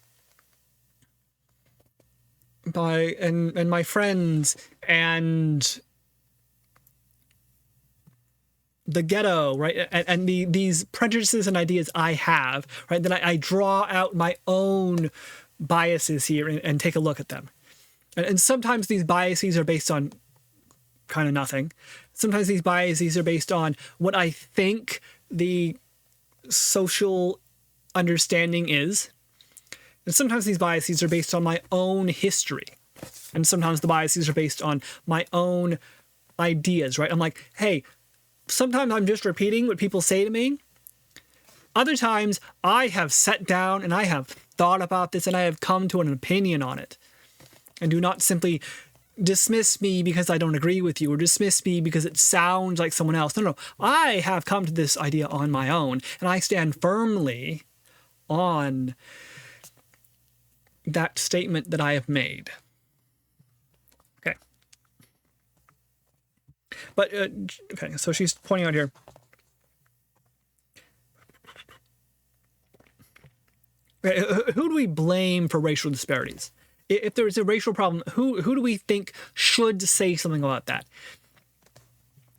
my friends and the ghetto, right, and these prejudices and ideas I have, right, then I draw out my own biases here and take a look at them. And sometimes these biases are based on kind of nothing. Sometimes these biases are based on what I think the social understanding is. And sometimes these biases are based on my own history. And sometimes the biases are based on my own ideas, right? I'm like, hey, sometimes I'm just repeating what people say to me. Other times I have sat down and I have thought about this and I have come to an opinion on it. And do not simply dismiss me because I don't agree with you, or dismiss me because it sounds like someone else. No. I have come to this idea on my own, and I stand firmly on that statement that I have made. Okay. But, okay, so she's pointing out here. Who do we blame for racial disparities? If there is a racial problem, who do we think should say something about that?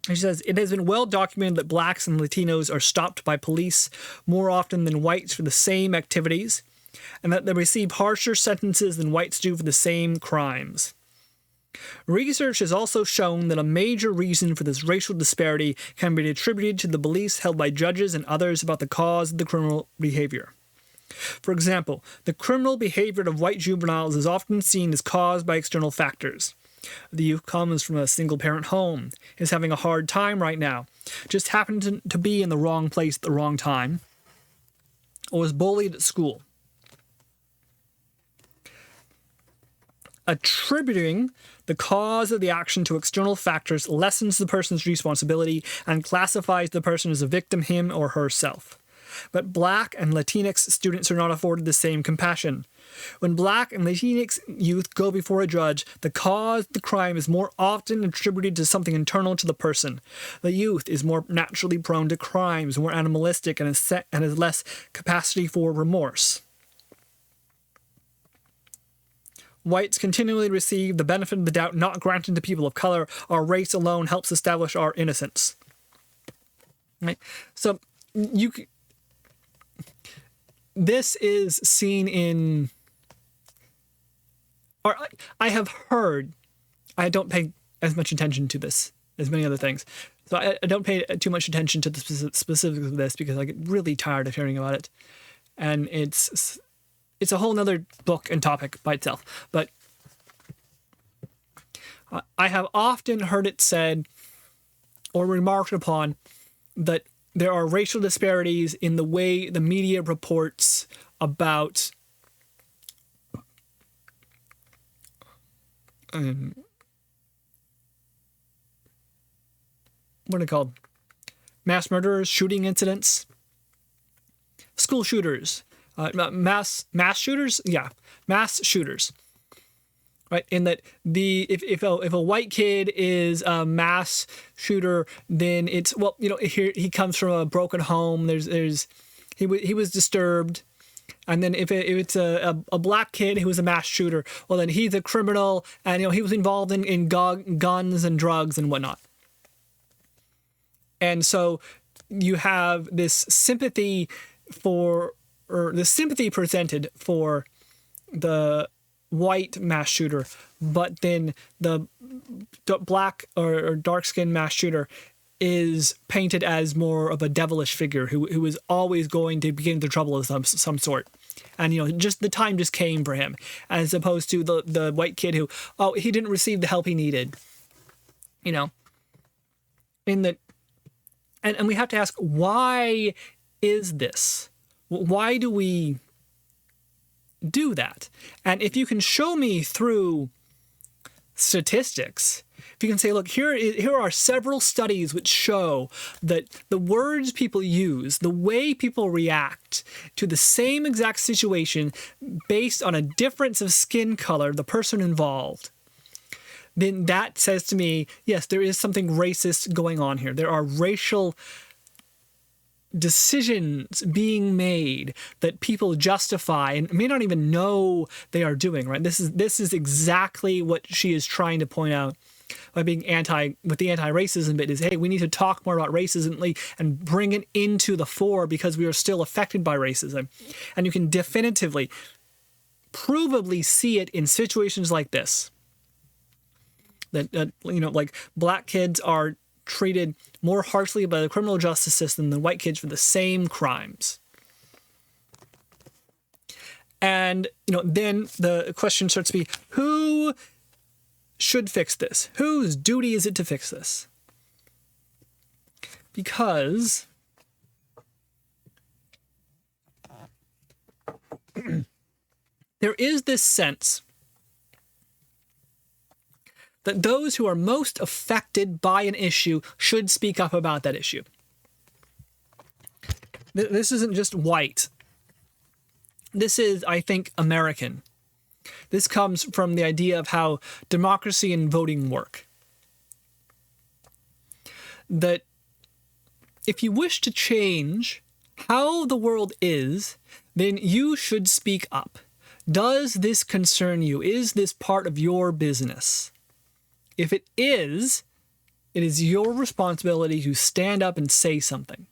She says, it has been well documented that blacks and Latinos are stopped by police more often than whites for the same activities, and that they receive harsher sentences than whites do for the same crimes. Research has also shown that a major reason for this racial disparity can be attributed to the beliefs held by judges and others about the cause of the criminal behavior. For example, the criminal behavior of white juveniles is often seen as caused by external factors. The youth comes from a single-parent home, is having a hard time right now, just happened to be in the wrong place at the wrong time, or was bullied at school. Attributing the cause of the action to external factors lessens the person's responsibility and classifies the person as a victim, him or herself. But Black and Latinx students are not afforded the same compassion. When Black and Latinx youth go before a judge, the cause of the crime is more often attributed to something internal to the person. The youth is more naturally prone to crimes, more animalistic, and has less capacity for remorse. Whites continually receive the benefit of the doubt not granted to people of color. Our race alone helps establish our innocence. Right? So this is seen in, or I have heard, I don't pay as much attention to this as many other things. So I don't pay too much attention to the specifics of this because I get really tired of hearing about it. And it's a whole nother book and topic by itself. But I have often heard it said or remarked upon that there are racial disparities in the way the media reports about what are they called? Mass murderers, shooting incidents, school shooters, mass shooters. Yeah, mass shooters. right? In that if a white kid is a mass shooter, then it's, well, here he comes from a broken home. He was disturbed. And then if it's a black kid who was a mass shooter, well, then he's a criminal, and he was involved in guns and drugs and whatnot. And so you have this sympathy presented for the white mass shooter, but then the black or dark-skinned mass shooter is painted as more of a devilish figure who is always going to get into trouble of some sort. And, just the time just came for him, as opposed to the white kid who, he didn't receive the help he needed. And we have to ask, why is this? Why do we do that? And if you can show me through statistics, if you can say, look, here are several studies which show that the words people use, the way people react to the same exact situation based on a difference of skin color, the person involved, then that says to me, yes, there is something racist going on here. There are racial decisions being made that people justify and may not even know they are doing, right? This is exactly what she is trying to point out by being with the anti-racism bit, is, hey, we need to talk more about racism and bring it into the fore, because we are still affected by racism. And you can definitively, provably see it in situations like this. That, like black kids are treated more harshly by the criminal justice system than white kids for the same crimes. And, then the question starts to be, who should fix this? Whose duty is it to fix this? Because there is this sense that those who are most affected by an issue should speak up about that issue. This isn't just white. This is, I think, American. This comes from the idea of how democracy and voting work. That if you wish to change how the world is, then you should speak up. Does this concern you? Is this part of your business? If it is your responsibility to stand up and say something.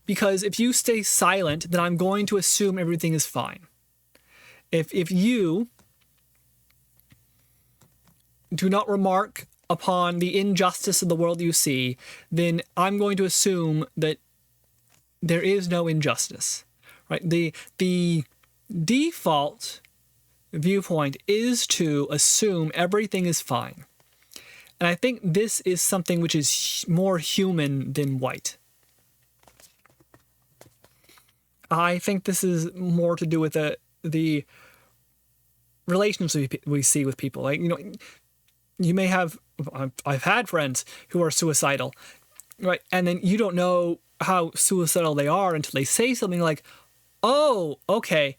Because if you stay silent, then I'm going to assume everything is fine. If you do not remark upon the injustice of the world you see, then I'm going to assume that there is no injustice. Right? The default viewpoint is to assume everything is fine. And I think this is something which is more human than white. I think this is more to do with the relations we see with people. Like, you may have, I've had friends who are suicidal, right? And then you don't know how suicidal they are until they say something like, oh, okay,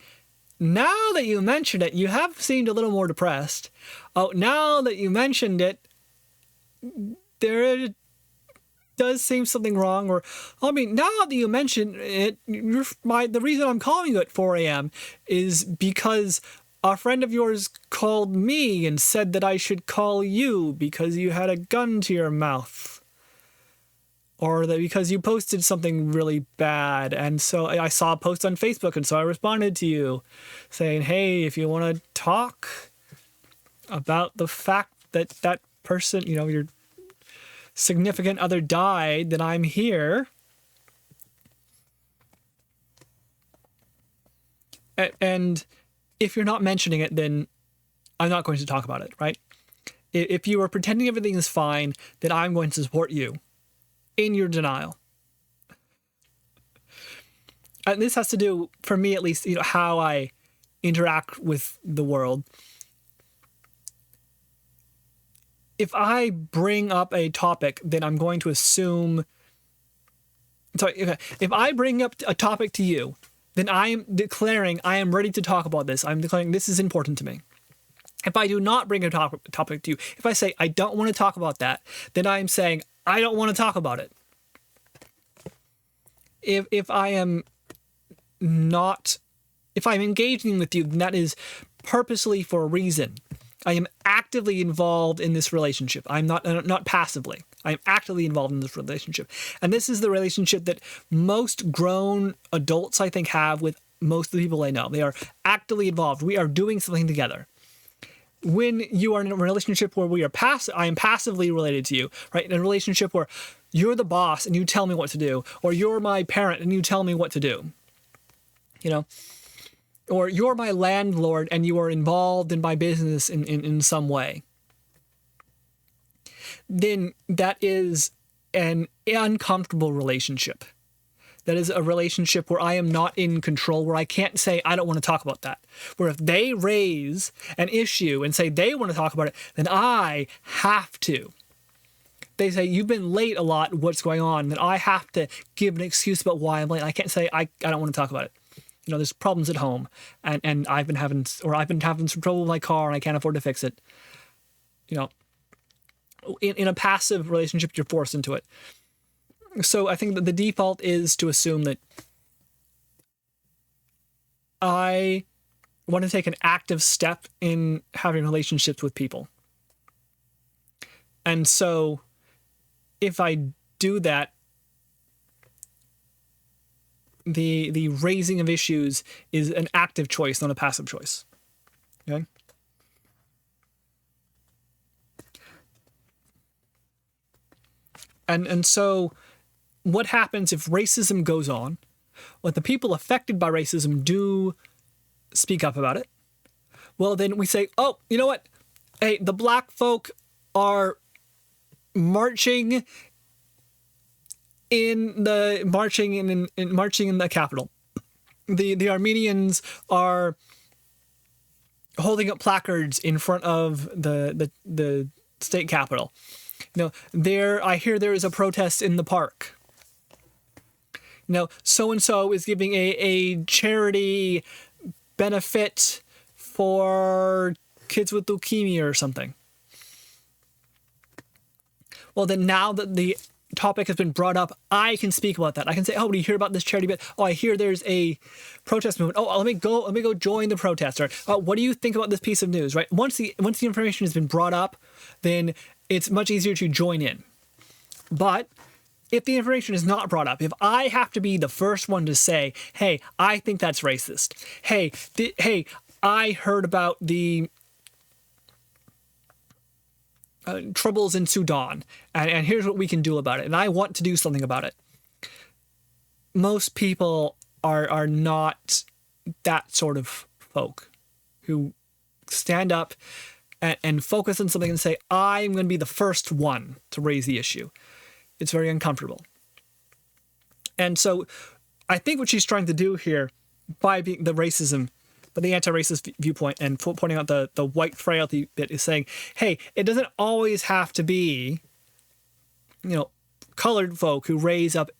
now that you mentioned it, you have seemed a little more depressed. Oh, now that you mentioned it, there does seem something wrong. Or, now that you mentioned it, the reason I'm calling you at 4 a.m. is because a friend of yours called me and said that I should call you because you had a gun to your mouth. Or that because you posted something really bad, and so I saw a post on Facebook, and so I responded to you saying, hey, if you want to talk about the fact that that person, your significant other died, then I'm here. And if you're not mentioning it, then I'm not going to talk about it, right? If you are pretending everything is fine, then I'm going to support you in your denial. And this has to do, for me at least, how I interact with the world. If I bring up a topic, then I'm going to assume... Sorry, if I bring up a topic to you, then I am declaring I am ready to talk about this. I'm declaring this is important to me. If I do not bring a topic to you, if I say I don't want to talk about that, then I am saying I don't want to talk about it. If I am not, if I'm engaging with you, then that is purposely for a reason. I am actively involved in this relationship. I'm not passively. I am actively involved in this relationship. And this is the relationship that most grown adults, I think, have with most of the people I know. They are actively involved. We are doing something together. When you are in a relationship where I am passively related to you, right? In a relationship where you're the boss and you tell me what to do, or you're my parent and you tell me what to do, or you're my landlord and you are involved in my business in some way, then that is an uncomfortable relationship. That is a relationship where I am not in control, where I can't say, I don't want to talk about that. Where if they raise an issue and say they want to talk about it, then I have to. They say, you've been late a lot, what's going on? Then I have to give an excuse about why I'm late. I can't say, I don't want to talk about it. There's problems at home, and I've been having some trouble with my car and I can't afford to fix it. In a passive relationship, you're forced into it. So I think that the default is to assume that I want to take an active step in having relationships with people. And so if I do that, the raising of issues is an active choice, not a passive choice. Okay? And so what happens if racism goes on? What the people affected by racism do speak up about it. Well, then we say, oh, you know what? Hey, the black folk are marching in the Capitol. The Armenians are holding up placards in front of the state capitol. I hear there is a protest in the park. So-and-so is giving a charity benefit for kids with leukemia or something. Well, then now that the topic has been brought up, I can speak about that. I can say, oh, do you hear about this charity bit? Oh, I hear there's a protest movement. Oh, let me go join the protest. Or, what do you think about this piece of news, right? Once the information has been brought up, then it's much easier to join in. But if the information is not brought up, if I have to be the first one to say, hey, I think that's racist. Hey, I heard about the troubles in Sudan, and here's what we can do about it, and I want to do something about it. Most people are not that sort of folk who stand up and focus on something and say, I'm going to be the first one to raise the issue. It's very uncomfortable. And so I think what she's trying to do here by being the racism, but the anti-racist viewpoint and pointing out the white frailty bit is saying, hey, it doesn't always have to be, colored folk who raise up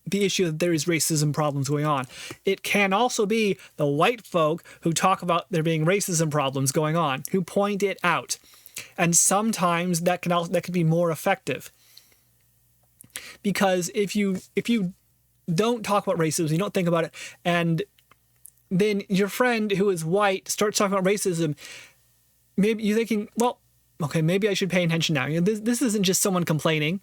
the issue that there is racism problems going on. It can also be the white folk who talk about there being racism problems going on, who point it out. And sometimes that can be more effective. Because if you don't talk about racism, you don't think about it, and then your friend who is white starts talking about racism, maybe you're thinking, well, okay, maybe I should pay attention now. This isn't just someone complaining.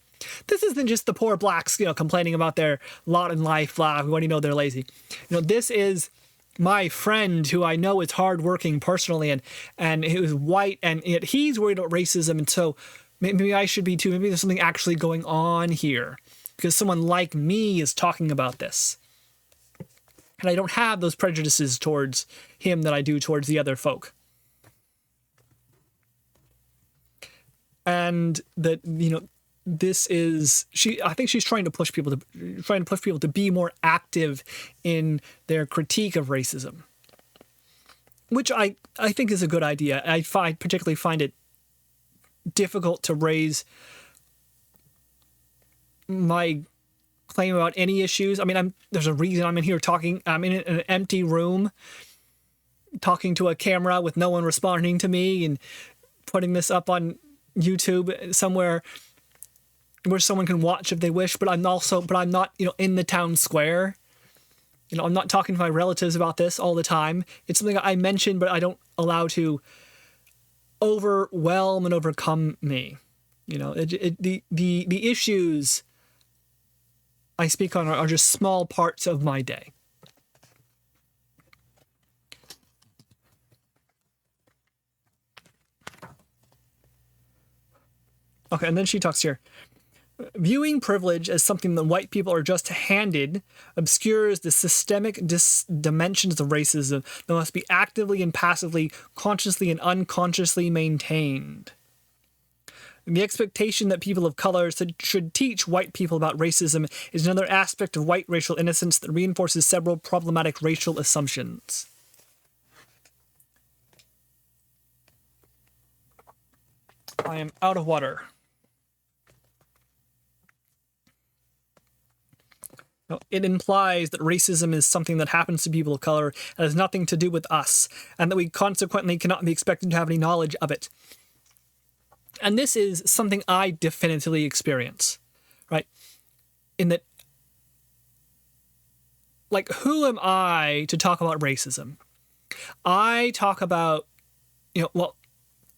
This isn't just the poor blacks, complaining about their lot in life, blah, when they're lazy. This is my friend who I know is hardworking personally and who is white, and yet he's worried about racism, and so maybe I should be too. Maybe there's something actually going on here because someone like me is talking about this. And I don't have those prejudices towards him that I do towards the other folk. And that, this is I think she's trying to push people to be more active in their critique of racism, which I think is a good idea. I particularly find it difficult to raise my claim about any issues. I mean, there's a reason I'm in here talking. I'm in an empty room talking to a camera with no one responding to me and putting this up on YouTube somewhere where someone can watch if they wish. But I'm not, in the town square. I'm not talking to my relatives about this all the time. It's something I mention, but I don't allow to overwhelm and overcome me. The issues I speak on are just small parts of my day. Okay, and then she talks here. Viewing privilege as something that white people are just handed obscures the systemic dimensions of racism that must be actively and passively, consciously and unconsciously maintained. The expectation that people of color should teach white people about racism is another aspect of white racial innocence that reinforces several problematic racial assumptions. I am out of water. It implies that racism is something that happens to people of color and has nothing to do with us, and that we consequently cannot be expected to have any knowledge of it. And this is something I definitively experience, right? In that, who am I to talk about racism? I talk about,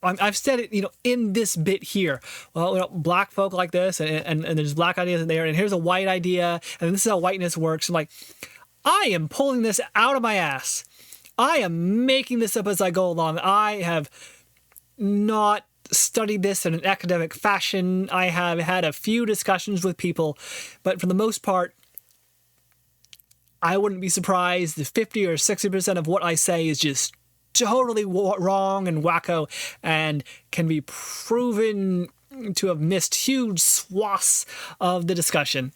I've said it, in this bit here. Well, black folk like this, and there's black ideas in there, and here's a white idea, and this is how whiteness works. And I am pulling this out of my ass. I am making this up as I go along. I have not studied this in an academic fashion. I have had a few discussions with people, but for the most part, I wouldn't be surprised if 50 or 60% of what I say is just totally wrong and wacko and can be proven to have missed huge swaths of the discussion.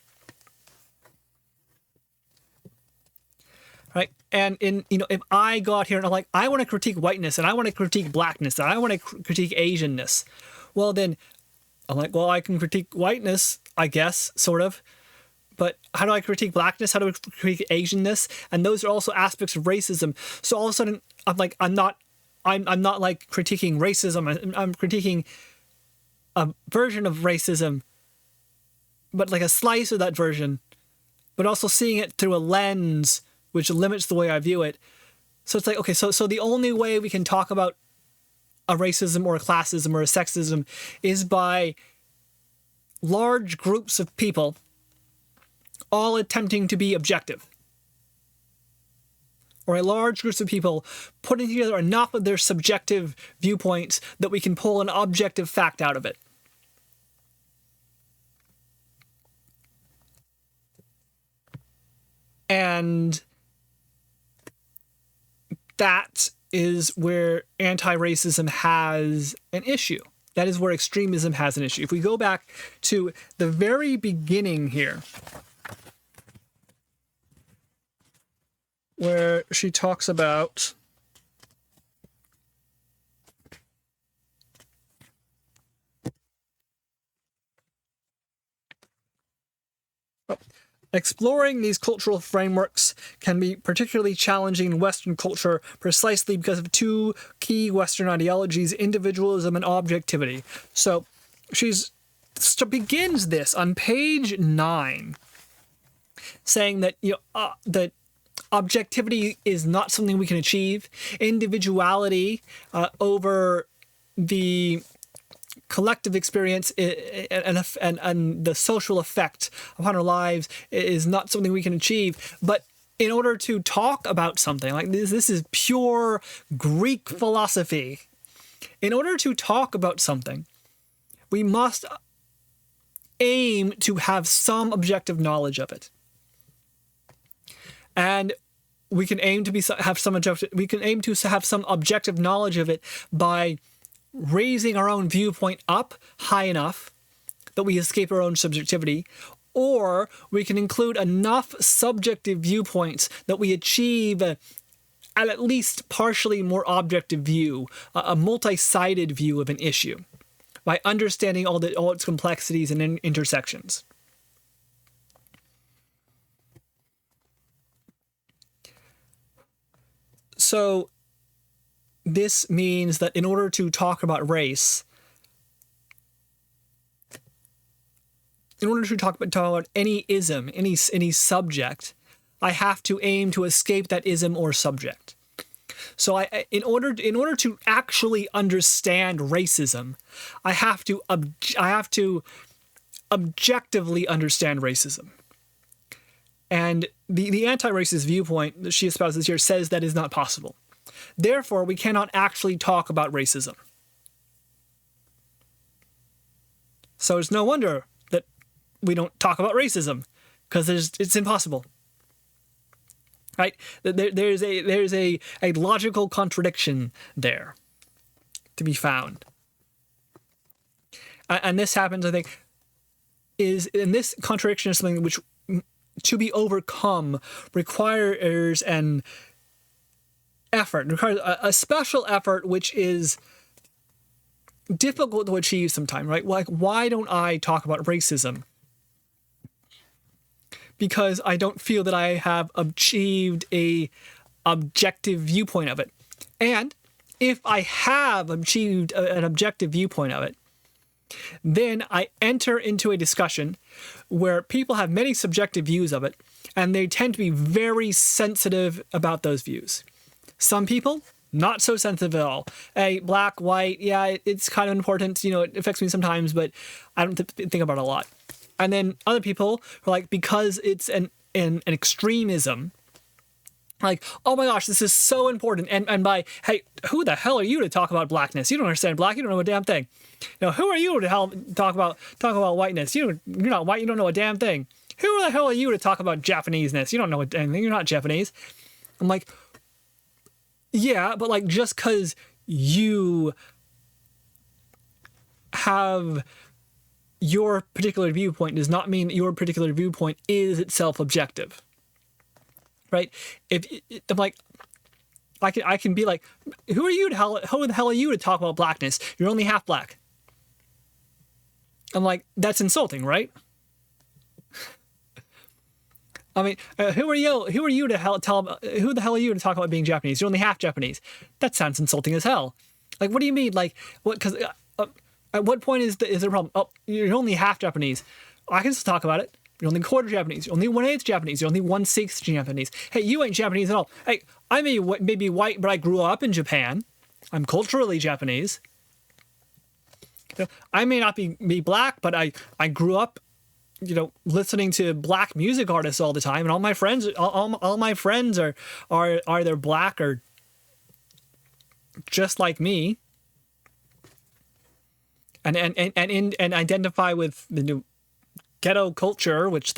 Right? And if I go out here and I'm like, I want to critique whiteness and I want to critique blackness and I want to critique Asianness, well then I'm like, well, I can critique whiteness, I guess, sort of. But how do I critique blackness? How do I critique Asianness? And those are also aspects of racism. So all of a sudden, I'm not critiquing racism. I'm critiquing a version of racism, but a slice of that version, but also seeing it through a lens which limits the way I view it. So it's okay, so the only way we can talk about a racism or a classism or a sexism is by large groups of people all attempting to be objective. Or a large group of people putting together enough of their subjective viewpoints that we can pull an objective fact out of it. And that is where anti-racism has an issue. That is where extremism has an issue. If we go back to the very beginning here, where she talks about exploring these cultural frameworks can be particularly challenging in Western culture precisely because of two key Western ideologies, individualism and objectivity. So she begins this on page 9, saying that that objectivity is not something we can achieve. Individuality over the collective experience and the social effect upon our lives is not something we can achieve. But in order to talk about something like this is pure Greek philosophy. In order to talk about something, we must aim to have some objective knowledge of it. And we can aim to have some objective knowledge of it by raising our own viewpoint up high enough that we escape our own subjectivity, or we can include enough subjective viewpoints that we achieve at least partially more objective view, a multi-sided view of an issue, by understanding all its complexities and intersections. So this means that in order to talk about race, in order to talk about any ism, any subject, I have to aim to escape that ism or subject. So in order to actually understand racism, I have to objectively understand racism. And the anti-racist viewpoint that she espouses here says that is not possible. Therefore, we cannot actually talk about racism. So it's no wonder that we don't talk about racism, because it's impossible. Right? There's a logical contradiction there to be found. And this happens, I think, and this contradiction is something which, to be overcome, requires an effort. It requires a special effort which is difficult to achieve sometimes, right? Like, why don't I talk about racism? Because I don't feel that I have achieved a objective viewpoint of it. And if I have achieved an objective viewpoint of it, then I enter into a discussion where people have many subjective views of it, and they tend to be very sensitive about those views. Some people, not so sensitive at all. Hey, black, white, yeah, it's kind of important. You know, it affects me sometimes, but I don't think about it a lot. And then other people are like, because it's an extremism, like, oh my gosh, this is so important. And by, hey, who the hell are you to talk about blackness? You don't understand black. You don't know a damn thing. You know, who are you to talk about whiteness? You're not white. You don't know a damn thing. Who the hell are you to talk about Japaneseness? You don't know anything. You're not Japanese. I'm like, yeah, but like, just because you have your particular viewpoint does not mean that your particular viewpoint is itself objective, right? I'm like, I can be like, who the hell are you to talk about blackness? You're only half black. I'm like, that's insulting, right? I mean, who the hell are you to talk about being Japanese? You're only half Japanese. That sounds insulting as hell. Like, what do you mean? Like, what? Because at what point is there a problem? Oh, you're only half Japanese. I can still talk about it. You're only quarter Japanese. You're only 1/8 Japanese. You're only 1/6 Japanese. Hey, you ain't Japanese at all. Hey, I may be white, but I grew up in Japan. I'm culturally Japanese. You know, I may not be black, but I grew up, you know, listening to black music artists all the time, and all my friends are either black or just like me, and identify with the new ghetto culture, which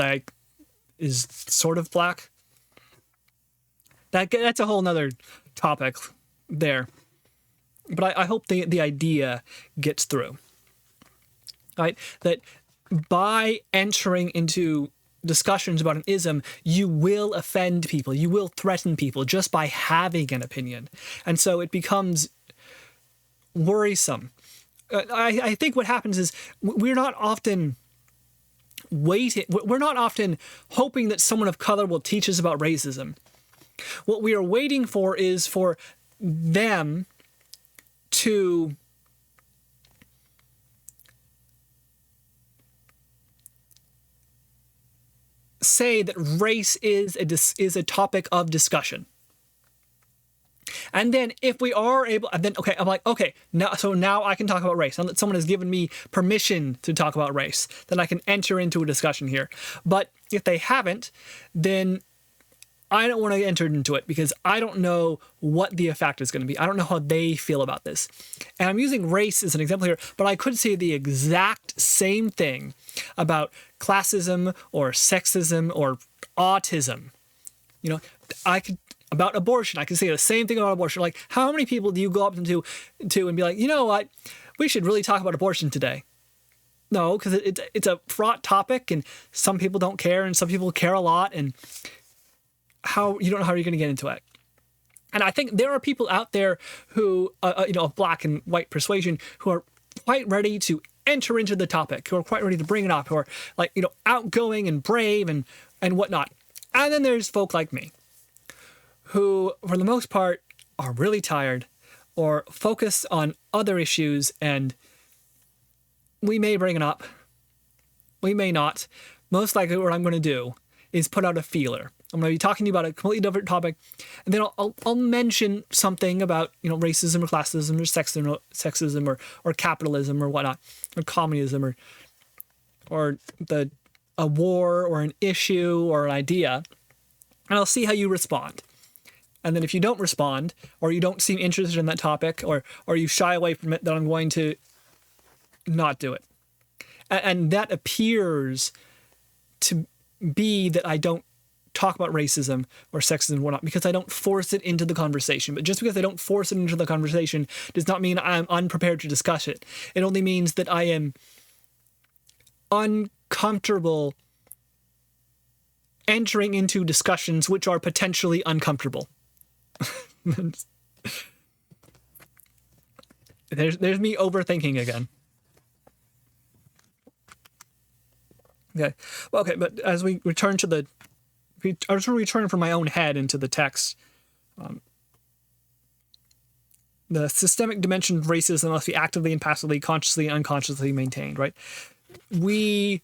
is sort of black. That's a whole nother topic there, but I hope the idea gets through. Right, that by entering into discussions about an ism, you will offend people, you will threaten people just by having an opinion. And so it becomes worrisome. I think what happens is we're not often hoping that someone of color will teach us about racism. What we are waiting for is for them to say that race is a topic of discussion. And then if we are able, and then, okay, I'm like, okay, now I can talk about race. Now that someone has given me permission to talk about race, then I can enter into a discussion here. But if they haven't, then I don't want to enter into it because I don't know what the effect is going to be. I don't know how they feel about this. And I'm using race as an example here, but I could say the exact same thing about classism or sexism or autism. You know, about abortion, I can say the same thing about abortion. Like, how many people do you go up to and be like, you know what, we should really talk about abortion today? No, because it's a fraught topic, and some people don't care, and some people care a lot, and you don't know how you're going to get into it. And I think there are people out there who, of black and white persuasion, who are quite ready to enter into the topic, who are quite ready to bring it up, who are like, outgoing and brave and whatnot. And then there's folk like me, who, for the most part, are really tired or focused on other issues, and we may bring it up. We may not. Most likely what I'm going to do is put out a feeler. I'm going to be talking to you about a completely different topic, and then I'll mention something about, racism or classism or sexism or capitalism or whatnot, or communism or a war or an issue or an idea, and I'll see how you respond. And then if you don't respond, or you don't seem interested in that topic, or you shy away from it, then I'm going to not do it. And that appears to be that I don't talk about racism or sexism or whatnot because I don't force it into the conversation. But just because I don't force it into the conversation does not mean I'm unprepared to discuss it. It only means that I am uncomfortable entering into discussions which are potentially uncomfortable. There's me overthinking again. Okay. Well, okay, but as we return to I was going to return from my own head into the text. The systemic dimension of racism must be actively and passively, consciously and unconsciously maintained, right? We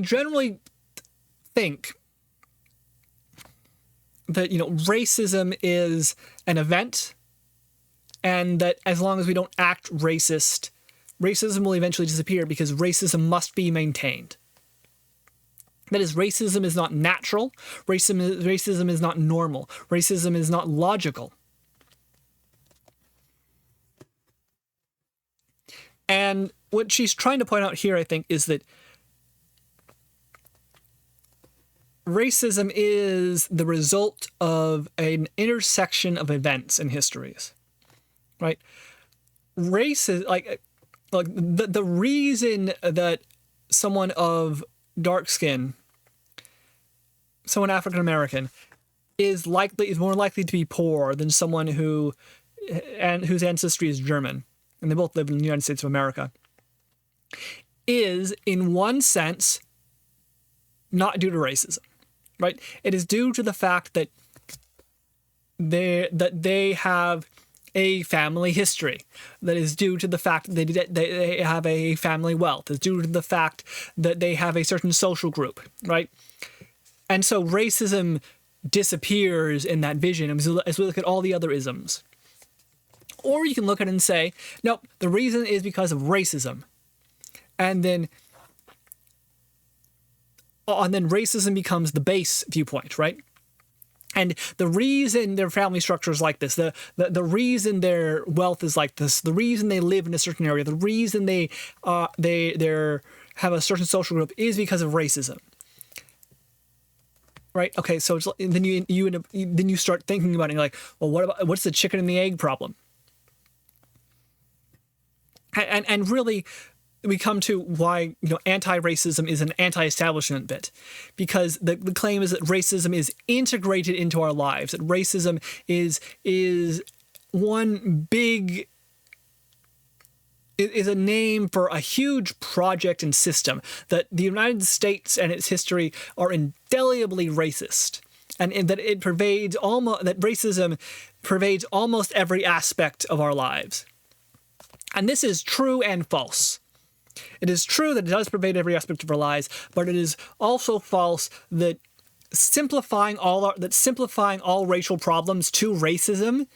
generally think that, racism is an event, and that as long as we don't act racist, racism will eventually disappear because racism must be maintained. That is, racism is not natural. Racism is not normal. Racism is not logical. And what she's trying to point out here, I think, is that racism is the result of an intersection of events and histories, right? Race is like the reason that someone of dark skin, someone African American, is more likely to be poor than someone whose ancestry is German, and they both live in the United States of America, is in one sense not due to racism, right? It is due to the fact that they have a family history. That is due to the fact that they have a family wealth. It's due to the fact that they have a certain social group, right? And so racism disappears in that vision as we look at all the other isms. Or you can look at it and say, no, the reason is because of racism. And then racism becomes the base viewpoint, right? And the reason their family structure is like this, the reason their wealth is like this, the reason they live in a certain area, the reason they have a certain social group is because of racism, right? Okay, so then you start thinking about it. And you're like, well, what's the chicken and the egg problem? And really, we come to why anti-racism is an anti-establishment bit, because the claim is that racism is integrated into our lives, that racism is a name for a huge project and system, that the United States and its history are indelibly racist, and that that racism pervades almost every aspect of our lives. And this is true and false. It is true that it does pervade every aspect of our lives, but it is also false that simplifying all racial problems to racism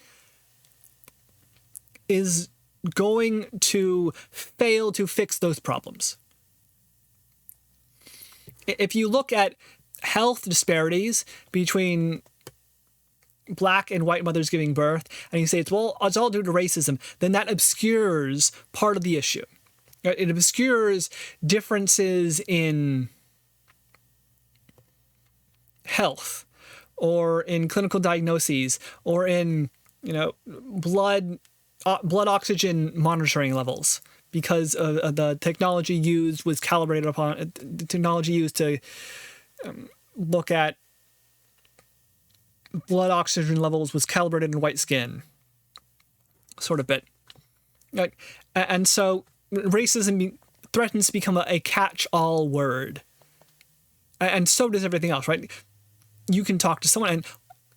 is going to fail to fix those problems. If you look at health disparities between Black and white mothers giving birth, and you say it's all due to racism, then that obscures part of the issue. It obscures differences in health, or in clinical diagnoses, or in blood oxygen monitoring levels, because the technology used was calibrated upon the technology used to look at blood oxygen levels was calibrated in white skin, sort of bit. And so racism threatens to become a catch-all word. And so does everything else, right? You can talk to someone, and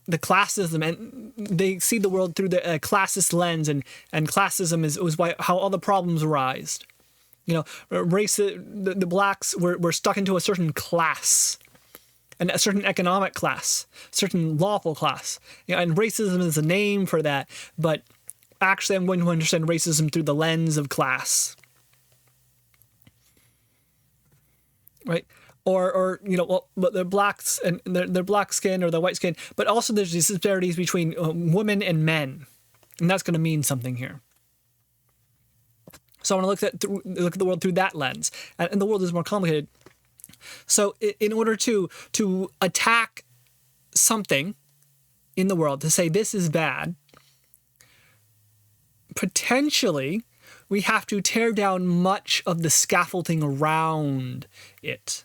the classism, and they see the world through the classist lens, and classism is why how all the problems arise. You know, the blacks were stuck into a certain class, and a certain economic class, certain lawful class. You know, and racism is a name for that, but actually I'm going to understand racism through the lens of class. Right? Or you know, well, but they're blacks and they're black skin or they're white skin, but also there's these disparities between women and men, and that's going to mean something here. So I want to look at the world through that lens, and the world is more complicated. So in order to attack something in the world, to say this is bad, potentially we have to tear down much of the scaffolding around it.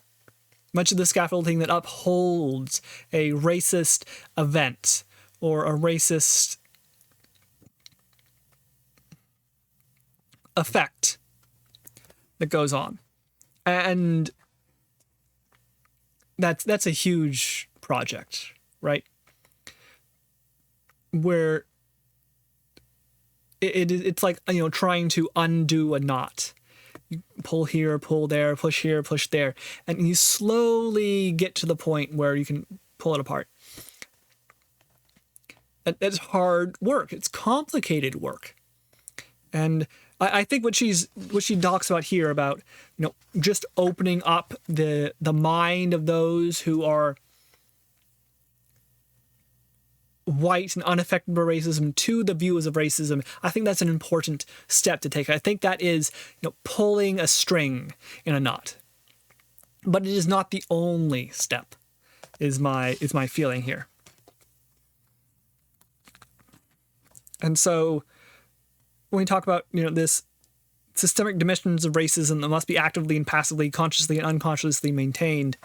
Much of the scaffolding that upholds a racist event or a racist effect that goes on. And that's a huge project, right? Where it's like, you know, trying to undo a knot. You pull here, pull there, push here, push there, and you slowly get to the point where you can pull it apart. That's hard work. It's complicated work. And I think what she talks about here about, you know, just opening up the mind of those who are white and unaffected by racism to the views of racism, I think that's an important step to take. I think that is, you know, pulling a string in a knot. But it is not the only step, is my feeling here. And so when we talk about, you know, this systemic dimensions of racism that must be actively and passively, consciously and unconsciously maintained,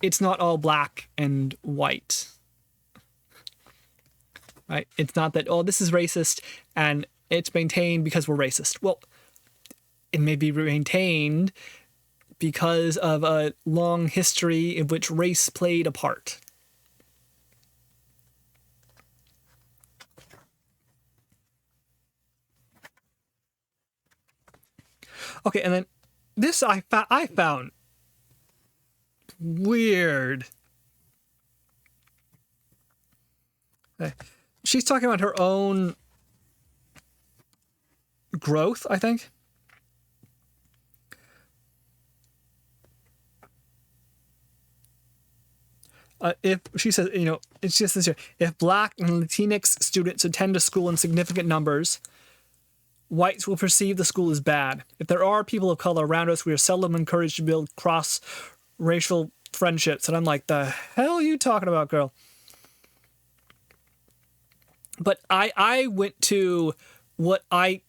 it's not all black and white, right? It's not that, oh, this is racist and it's maintained because we're racist. Well, it may be maintained because of a long history in which race played a part. Okay, and then this I found weird. Okay. She's talking about her own growth, I think. If she says, you know, it's just this here. If Black and Latinx students attend a school in significant numbers, whites will perceive the school as bad. If there are people of color around us, we are seldom encouraged to build cross-racial friendships. And I'm like, the hell are you talking about, girl? But I went to what I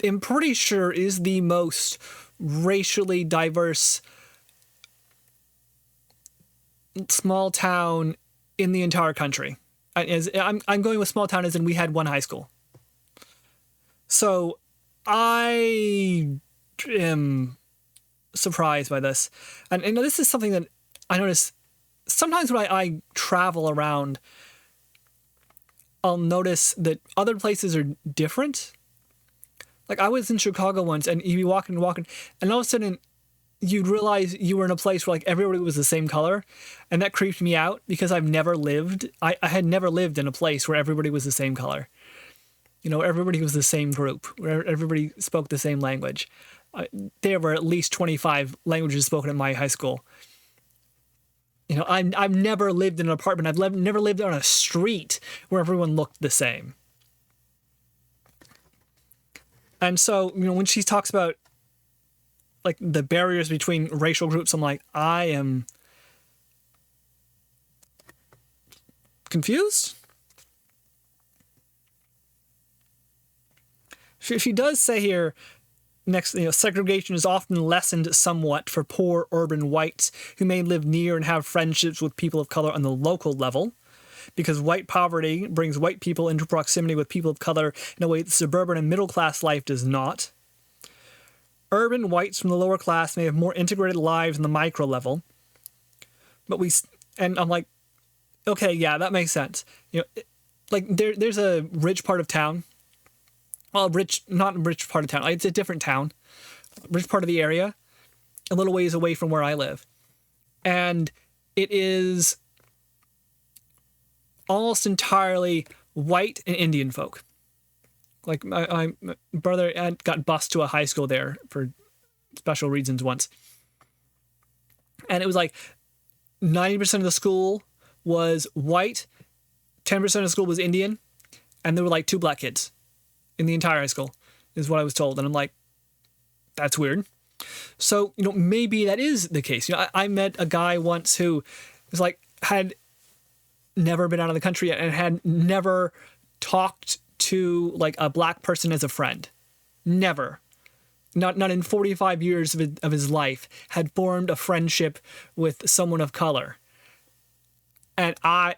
am pretty sure is the most racially diverse small town in the entire country. I'm going with small town as in we had one high school. So I am surprised by this. And you know, this is something that I notice sometimes when I travel around, I'll notice that other places are different. Like I was in Chicago once and you'd be walking, and all of a sudden you'd realize you were in a place where like everybody was the same color, and that creeped me out because I've never lived. I had never lived in a place where everybody was the same color. You know, everybody was the same group, where everybody spoke the same language. There were at least 25 languages spoken at my high school. You know, I've never lived in an apartment. I've never lived on a street where everyone looked the same. And so, you know, when she talks about like the barriers between racial groups, I'm like, I am confused. She does say here, next, you know, segregation is often lessened somewhat for poor urban whites who may live near and have friendships with people of color on the local level, because white poverty brings white people into proximity with people of color in a way that suburban and middle-class life does not. Urban whites from the lower class may have more integrated lives on the micro level, and I'm like, Okay, yeah, that makes sense. Like there's a rich part of town. Well, rich, not a rich part of town. It's a different town, rich part of the area, a little ways away from where I live, and it is almost entirely white and Indian folk. Like my brother got bused to a high school there for special reasons once, and it was like 90% of the school was white, 10% of the school was Indian, and there were like 2 black kids in the entire high school, is what I was told. And I'm like, that's weird. So, maybe that is the case. I met a guy once who was like, had never been out of the country yet and had never talked to like a black person as a friend. Never. Not in 45 years of his life had formed a friendship with someone of color. And I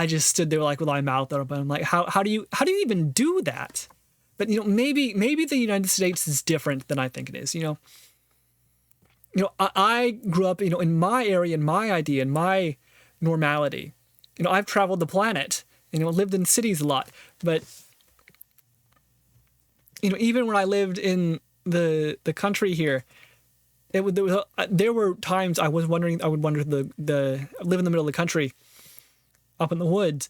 just stood there like with my mouth open. I'm like, how do you even do that? But maybe the United States is different than I think it is. I grew up in my area, in my idea, in my normality. I've traveled the planet, lived in cities a lot, but even when I lived in the country here, there were times I would wonder I live in the middle of the country, up in the woods,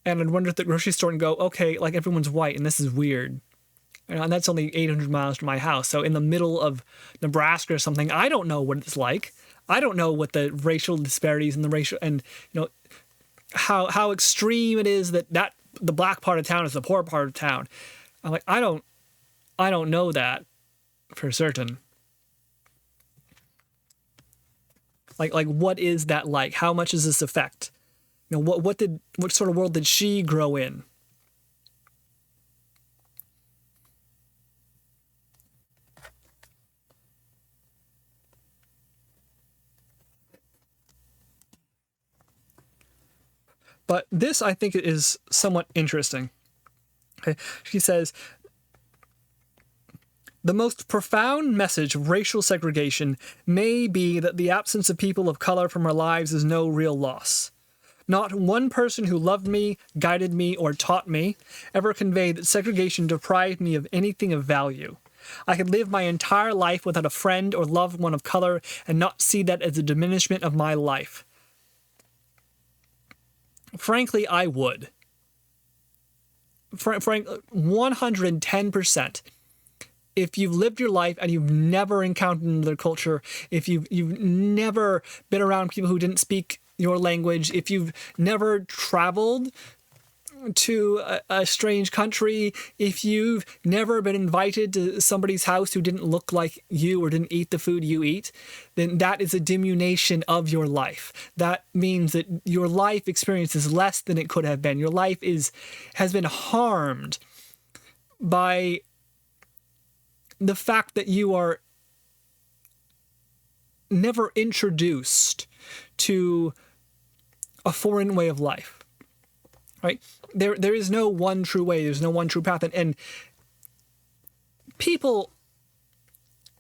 and I'd wander at the grocery store and go, okay, like everyone's white and this is weird. And that's only 800 miles from my house. So in the middle of Nebraska or something, I don't know what it's like. I don't know what the racial disparities and the racial and how extreme it is that the black part of town is the poor part of town. I'm like, I don't know that for certain. Like what is that like? How much does this affect? What sort of world did she grow in? But this, I think, is somewhat interesting. Okay. She says, the most profound message of racial segregation may be that the absence of people of color from our lives is no real loss. Not one person who loved me, guided me, or taught me ever conveyed that segregation deprived me of anything of value. I could live my entire life without a friend or loved one of color and not see that as a diminishment of my life. Frankly, I would. Frank, 110%. If you've lived your life and you've never encountered another culture, if you've never been around people who didn't speak your language, if you've never traveled to a strange country, if you've never been invited to somebody's house who didn't look like you or didn't eat the food you eat, then that is a diminution of your life. That means that your life experience is less than it could have been. Your life has been harmed by the fact that you are never introduced to a foreign way of life, right? There is no one true way. There's no one true path. And people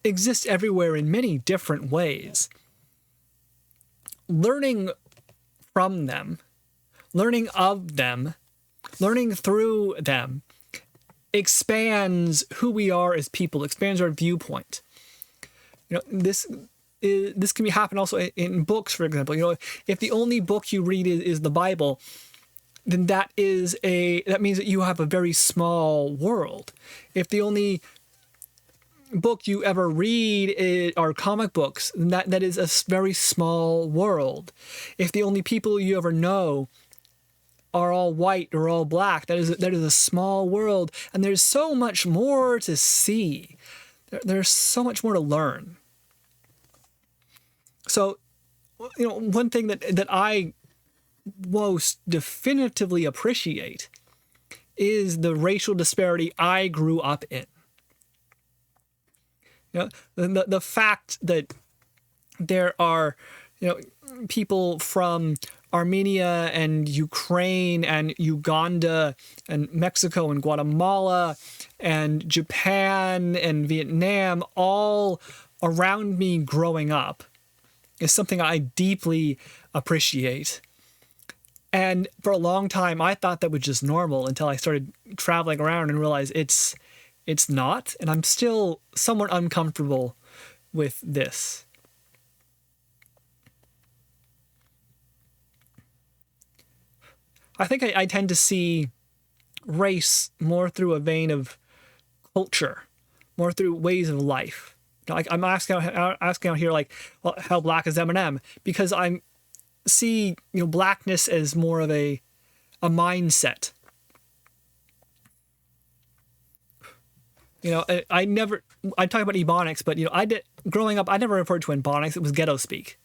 exist everywhere in many different ways. Learning from them, learning of them, learning through them expands who we are as people, expands our viewpoint. This can happen also in books, for example. If the only book you read is the Bible, then that means that you have a very small world. If the only book you ever read are comic books, then that is a very small world. If the only people you ever know are all white or all black, that is a small world, and there's so much more to see. There's so much more to learn. So, one thing that I most definitively appreciate is the racial disparity I grew up in. The fact that there are, people from Armenia and Ukraine and Uganda and Mexico and Guatemala and Japan and Vietnam all around me growing up is something I deeply appreciate. And for a long time, I thought that was just normal until I started traveling around and realized it's not. And I'm still somewhat uncomfortable with this. I think I tend to see race more through a vein of culture, more through ways of life. Like I'm asking out here, like, well, how black is Eminem? Because I see blackness as more of a mindset. I talk about ebonics, but growing up, I never referred to ebonics. It was ghetto speak.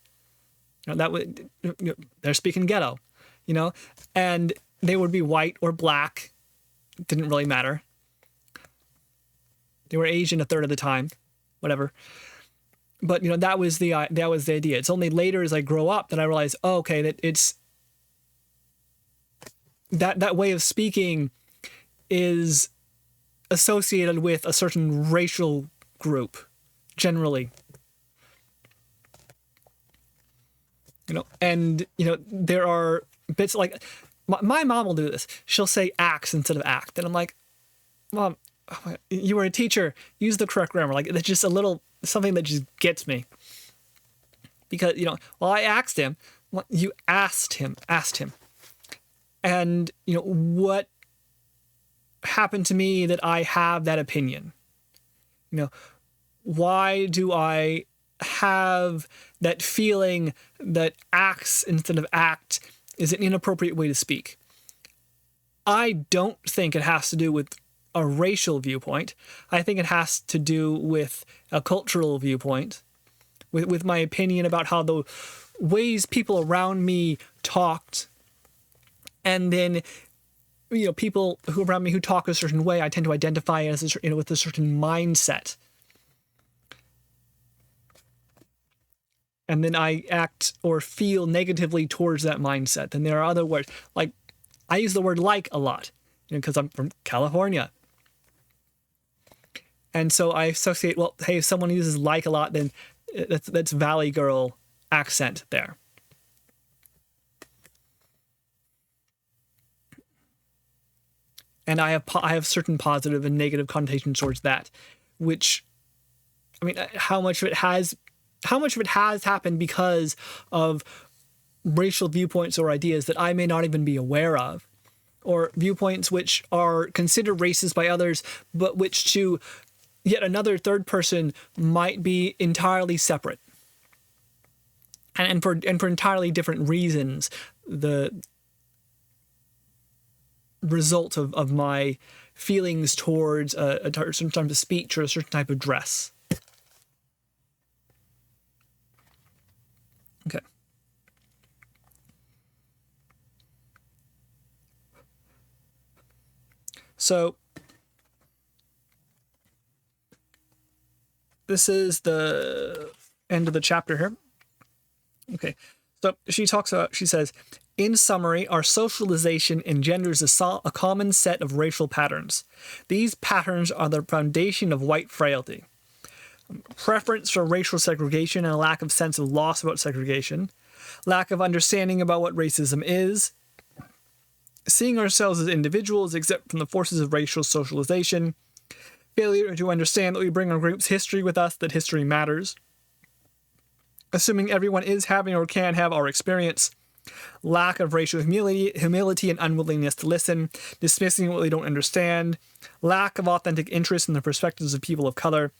They're speaking ghetto, and they would be white or black. It didn't really matter. They were Asian a third of the time, whatever. But that was the idea. It's only later as I grow up that I realize, oh, okay, that it's that way of speaking is associated with a certain racial group, generally. There are bits like my mom will do this. She'll say acts instead of act, and I'm like, Mom, you were a teacher. Use the correct grammar. Like, it's just a little something that just gets me. Because I asked him. You asked him. And what happened to me that I have that opinion? Why do I have that feeling that acts instead of act is an inappropriate way to speak? I don't think it has to do with a racial viewpoint. I think it has to do with a cultural viewpoint, with my opinion about how the ways people around me talked, and then people who are around me who talk a certain way, I tend to identify as with a certain mindset. And then I act or feel negatively towards that mindset. And there are other words, like I use the word like a lot, because I'm from California. And so I associate, well, hey, if someone uses like a lot, then that's Valley Girl accent there. And I have certain positive and negative connotations towards that, which, I mean, how much of it has happened because of racial viewpoints or ideas that I may not even be aware of, or viewpoints which are considered racist by others, but which to yet another third person might be entirely separate, and for entirely different reasons. The result of my feelings towards a certain type of speech or a certain type of dress. Okay. So this is the end of the chapter here. Okay. So she says, in summary, our socialization engenders a common set of racial patterns. These patterns are the foundation of white frailty. Preference for racial segregation and a lack of sense of loss about segregation. Lack of understanding about what racism is. Seeing ourselves as individuals exempt from the forces of racial socialization. Failure to understand that we bring our group's history with us, that history matters. Assuming everyone is having or can have our experience. Lack of racial humility and unwillingness to listen, dismissing what they don't understand, lack of authentic interest in the perspectives of people of color,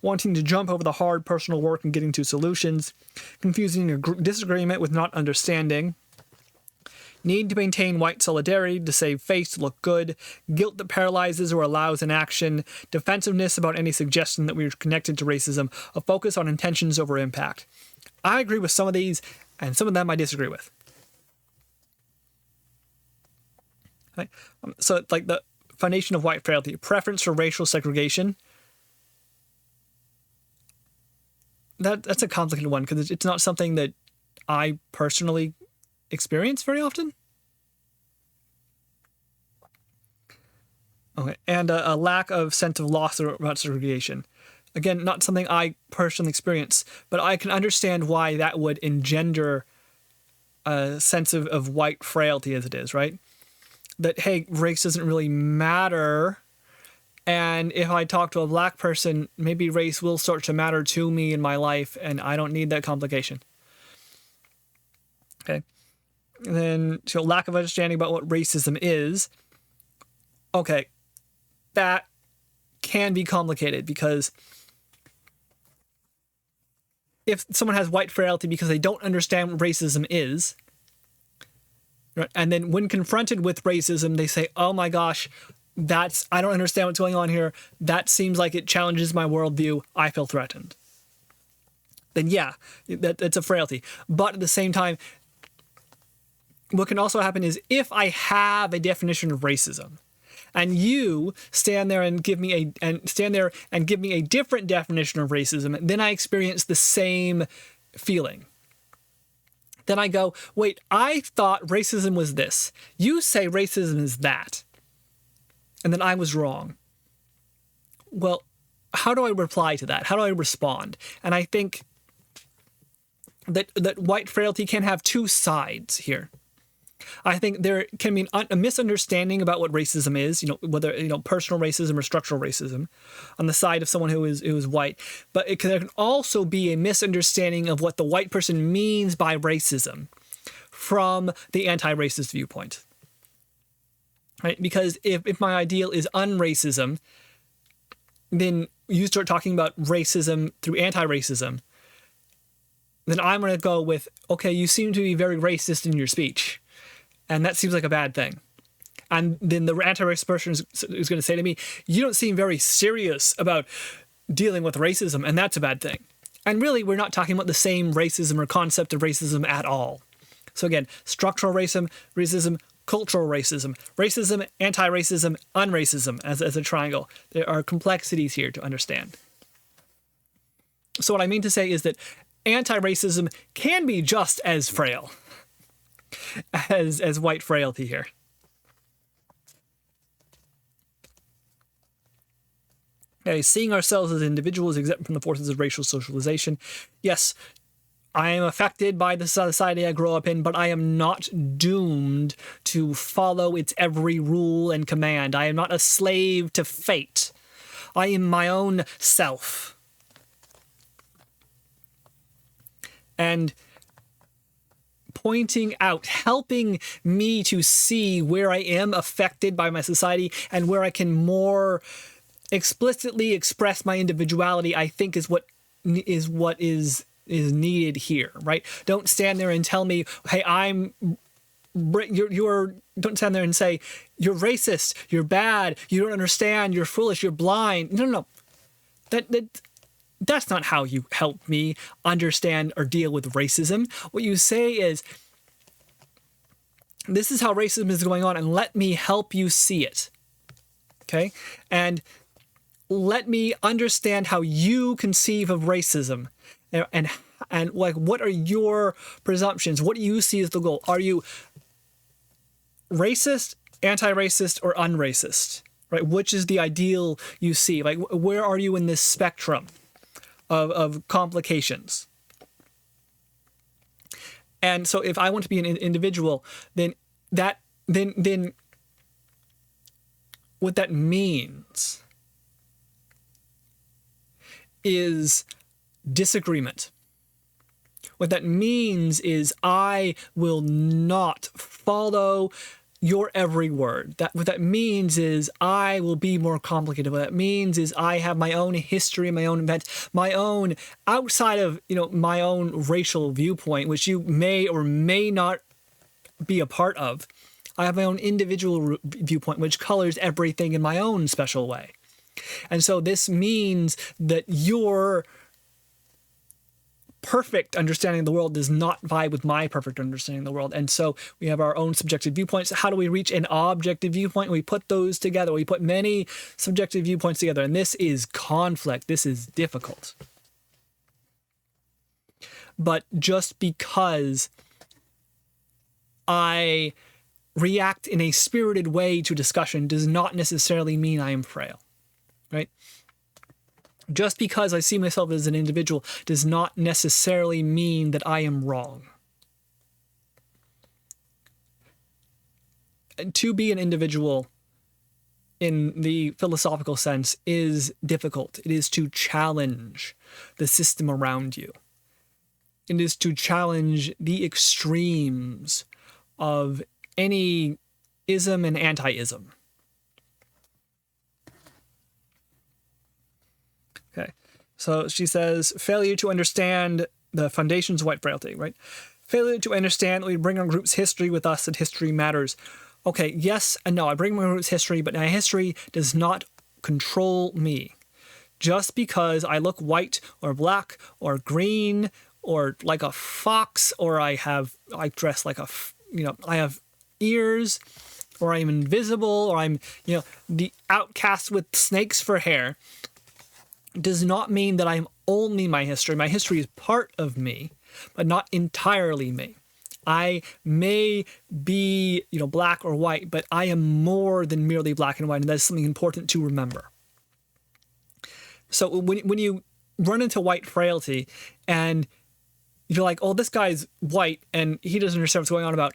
wanting to jump over the hard personal work and getting to solutions, confusing a disagreement with not understanding, need to maintain white solidarity to save face to look good, guilt that paralyzes or allows inaction, defensiveness about any suggestion that we are connected to racism, a focus on intentions over impact. I agree with some of these, and some of them I disagree with. So, like the foundation of white frailty, preference for racial segregation. That's a complicated one because it's not something that I personally experience very often. Okay, and a lack of sense of loss about segregation. Again, not something I personally experience, but I can understand why that would engender sense of white frailty as it is, right? That, hey, race doesn't really matter. And if I talk to a black person, maybe race will start to matter to me in my life, and I don't need that complication. Okay. And then, so lack of understanding about what racism is. Okay. That can be complicated because if someone has white frailty because they don't understand what racism is, right, and then when confronted with racism, they say, oh my gosh, I don't understand what's going on here. That seems like it challenges my worldview. I feel threatened. Then yeah, that's a frailty. But at the same time, what can also happen is if I have a definition of racism, and you stand there and give me a different definition of racism, then I experience the same feeling. Then I go, wait, I thought racism was this. You say racism is that. And then I was wrong. Well, how do I reply to that? How do I respond? And I think that white frailty can have two sides here. I think there can be a misunderstanding about what racism is, whether personal racism or structural racism on the side of someone who is white. But there can also be a misunderstanding of what the white person means by racism from the anti-racist viewpoint. Right? Because if my ideal is unracism, then you start talking about racism through anti-racism, then I'm going to go with, okay, you seem to be very racist in your speech. And that seems like a bad thing. And then the anti-racist person is going to say to me, you don't seem very serious about dealing with racism, and that's a bad thing. And really, we're not talking about the same racism or concept of racism at all. So again, structural racism, cultural racism, anti-racism, unracism as a triangle. There are complexities here to understand. So what I mean to say is that anti-racism can be just as frail as white frailty here. Okay, seeing ourselves as individuals exempt from the forces of racial socialization. Yes, I am affected by the society I grow up in, but I am not doomed to follow its every rule and command. I am not a slave to fate. I am my own self. And pointing out, helping me to see where I am affected by my society and where I can more explicitly express my individuality, I think is what is needed here, right? Don't stand there and tell me, hey, don't stand there and say, you're racist, you're bad, you don't understand, you're foolish, you're blind. No. That's not how you help me understand or deal with racism. What you say is, this is how racism is going on, and let me help you see it. Okay? And let me understand how you conceive of racism. And like, what are your presumptions? What do you see as the goal? Are you racist, anti-racist, or unracist? Right? Which is the ideal you see? Like, where are you in this spectrum of complications? And so if I want to be an individual, then what that means is disagreement. What that means is I will not follow your every word. What that means is I will be more complicated. What that means is I have my own history, my own events, my own outside of, my own racial viewpoint, which you may or may not be a part of. I have my own individual viewpoint, which colors everything in my own special way. And so this means that your perfect understanding of the world does not vibe with my perfect understanding of the world. And so we have our own subjective viewpoints. How do we reach an objective viewpoint? We put those together. We put many subjective viewpoints together. And this is conflict. This is difficult. But just because I react in a spirited way to discussion does not necessarily mean I am frail, right? Just because I see myself as an individual does not necessarily mean that I am wrong. to be an individual in the philosophical sense is difficult. It is to challenge the system around you. It is to challenge the extremes of any ism and anti-ism. Okay, so she says, failure to understand the foundations of white frailty, right? Failure to understand that we bring our group's history with us, that history matters. Okay, yes and no. I bring my group's history, but my history does not control me. Just because I look white or black or green or like a fox, or I dress like I have ears, or I'm invisible, or I'm, the outcast with snakes for hair, does not mean that I'm only my history. My history is part of me, but not entirely me. I may be, black or white, but I am more than merely black and white, and that's something important to remember. So when you run into white frailty and you're like, oh, this guy's white and he doesn't understand what's going on about,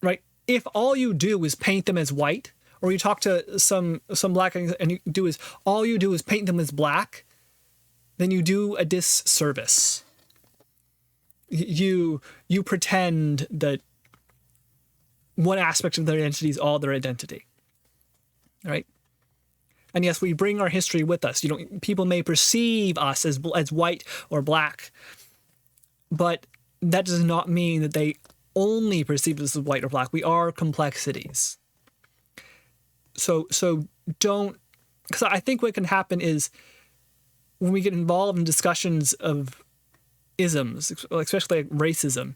right? If all you do is paint them as white, or you talk to some black and all you do is paint them as black, then you do a disservice. You pretend that one aspect of their identity is all their identity, right? And yes, we bring our history with us. People may perceive us as white or black, but that does not mean that they only perceive us as white or black. We are complexities. So don't, because I think what can happen is when we get involved in discussions of isms, especially like racism,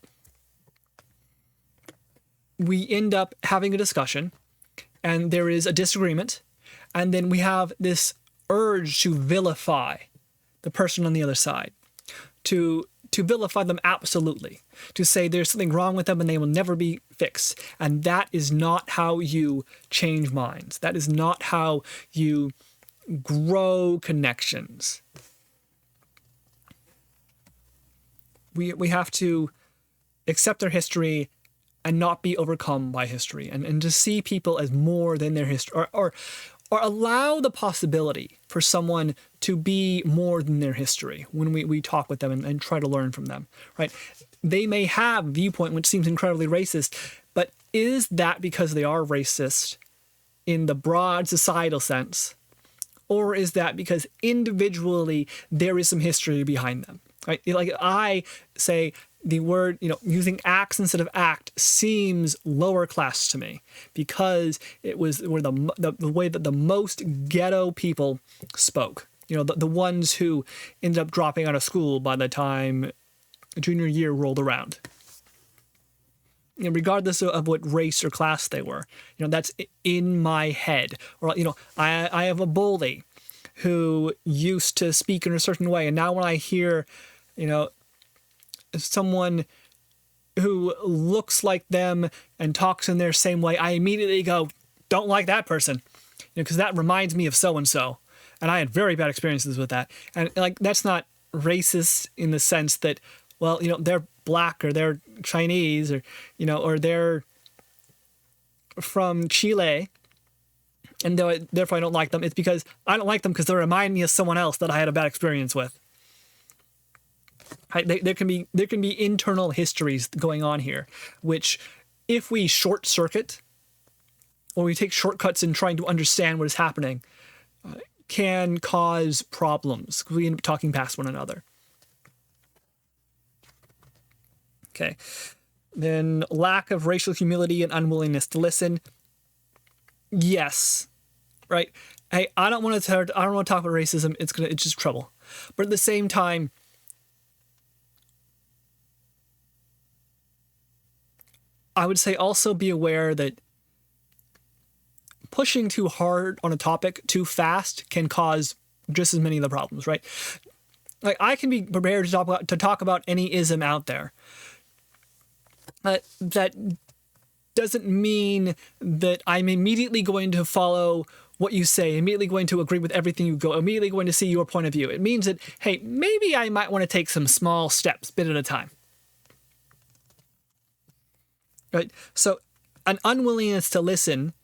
we end up having a discussion and there is a disagreement, and then we have this urge to vilify the person on the other side, to vilify them absolutely, to say there's something wrong with them and they will never be fixed. And that is not how you change minds. That is not how you grow connections. We have to accept their history and not be overcome by history, and to see people as more than their history, or allow the possibility for someone to be more than their history when we talk with them and try to learn from them, right? They may have a viewpoint which seems incredibly racist, but is that because they are racist in the broad societal sense? Or is that because individually there is some history behind them, right? Like I say, the word, using axe instead of act seems lower class to me because it was the way that the most ghetto people spoke. The ones who ended up dropping out of school by the time junior year rolled around. Regardless of what race or class they were, that's in my head. Or, I have a bully who used to speak in a certain way, and now when I hear, someone who looks like them and talks in their same way, I immediately go, don't like that person, because that reminds me of so-and-so. And I had very bad experiences with that. And that's not racist in the sense that, well, they're black or they're Chinese or, or they're from Chile, and therefore I don't like them. It's because I don't like them because they remind me of someone else that I had a bad experience with. There can be internal histories going on here, which, if we short circuit or we take shortcuts in trying to understand what is happening, can cause problems because we end up talking past one another. Okay, then lack of racial humility and unwillingness to listen. Yes, right. Hey, I don't want to talk about racism. It's just trouble. But at the same time, I would say also be aware that pushing too hard on a topic too fast can cause just as many of the problems, right? Like, I can be prepared to talk about any ism out there. That doesn't mean that I'm immediately going to follow what you say, immediately going to agree with everything you go, immediately going to see your point of view. It means that, hey, maybe I might want to take some small steps, bit at a time. Right? So an unwillingness to listen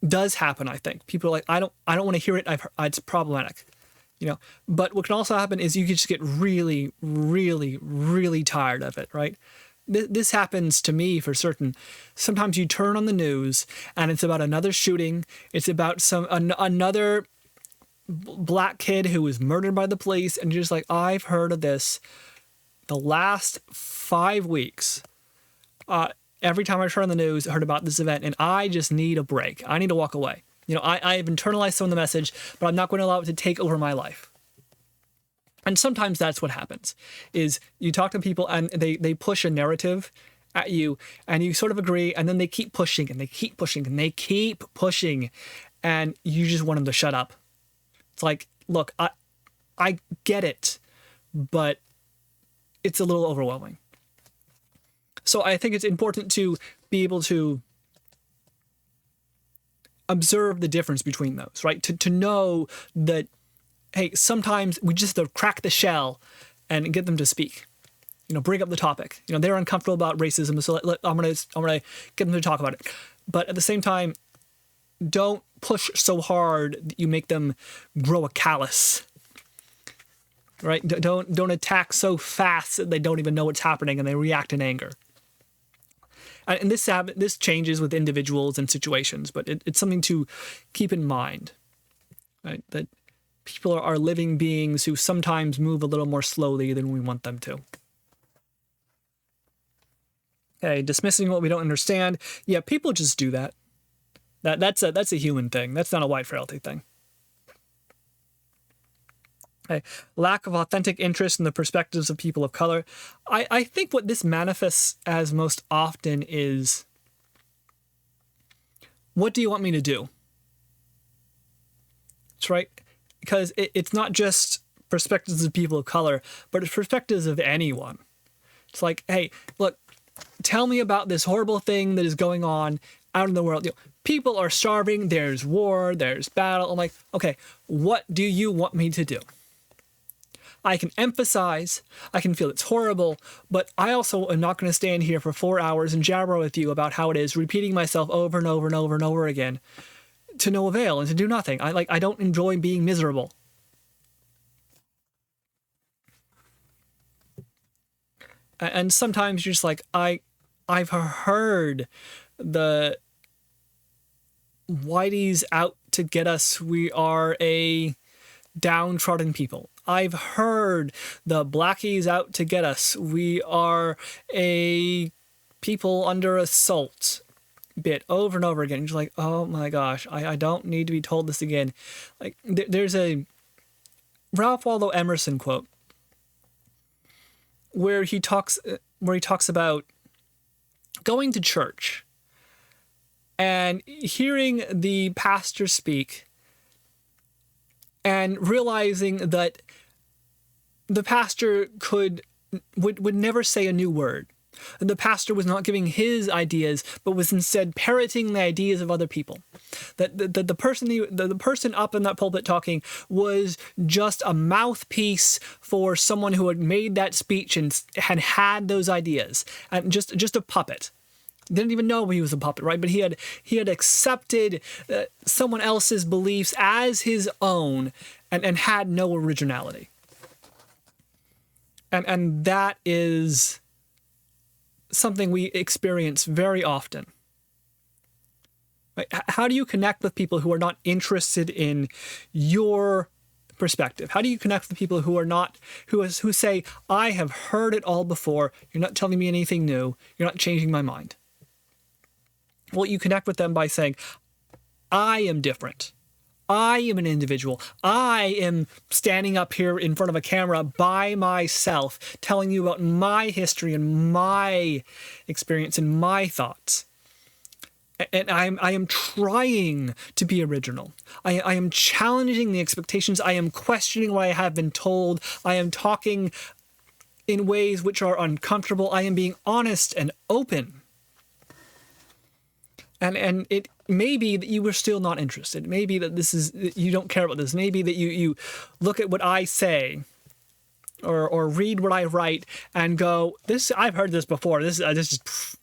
does happen. I think people are like, I don't want to hear it. It's problematic, But what can also happen is you can just get really, really, really tired of it, right? This happens to me for certain. Sometimes you turn on the news and it's about another shooting. It's about another black kid who was murdered by the police, and you're just like, I've heard of this the last 5 weeks. Every time I turn on the news, I heard about this event, and I just need a break. I need to walk away. I have internalized some of the message, but I'm not going to allow it to take over my life. And sometimes that's what happens, is you talk to people and they push a narrative at you and you sort of agree, and then they keep pushing and they keep pushing and they keep pushing, and you just want them to shut up. It's like, look, I get it, but it's a little overwhelming. So I think it's important to be able to observe the difference between those, right? To know that, hey, sometimes we just have to crack the shell and get them to speak. Bring up the topic. They're uncomfortable about racism, so I'm gonna get them to talk about it. But at the same time, don't push so hard that you make them grow a callus. Right? Don't attack so fast that they don't even know what's happening and they react in anger. And this changes with individuals and situations, but it's something to keep in mind, right? That people are living beings who sometimes move a little more slowly than we want them to. Okay, dismissing what we don't understand. Yeah, people just do that. That's a human thing. That's not a white frailty thing. Okay. Lack of authentic interest in the perspectives of people of color. I think what this manifests as most often is, what do you want me to do? That's right. Because it's not just perspectives of people of color, but it's perspectives of anyone. It's like, hey, look, tell me about this horrible thing that is going on out in the world. People are starving. There's war. There's battle. I'm like, okay, what do you want me to do? I can emphasize, I can feel it's horrible, but I also am not going to stand here for 4 hours and jabber with you about how it is, repeating myself over and over and over and over again to no avail and to do nothing. I don't enjoy being miserable. And sometimes you're just like, I've heard the whitey's out to get us. We are a downtrodden people. I've heard the blackies out to get us. We are a people under assault bit over and over again. You're just like, oh my gosh, I don't need to be told this again. Like there's a Ralph Waldo Emerson quote where he talks about going to church and hearing the pastor speak and realizing that the pastor would never say a new word. The pastor was not giving his ideas, but was instead parroting the ideas of other people. That the person up in that pulpit talking was just a mouthpiece for someone who had made that speech and had those ideas, and just a puppet. Didn't even know he was a puppet, right? But he had accepted someone else's beliefs as his own and had no originality. And that is something we experience very often. Right? How do you connect with people who are not interested in your perspective? How do you connect with people who are not who say, I have heard it all before, you're not telling me anything new, you're not changing my mind? Well, you connect with them by saying, I am different. I am an individual. I am standing up here in front of a camera by myself, telling you about my history and my experience and my thoughts. And I am trying to be original. I am challenging the expectations. I am questioning what I have been told. I am talking in ways which are uncomfortable. I am being honest and open. And it may be that you were still not interested. Maybe that you don't care about this. Maybe that you look at what I say or read what I write and go, I've heard this before. This is just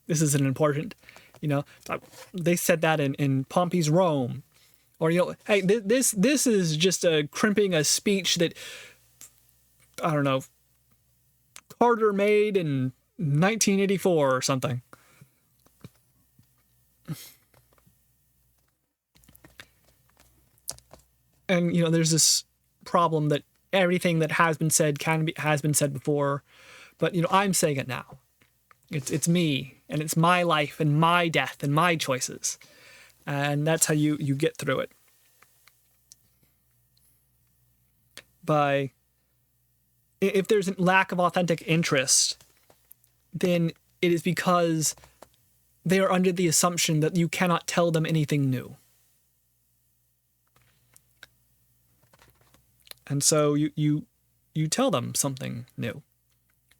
this isn't important. They said that in Pompey's Rome. Or, hey, this is just crimping a speech that, I don't know, Carter made in 1984 or something. And, there's this problem that everything that has been said has been said before, but, I'm saying it now. It's me, and it's my life and my death and my choices. And that's how you get through it. If there's a lack of authentic interest, then it is because they are under the assumption that you cannot tell them anything new. And so you tell them something new.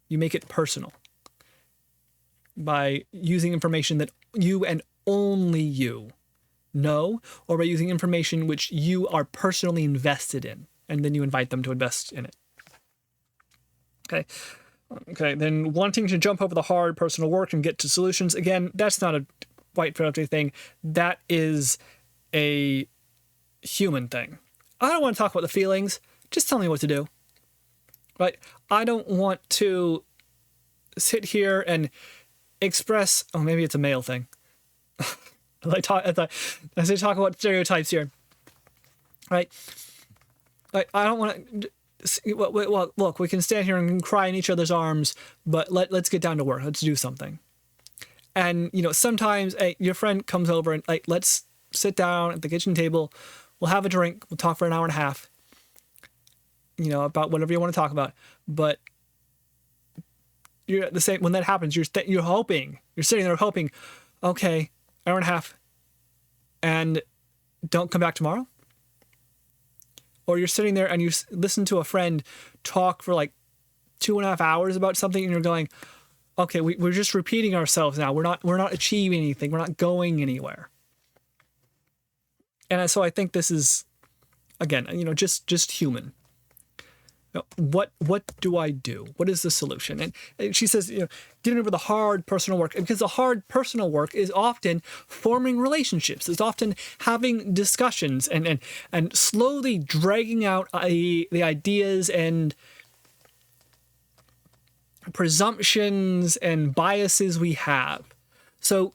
You make it personal by using information that you and only you know, or by using information which you are personally invested in, and then you invite them to invest in it. Okay, then wanting to jump over the hard personal work and get to solutions, again, that's not a White Frailty thing. That is a human thing. I don't want to talk about the feelings. Just tell me what to do. Right? I don't want to sit here and express, maybe it's a male thing. As I talk about stereotypes here. Right? I don't want to... Well, look, we can stand here and cry in each other's arms, but let's get down to work. Let's do something. And, sometimes your friend comes over and, let's sit down at the kitchen table. We'll have a drink. We'll talk for an hour and a half, about whatever you want to talk about. But you're at the same, when that happens, you're sitting there hoping, okay, hour and a half, and don't come back tomorrow. Or you're sitting there and you listen to a friend talk for 2.5 hours about something, and you're going, okay, we're just repeating ourselves now. We're not achieving anything. We're not going anywhere. And so I think this is, again, just human. What do I do? What is the solution? And she says, getting over the hard personal work, because the hard personal work is often forming relationships. It's often having discussions and slowly dragging out the ideas and presumptions and biases we have. So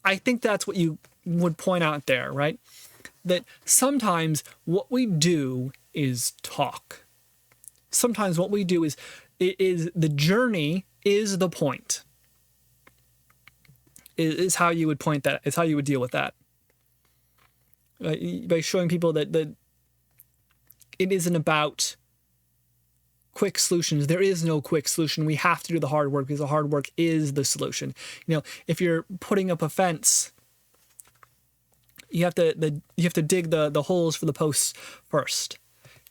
I think that's what you would point out there, right? That sometimes what we do is talk. Sometimes what we do is the journey is the point. Is how you would point that. It's how you would deal with that. By showing people that it isn't about quick solutions. There is no quick solution. We have to do the hard work because the hard work is the solution. If you're putting up a fence, you have to dig the holes for the posts first.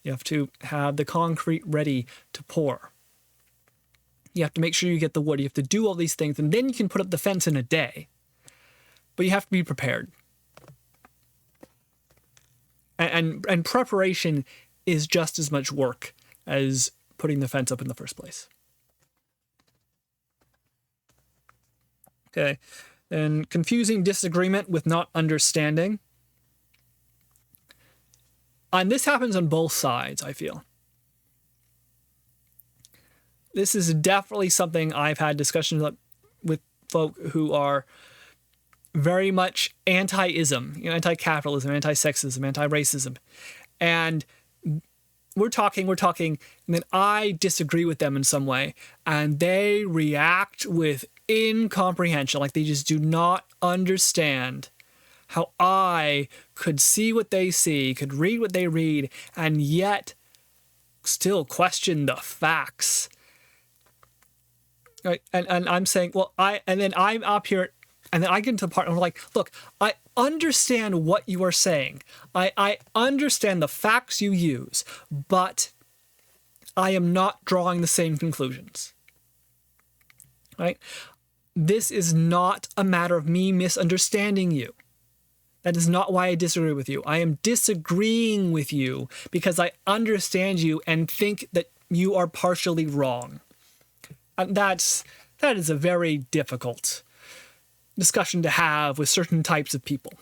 You have to have the concrete ready to pour. You have to make sure you get the wood. You have to do all these things, and then you can put up the fence in a day. But you have to be prepared. And preparation is just as much work as putting the fence up in the first place. Okay. And confusing disagreement with not understanding. And this happens on both sides, I feel. This is definitely something I've had discussions with folk who are very much anti-ism, anti-capitalism, anti-sexism, anti-racism. And we're talking, and then I disagree with them in some way, and they react with incomprehension, like they just do not understand how I could see what they see, could read what they read, and yet still question the facts. Right? And I'm saying, and then I'm up here, and then I get into the part, and I'm like, look, I understand what you are saying. I understand the facts you use, but I am not drawing the same conclusions. Right? This is not a matter of me misunderstanding you. That is not why I disagree with you. I am disagreeing with you because I understand you and think that you are partially wrong. And that is a very difficult discussion to have with certain types of people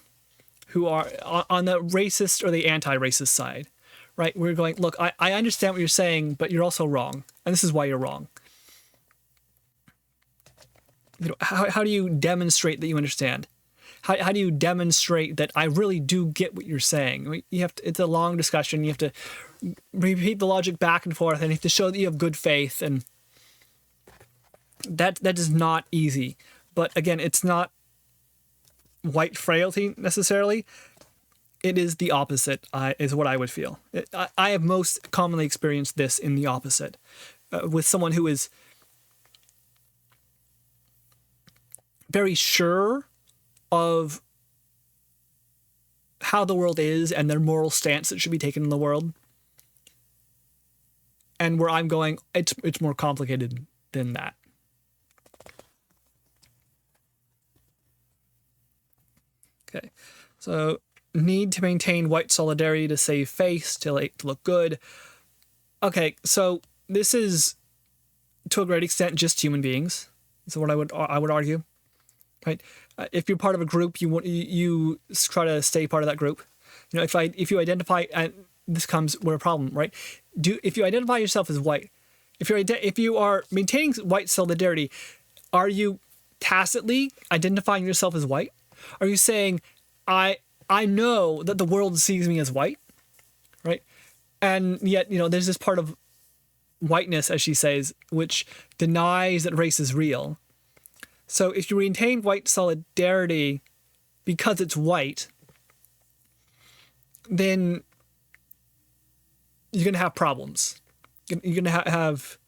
who are on the racist or the anti-racist side, right? We're going, look, I understand what you're saying, but you're also wrong, and this is why you're wrong. You know, how do you demonstrate that you understand? How do you demonstrate that I really do get what you're saying? You have to, it's a long discussion. You have to repeat the logic back and forth, and you have to show that you have good faith, and that is not easy. But again, it's not white frailty necessarily. It is the opposite, is what I would feel. I have most commonly experienced this in the opposite, with someone who is very sure of how the world is and their moral stance that should be taken in the world. And where I'm going, it's more complicated than that. Okay, so need to maintain white solidarity to save face, to look good. Okay, so this is to a great extent just human beings. Is what I would argue, right? If you're part of a group, you try to stay part of that group. You know, if you identify, and this comes where a problem, right? If you identify yourself as white, if you are maintaining white solidarity, are you tacitly identifying yourself as white? Are you saying, I know that the world sees me as white, right? And yet, you know, there's this part of whiteness, as she says, which denies that race is real. So if you maintain white solidarity because it's white, then you're going to have problems. You're going to have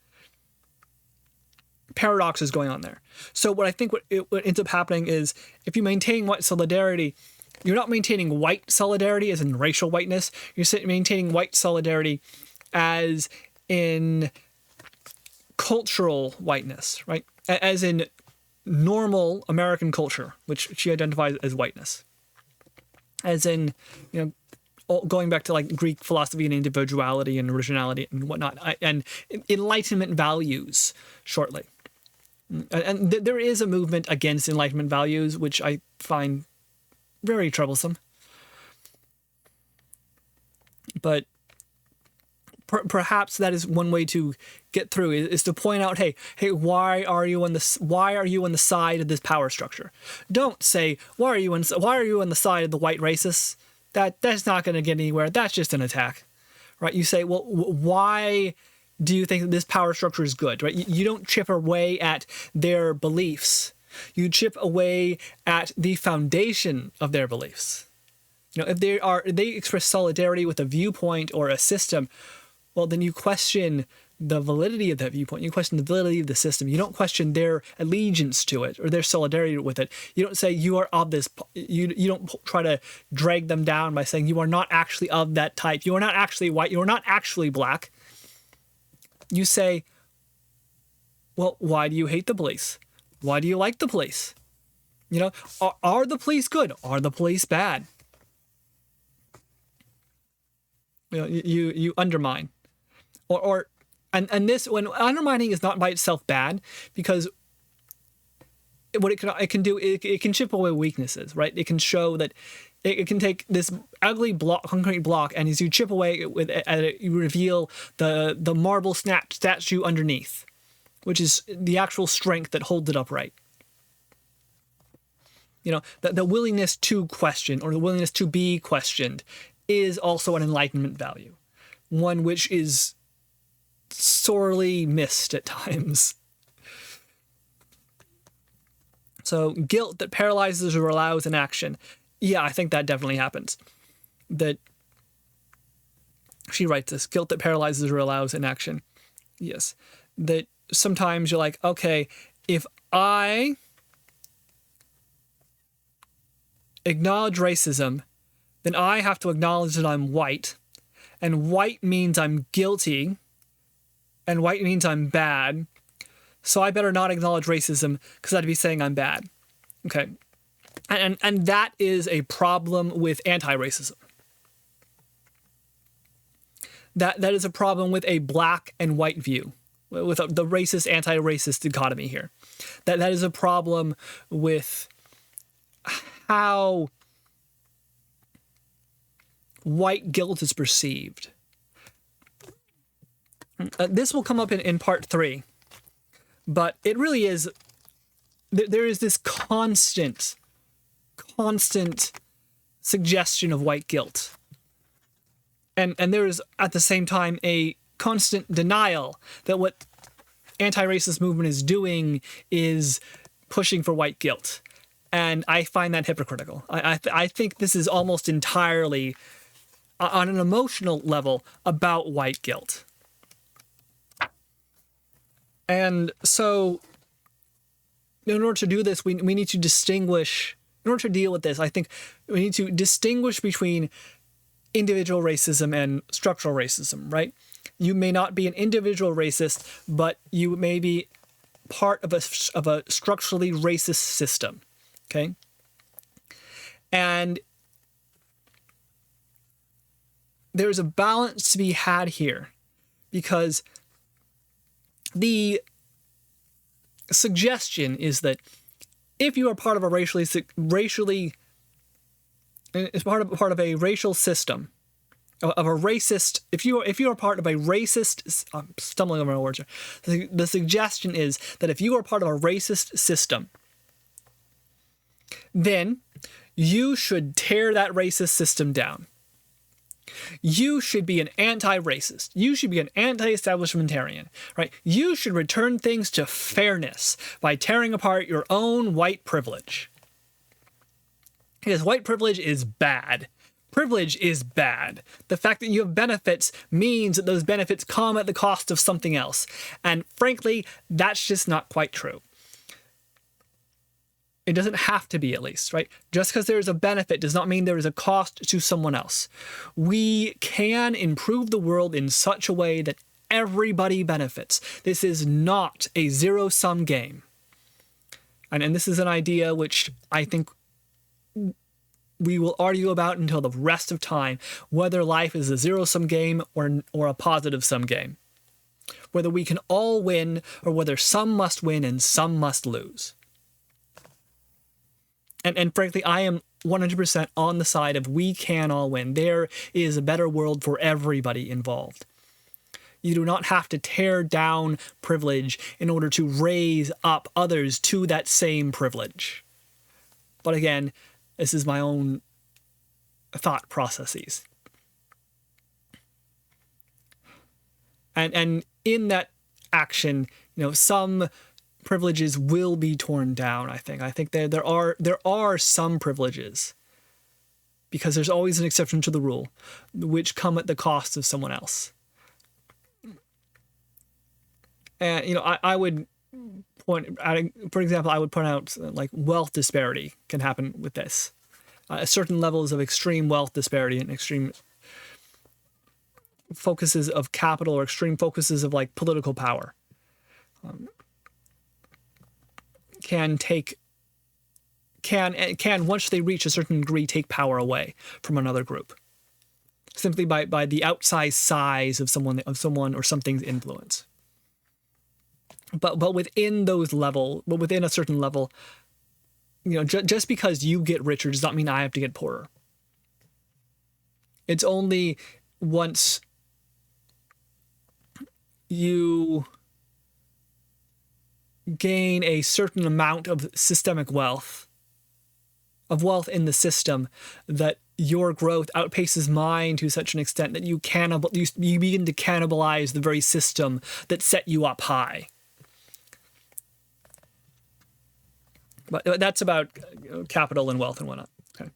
paradoxes going on there. So what I think what ends up happening is if you maintain white solidarity, you're not maintaining white solidarity as in racial whiteness. You're maintaining white solidarity as in cultural whiteness, right? As in normal American culture, which she identifies as whiteness. As in, you know, going back to like Greek philosophy and individuality and originality and whatnot, and Enlightenment values shortly. And there is a movement against Enlightenment values, which I find very troublesome. But perhaps that is one way to get through, is to point out, hey, why are you on the side of this power structure? Don't say, why are you on the side of the white racists? That's not going to get anywhere. That's just an attack, right? You say, well, why do you think that this power structure is good, right? You don't chip away at their beliefs. You chip away at the foundation of their beliefs. You know, if they express solidarity with a viewpoint or a system, well, then you question the validity of that viewpoint. You question the validity of the system. You don't question their allegiance to it or their solidarity with it. You don't say you are of this. You don't try to drag them down by saying you are not actually of that type. You are not actually white. You are not actually black. You say, well, why do you hate the police? Why do you like the police? You know, are the police good? Are the police bad? You know, you undermine. And this, when undermining is not by itself bad, because what it can do, it can chip away weaknesses, right? It can show that it can take this ugly concrete block, and as you chip away with it, you reveal the marble statue underneath, which is the actual strength that holds it upright. You know, the willingness to question or the willingness to be questioned is also an Enlightenment value, one which is sorely missed at times. So guilt that paralyzes or allows inaction. Yeah, I think that definitely happens. That she writes this, guilt that paralyzes or allows inaction. Yes. That sometimes you're like, okay, if I acknowledge racism, then I have to acknowledge that I'm white, and white means I'm guilty, and white means I'm bad, so I better not acknowledge racism because I'd be saying I'm bad. Okay. And that is a problem with anti-racism. That is a problem with a black and white view, with the racist, anti-racist dichotomy here. That is a problem with how white guilt is perceived. This will come up in part 3, but it really is, there is this constant suggestion of white guilt. And there is at the same time a constant denial that what anti-racist movement is doing is pushing for white guilt. And I find that hypocritical. I think this is almost entirely, on an emotional level, about white guilt. And so, in order to do this, we need to distinguish, in order to deal with this, I think we need to distinguish between individual racism and structural racism, right? You may not be an individual racist, but you may be part of a structurally racist system, okay? And there's a balance to be had here, because the suggestion is that if you are part of a racial system, of a racist, if you are part of a racist, I'm stumbling over my words here. The suggestion is that if you are part of a racist system, then you should tear that racist system down. You should be an anti-racist. You should be an anti-establishmentarian, right? You should return things to fairness by tearing apart your own white privilege. Because white privilege is bad. Privilege is bad. The fact that you have benefits means that those benefits come at the cost of something else. And frankly, that's just not quite true. It doesn't have to be, at least, right? Just because there is a benefit does not mean there is a cost to someone else. We can improve the world in such a way that everybody benefits. This is not a zero-sum game. And this is an idea which I think we will argue about until the rest of time, whether life is a zero-sum game or a positive-sum game. Whether we can all win, or whether some must win and some must lose. And frankly, I am 100% on the side of we can all win. There is a better world for everybody involved. You do not have to tear down privilege in order to raise up others to that same privilege. But again, this is my own thought processes. And in that action, some privileges will be torn down, I think. I think there are some privileges, because there's always an exception to the rule, which come at the cost of someone else. And, I would point, for example, I would point out like wealth disparity can happen with this. Certain levels of extreme wealth disparity and extreme focuses of capital or extreme focuses of like political power can once they reach a certain degree take power away from another group, simply by the outsized size of someone or something's influence. But within a certain level, just because you get richer does not mean I have to get poorer. It's only once you gain a certain amount of systemic wealth, in the system, that your growth outpaces mine to such an extent that you begin to cannibalize the very system that set you up high. But that's about capital and wealth and whatnot. Okay.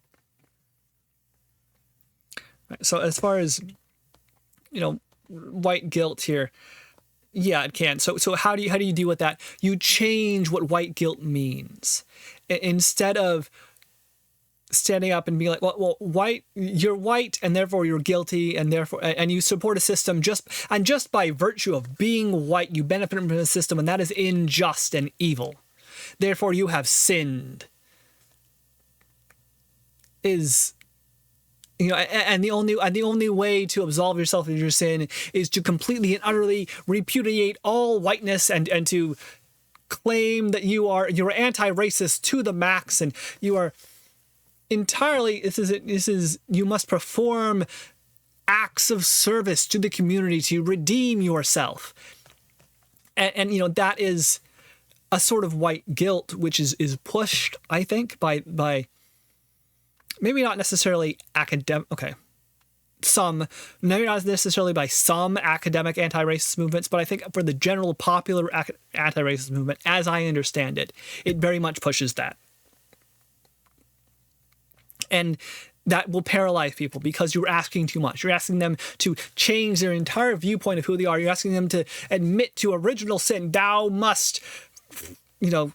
Right, so as far as white guilt here, yeah, it can. So how do you deal with that? You change what white guilt means. Instead of standing up and being like, well, you're white and therefore you're guilty, and you support a system just by virtue of being white, you benefit from the system, and that is unjust and evil. Therefore, you have sinned. And the only way to absolve yourself of your sin is to completely and utterly repudiate all whiteness and to claim that you're anti-racist to the max, and you are entirely, this is you must perform acts of service to the community to redeem yourself. And you know, that is a sort of white guilt, which is pushed, I think, by maybe not necessarily academic, maybe not necessarily by some academic anti-racist movements, but I think for the general popular anti-racist movement, as I understand it, it very much pushes that. And that will paralyze people because you're asking too much. You're asking them to change their entire viewpoint of who they are. You're asking them to admit to original sin. Thou must, you know,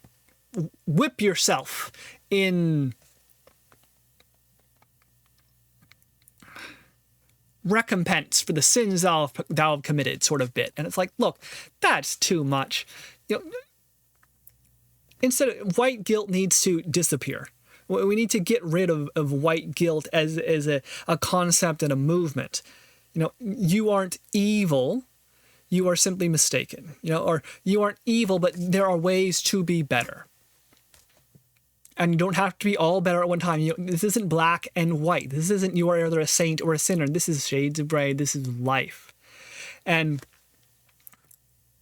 whip yourself in recompense for the sins thou have committed, sort of bit. And it's like, look, that's too much. You know, instead of white guilt needs to disappear. We need to get rid of white guilt as a concept and a movement. You know, you aren't evil, you are simply mistaken. You know, or you aren't evil, but there are ways to be better. And you don't have to be all better at one time. You know, this isn't black and white. This isn't you are either a saint or a sinner. This is shades of gray. This is life. And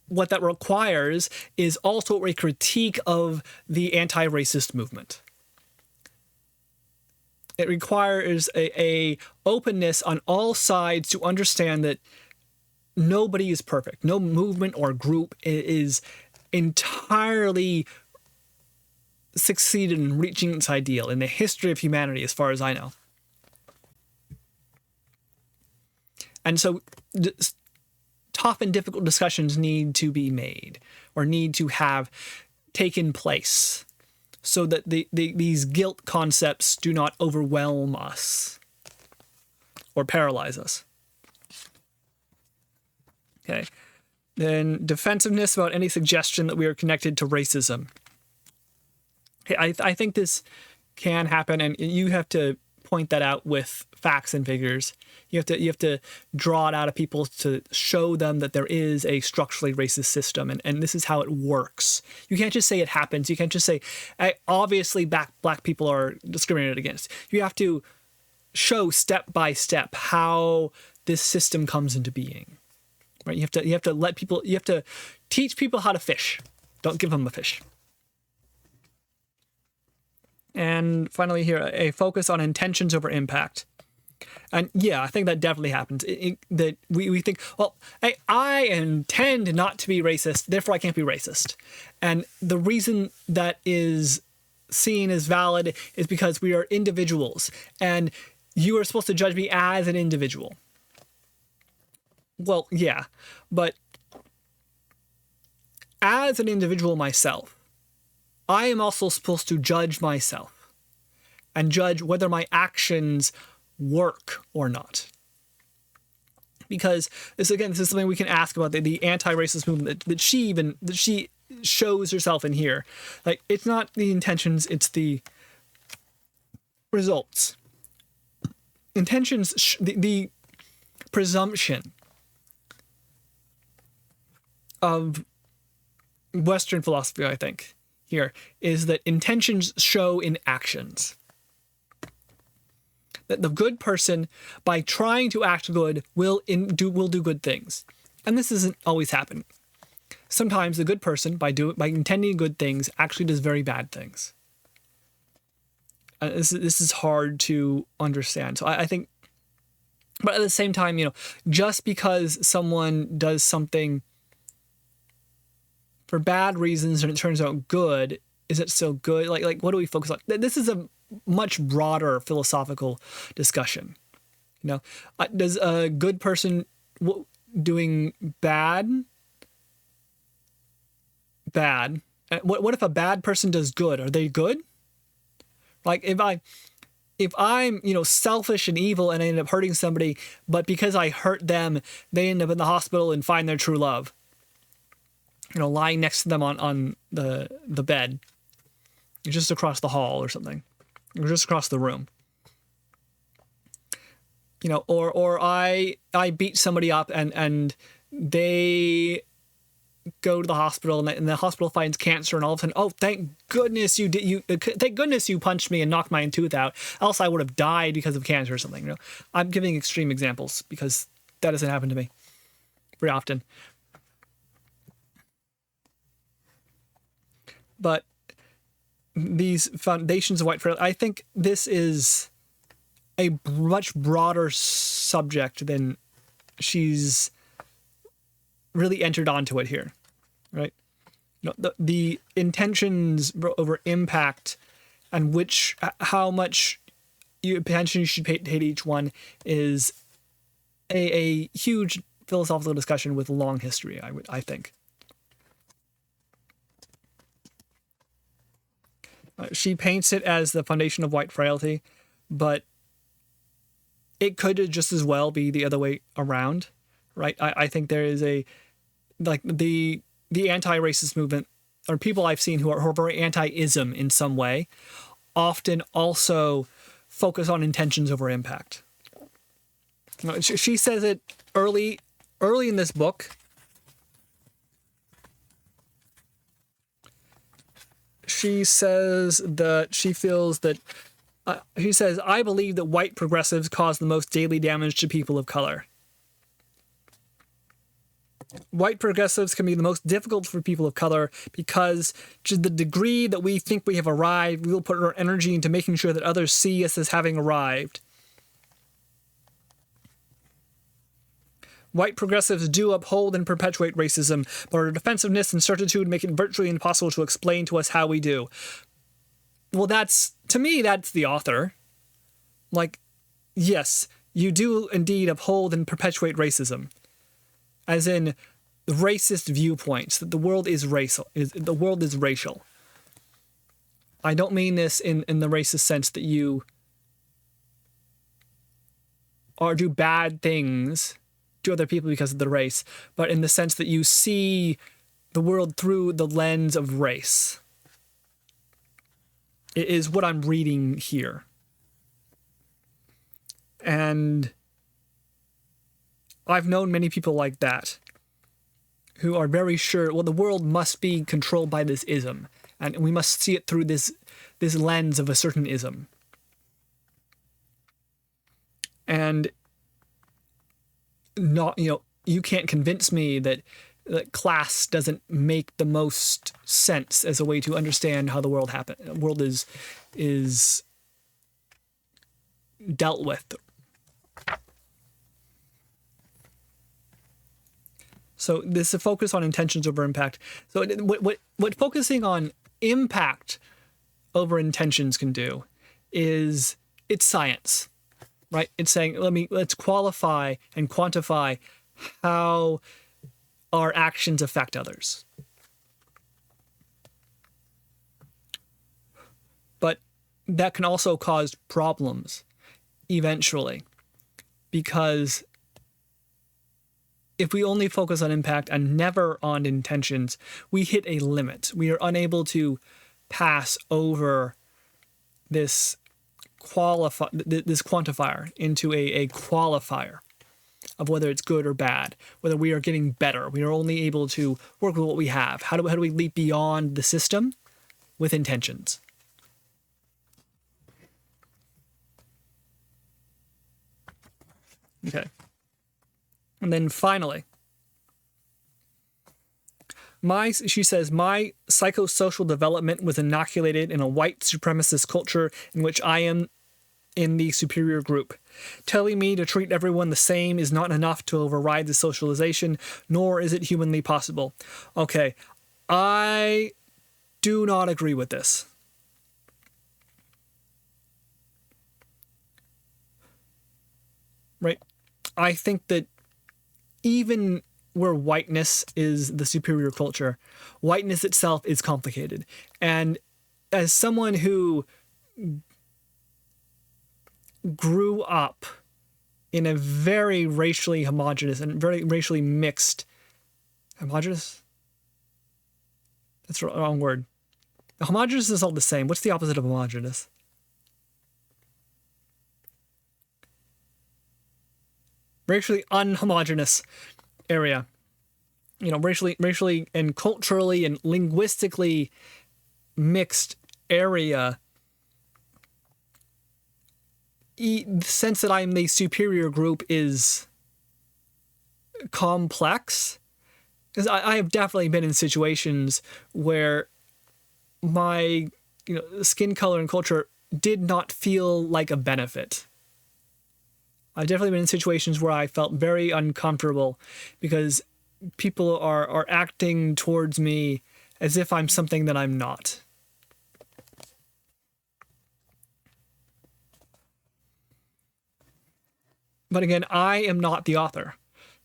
what that requires is also a critique of the anti-racist movement. It requires a openness on all sides to understand that nobody is perfect. No movement or group is entirely succeeded in reaching its ideal in the history of humanity, as far as I know. And so tough and difficult discussions need to be made or need to have taken place so that these guilt concepts do not overwhelm us or paralyze us. Okay. Then defensiveness about any suggestion that we are connected to racism. I think this can happen, and you have to point that out with facts and figures. You have to draw it out of people to show them that there is a structurally racist system, and this is how it works. You can't just say it happens. You can't just say, obviously black people are discriminated against. You have to show step by step how this system comes into being. Right? You have to teach people how to fish. Don't give them a fish. And finally here, a focus on intentions over impact. And yeah, I think that definitely happens. That we think, well, I intend not to be racist, therefore I can't be racist. And the reason that is seen as valid is because we are individuals, and you are supposed to judge me as an individual. Well, yeah, but as an individual myself, I am also supposed to judge myself and judge whether my actions work or not. Because this is something we can ask about the anti-racist movement that she shows herself in here. Like, it's not the intentions, it's the results. Intentions, the presumption of Western philosophy, I think, here is that intentions show in actions. That the good person, by trying to act good, will do good things. And this doesn't always happen. Sometimes the good person, by intending good things, actually does very bad things. This is hard to understand. So I think, but at the same time, just because someone does something for bad reasons and it turns out good, is it still good? Like what do we focus on? This is a much broader philosophical discussion. Does a good person doing bad? What if a bad person does good? Are they good? Like if I'm selfish and evil and I end up hurting somebody, but because I hurt them, they end up in the hospital and find their true love. Lying next to them on the bed, just across the hall or something, or just across the room. Or I beat somebody up and they go to the hospital and the hospital finds cancer, and all of a sudden, oh, thank goodness thank goodness you punched me and knocked my tooth out, else I would have died because of cancer or something. I'm giving extreme examples because that doesn't happen to me very often. But these foundations of white frailty, I think this is a much broader subject than she's really entered onto it here, right? The intentions over impact and how much attention you should pay to each one is a huge philosophical discussion with a long history, I think. She paints it as the foundation of white frailty, but it could just as well be the other way around, right? I think there is the anti-racist movement, or people I've seen who are very anti-ism in some way, often also focus on intentions over impact. She says it early in this book. She says that she feels that he says, I believe that white progressives cause the most daily damage to people of color. White progressives can be the most difficult for people of color because to the degree that we think we have arrived, we will put our energy into making sure that others see us as having arrived. White progressives do uphold and perpetuate racism, but our defensiveness and certitude make it virtually impossible to explain to us how we do. Well, to me, that's the author. Like, yes, you do indeed uphold and perpetuate racism. As in, racist viewpoints, that the world is racial. The world is racial. I don't mean this in the racist sense that you do bad things to other people because of the race, but in the sense that you see the world through the lens of race. It is what I'm reading here. And I've known many people like that who are very sure, well, the world must be controlled by this ism, and we must see it through this lens of a certain ism. And you can't convince me that class doesn't make the most sense as a way to understand how the world is dealt with. So this is a focus on intentions over impact. So what focusing on impact over intentions can do is it's science, right? It's saying let's qualify and quantify how our actions affect others. But that can also cause problems eventually, because if we only focus on impact and never on intentions, we hit a limit. We are unable to pass over this quantifier into a qualifier of whether it's good or bad, whether we are getting better. We are only able to work with what we have. How do we leap beyond the system with intentions? Okay. And then finally, she says, my psychosocial development was inoculated in a white supremacist culture in which I am in the superior group. Telling me to treat everyone the same is not enough to override the socialization, nor is it humanly possible. Okay, I do not agree with this. Right? I think that even where whiteness is the superior culture, whiteness itself is complicated. And as someone who grew up in a very racially homogenous and very racially mixed... Homogenous? That's the wrong word. Homogenous is all the same. What's the opposite of homogenous? Racially unhomogeneous area. racially and culturally and linguistically mixed area, the sense that I'm the superior group is complex. Because I have definitely been in situations where my skin color and culture did not feel like a benefit. I've definitely been in situations where I felt very uncomfortable because people are acting towards me as if I'm something that I'm not. But again, I am not the author.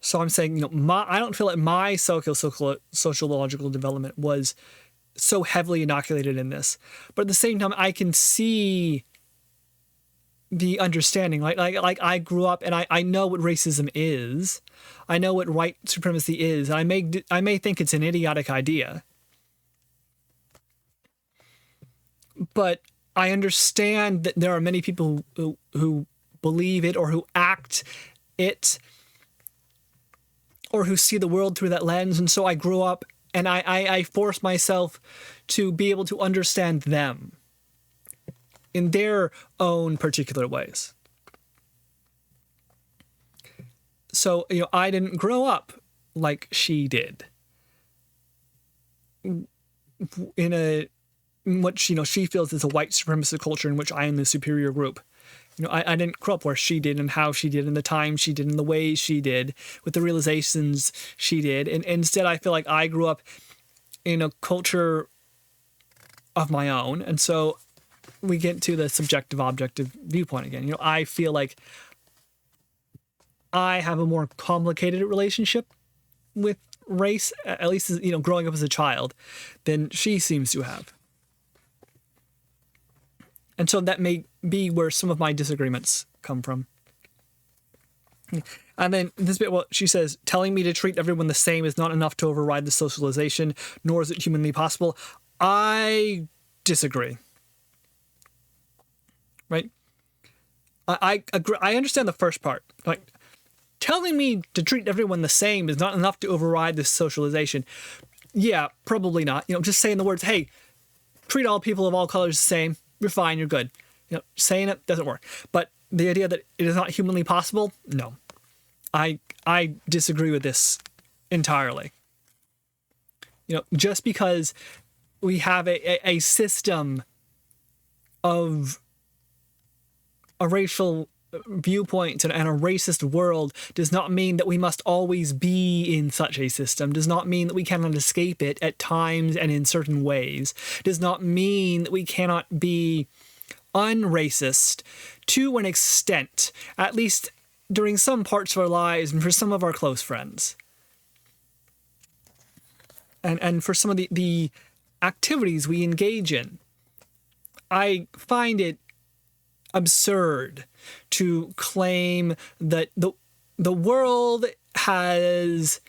So I'm saying, I don't feel like my sociological development was so heavily inoculated in this. But at the same time, I can see the understanding. Like I grew up and I know what racism is. I know what white supremacy is. And I may think it's an idiotic idea. But I understand that there are many people who believe it or who act it or who see the world through that lens. And so I grew up and I forced myself to be able to understand them in their own particular ways. So, I didn't grow up like she did in what she feels is a white supremacist culture in which I am the superior group. I didn't grow up where she did and how she did and the time she did and the ways she did with the realizations she did. And instead, I feel like I grew up in a culture of my own. And so we get to the subjective objective viewpoint again. I feel like I have a more complicated relationship with race, at least growing up as a child, than she seems to have. And so that may be where some of my disagreements come from. And then this bit, she says, telling me to treat everyone the same is not enough to override the socialization, nor is it humanly possible. I disagree. Right? I agree. I understand the first part. Like, telling me to treat everyone the same is not enough to override this socialization. Yeah, probably not. Just saying the words, hey, treat all people of all colors the same. You're fine. You're good. Saying it doesn't work. But the idea that it is not humanly possible, no. I disagree with this entirely. Just because we have a system of a racial viewpoint and a racist world does not mean that we must always be in such a system, does not mean that we cannot escape it at times and in certain ways, does not mean that we cannot be unracist to an extent, at least during some parts of our lives and for some of our close friends. And for some of the activities we engage in. I find it absurd to claim that the world has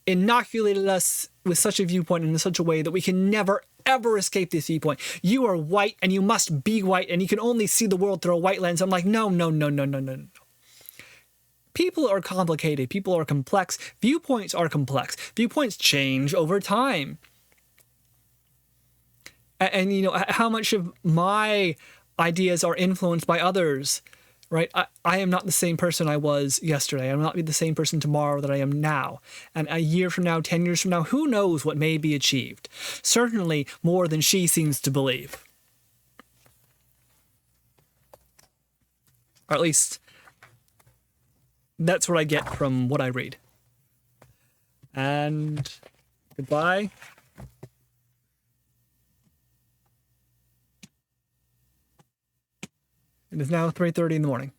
inoculated us with such a viewpoint in such a way that we can never ever escape this viewpoint. You are white and you must be white and you can only see the world through a white lens. I'm like, no. People are complicated. People are complex. Viewpoints are complex. Viewpoints change over time. And how much of my ideas are influenced by others, right? I am not the same person I was yesterday. I will not be the same person tomorrow that I am now. And a year from now, 10 years from now, who knows what may be achieved? Certainly more than she seems to believe. Or at least that's what I get from what I read. And goodbye. It is now 3:30 in the morning.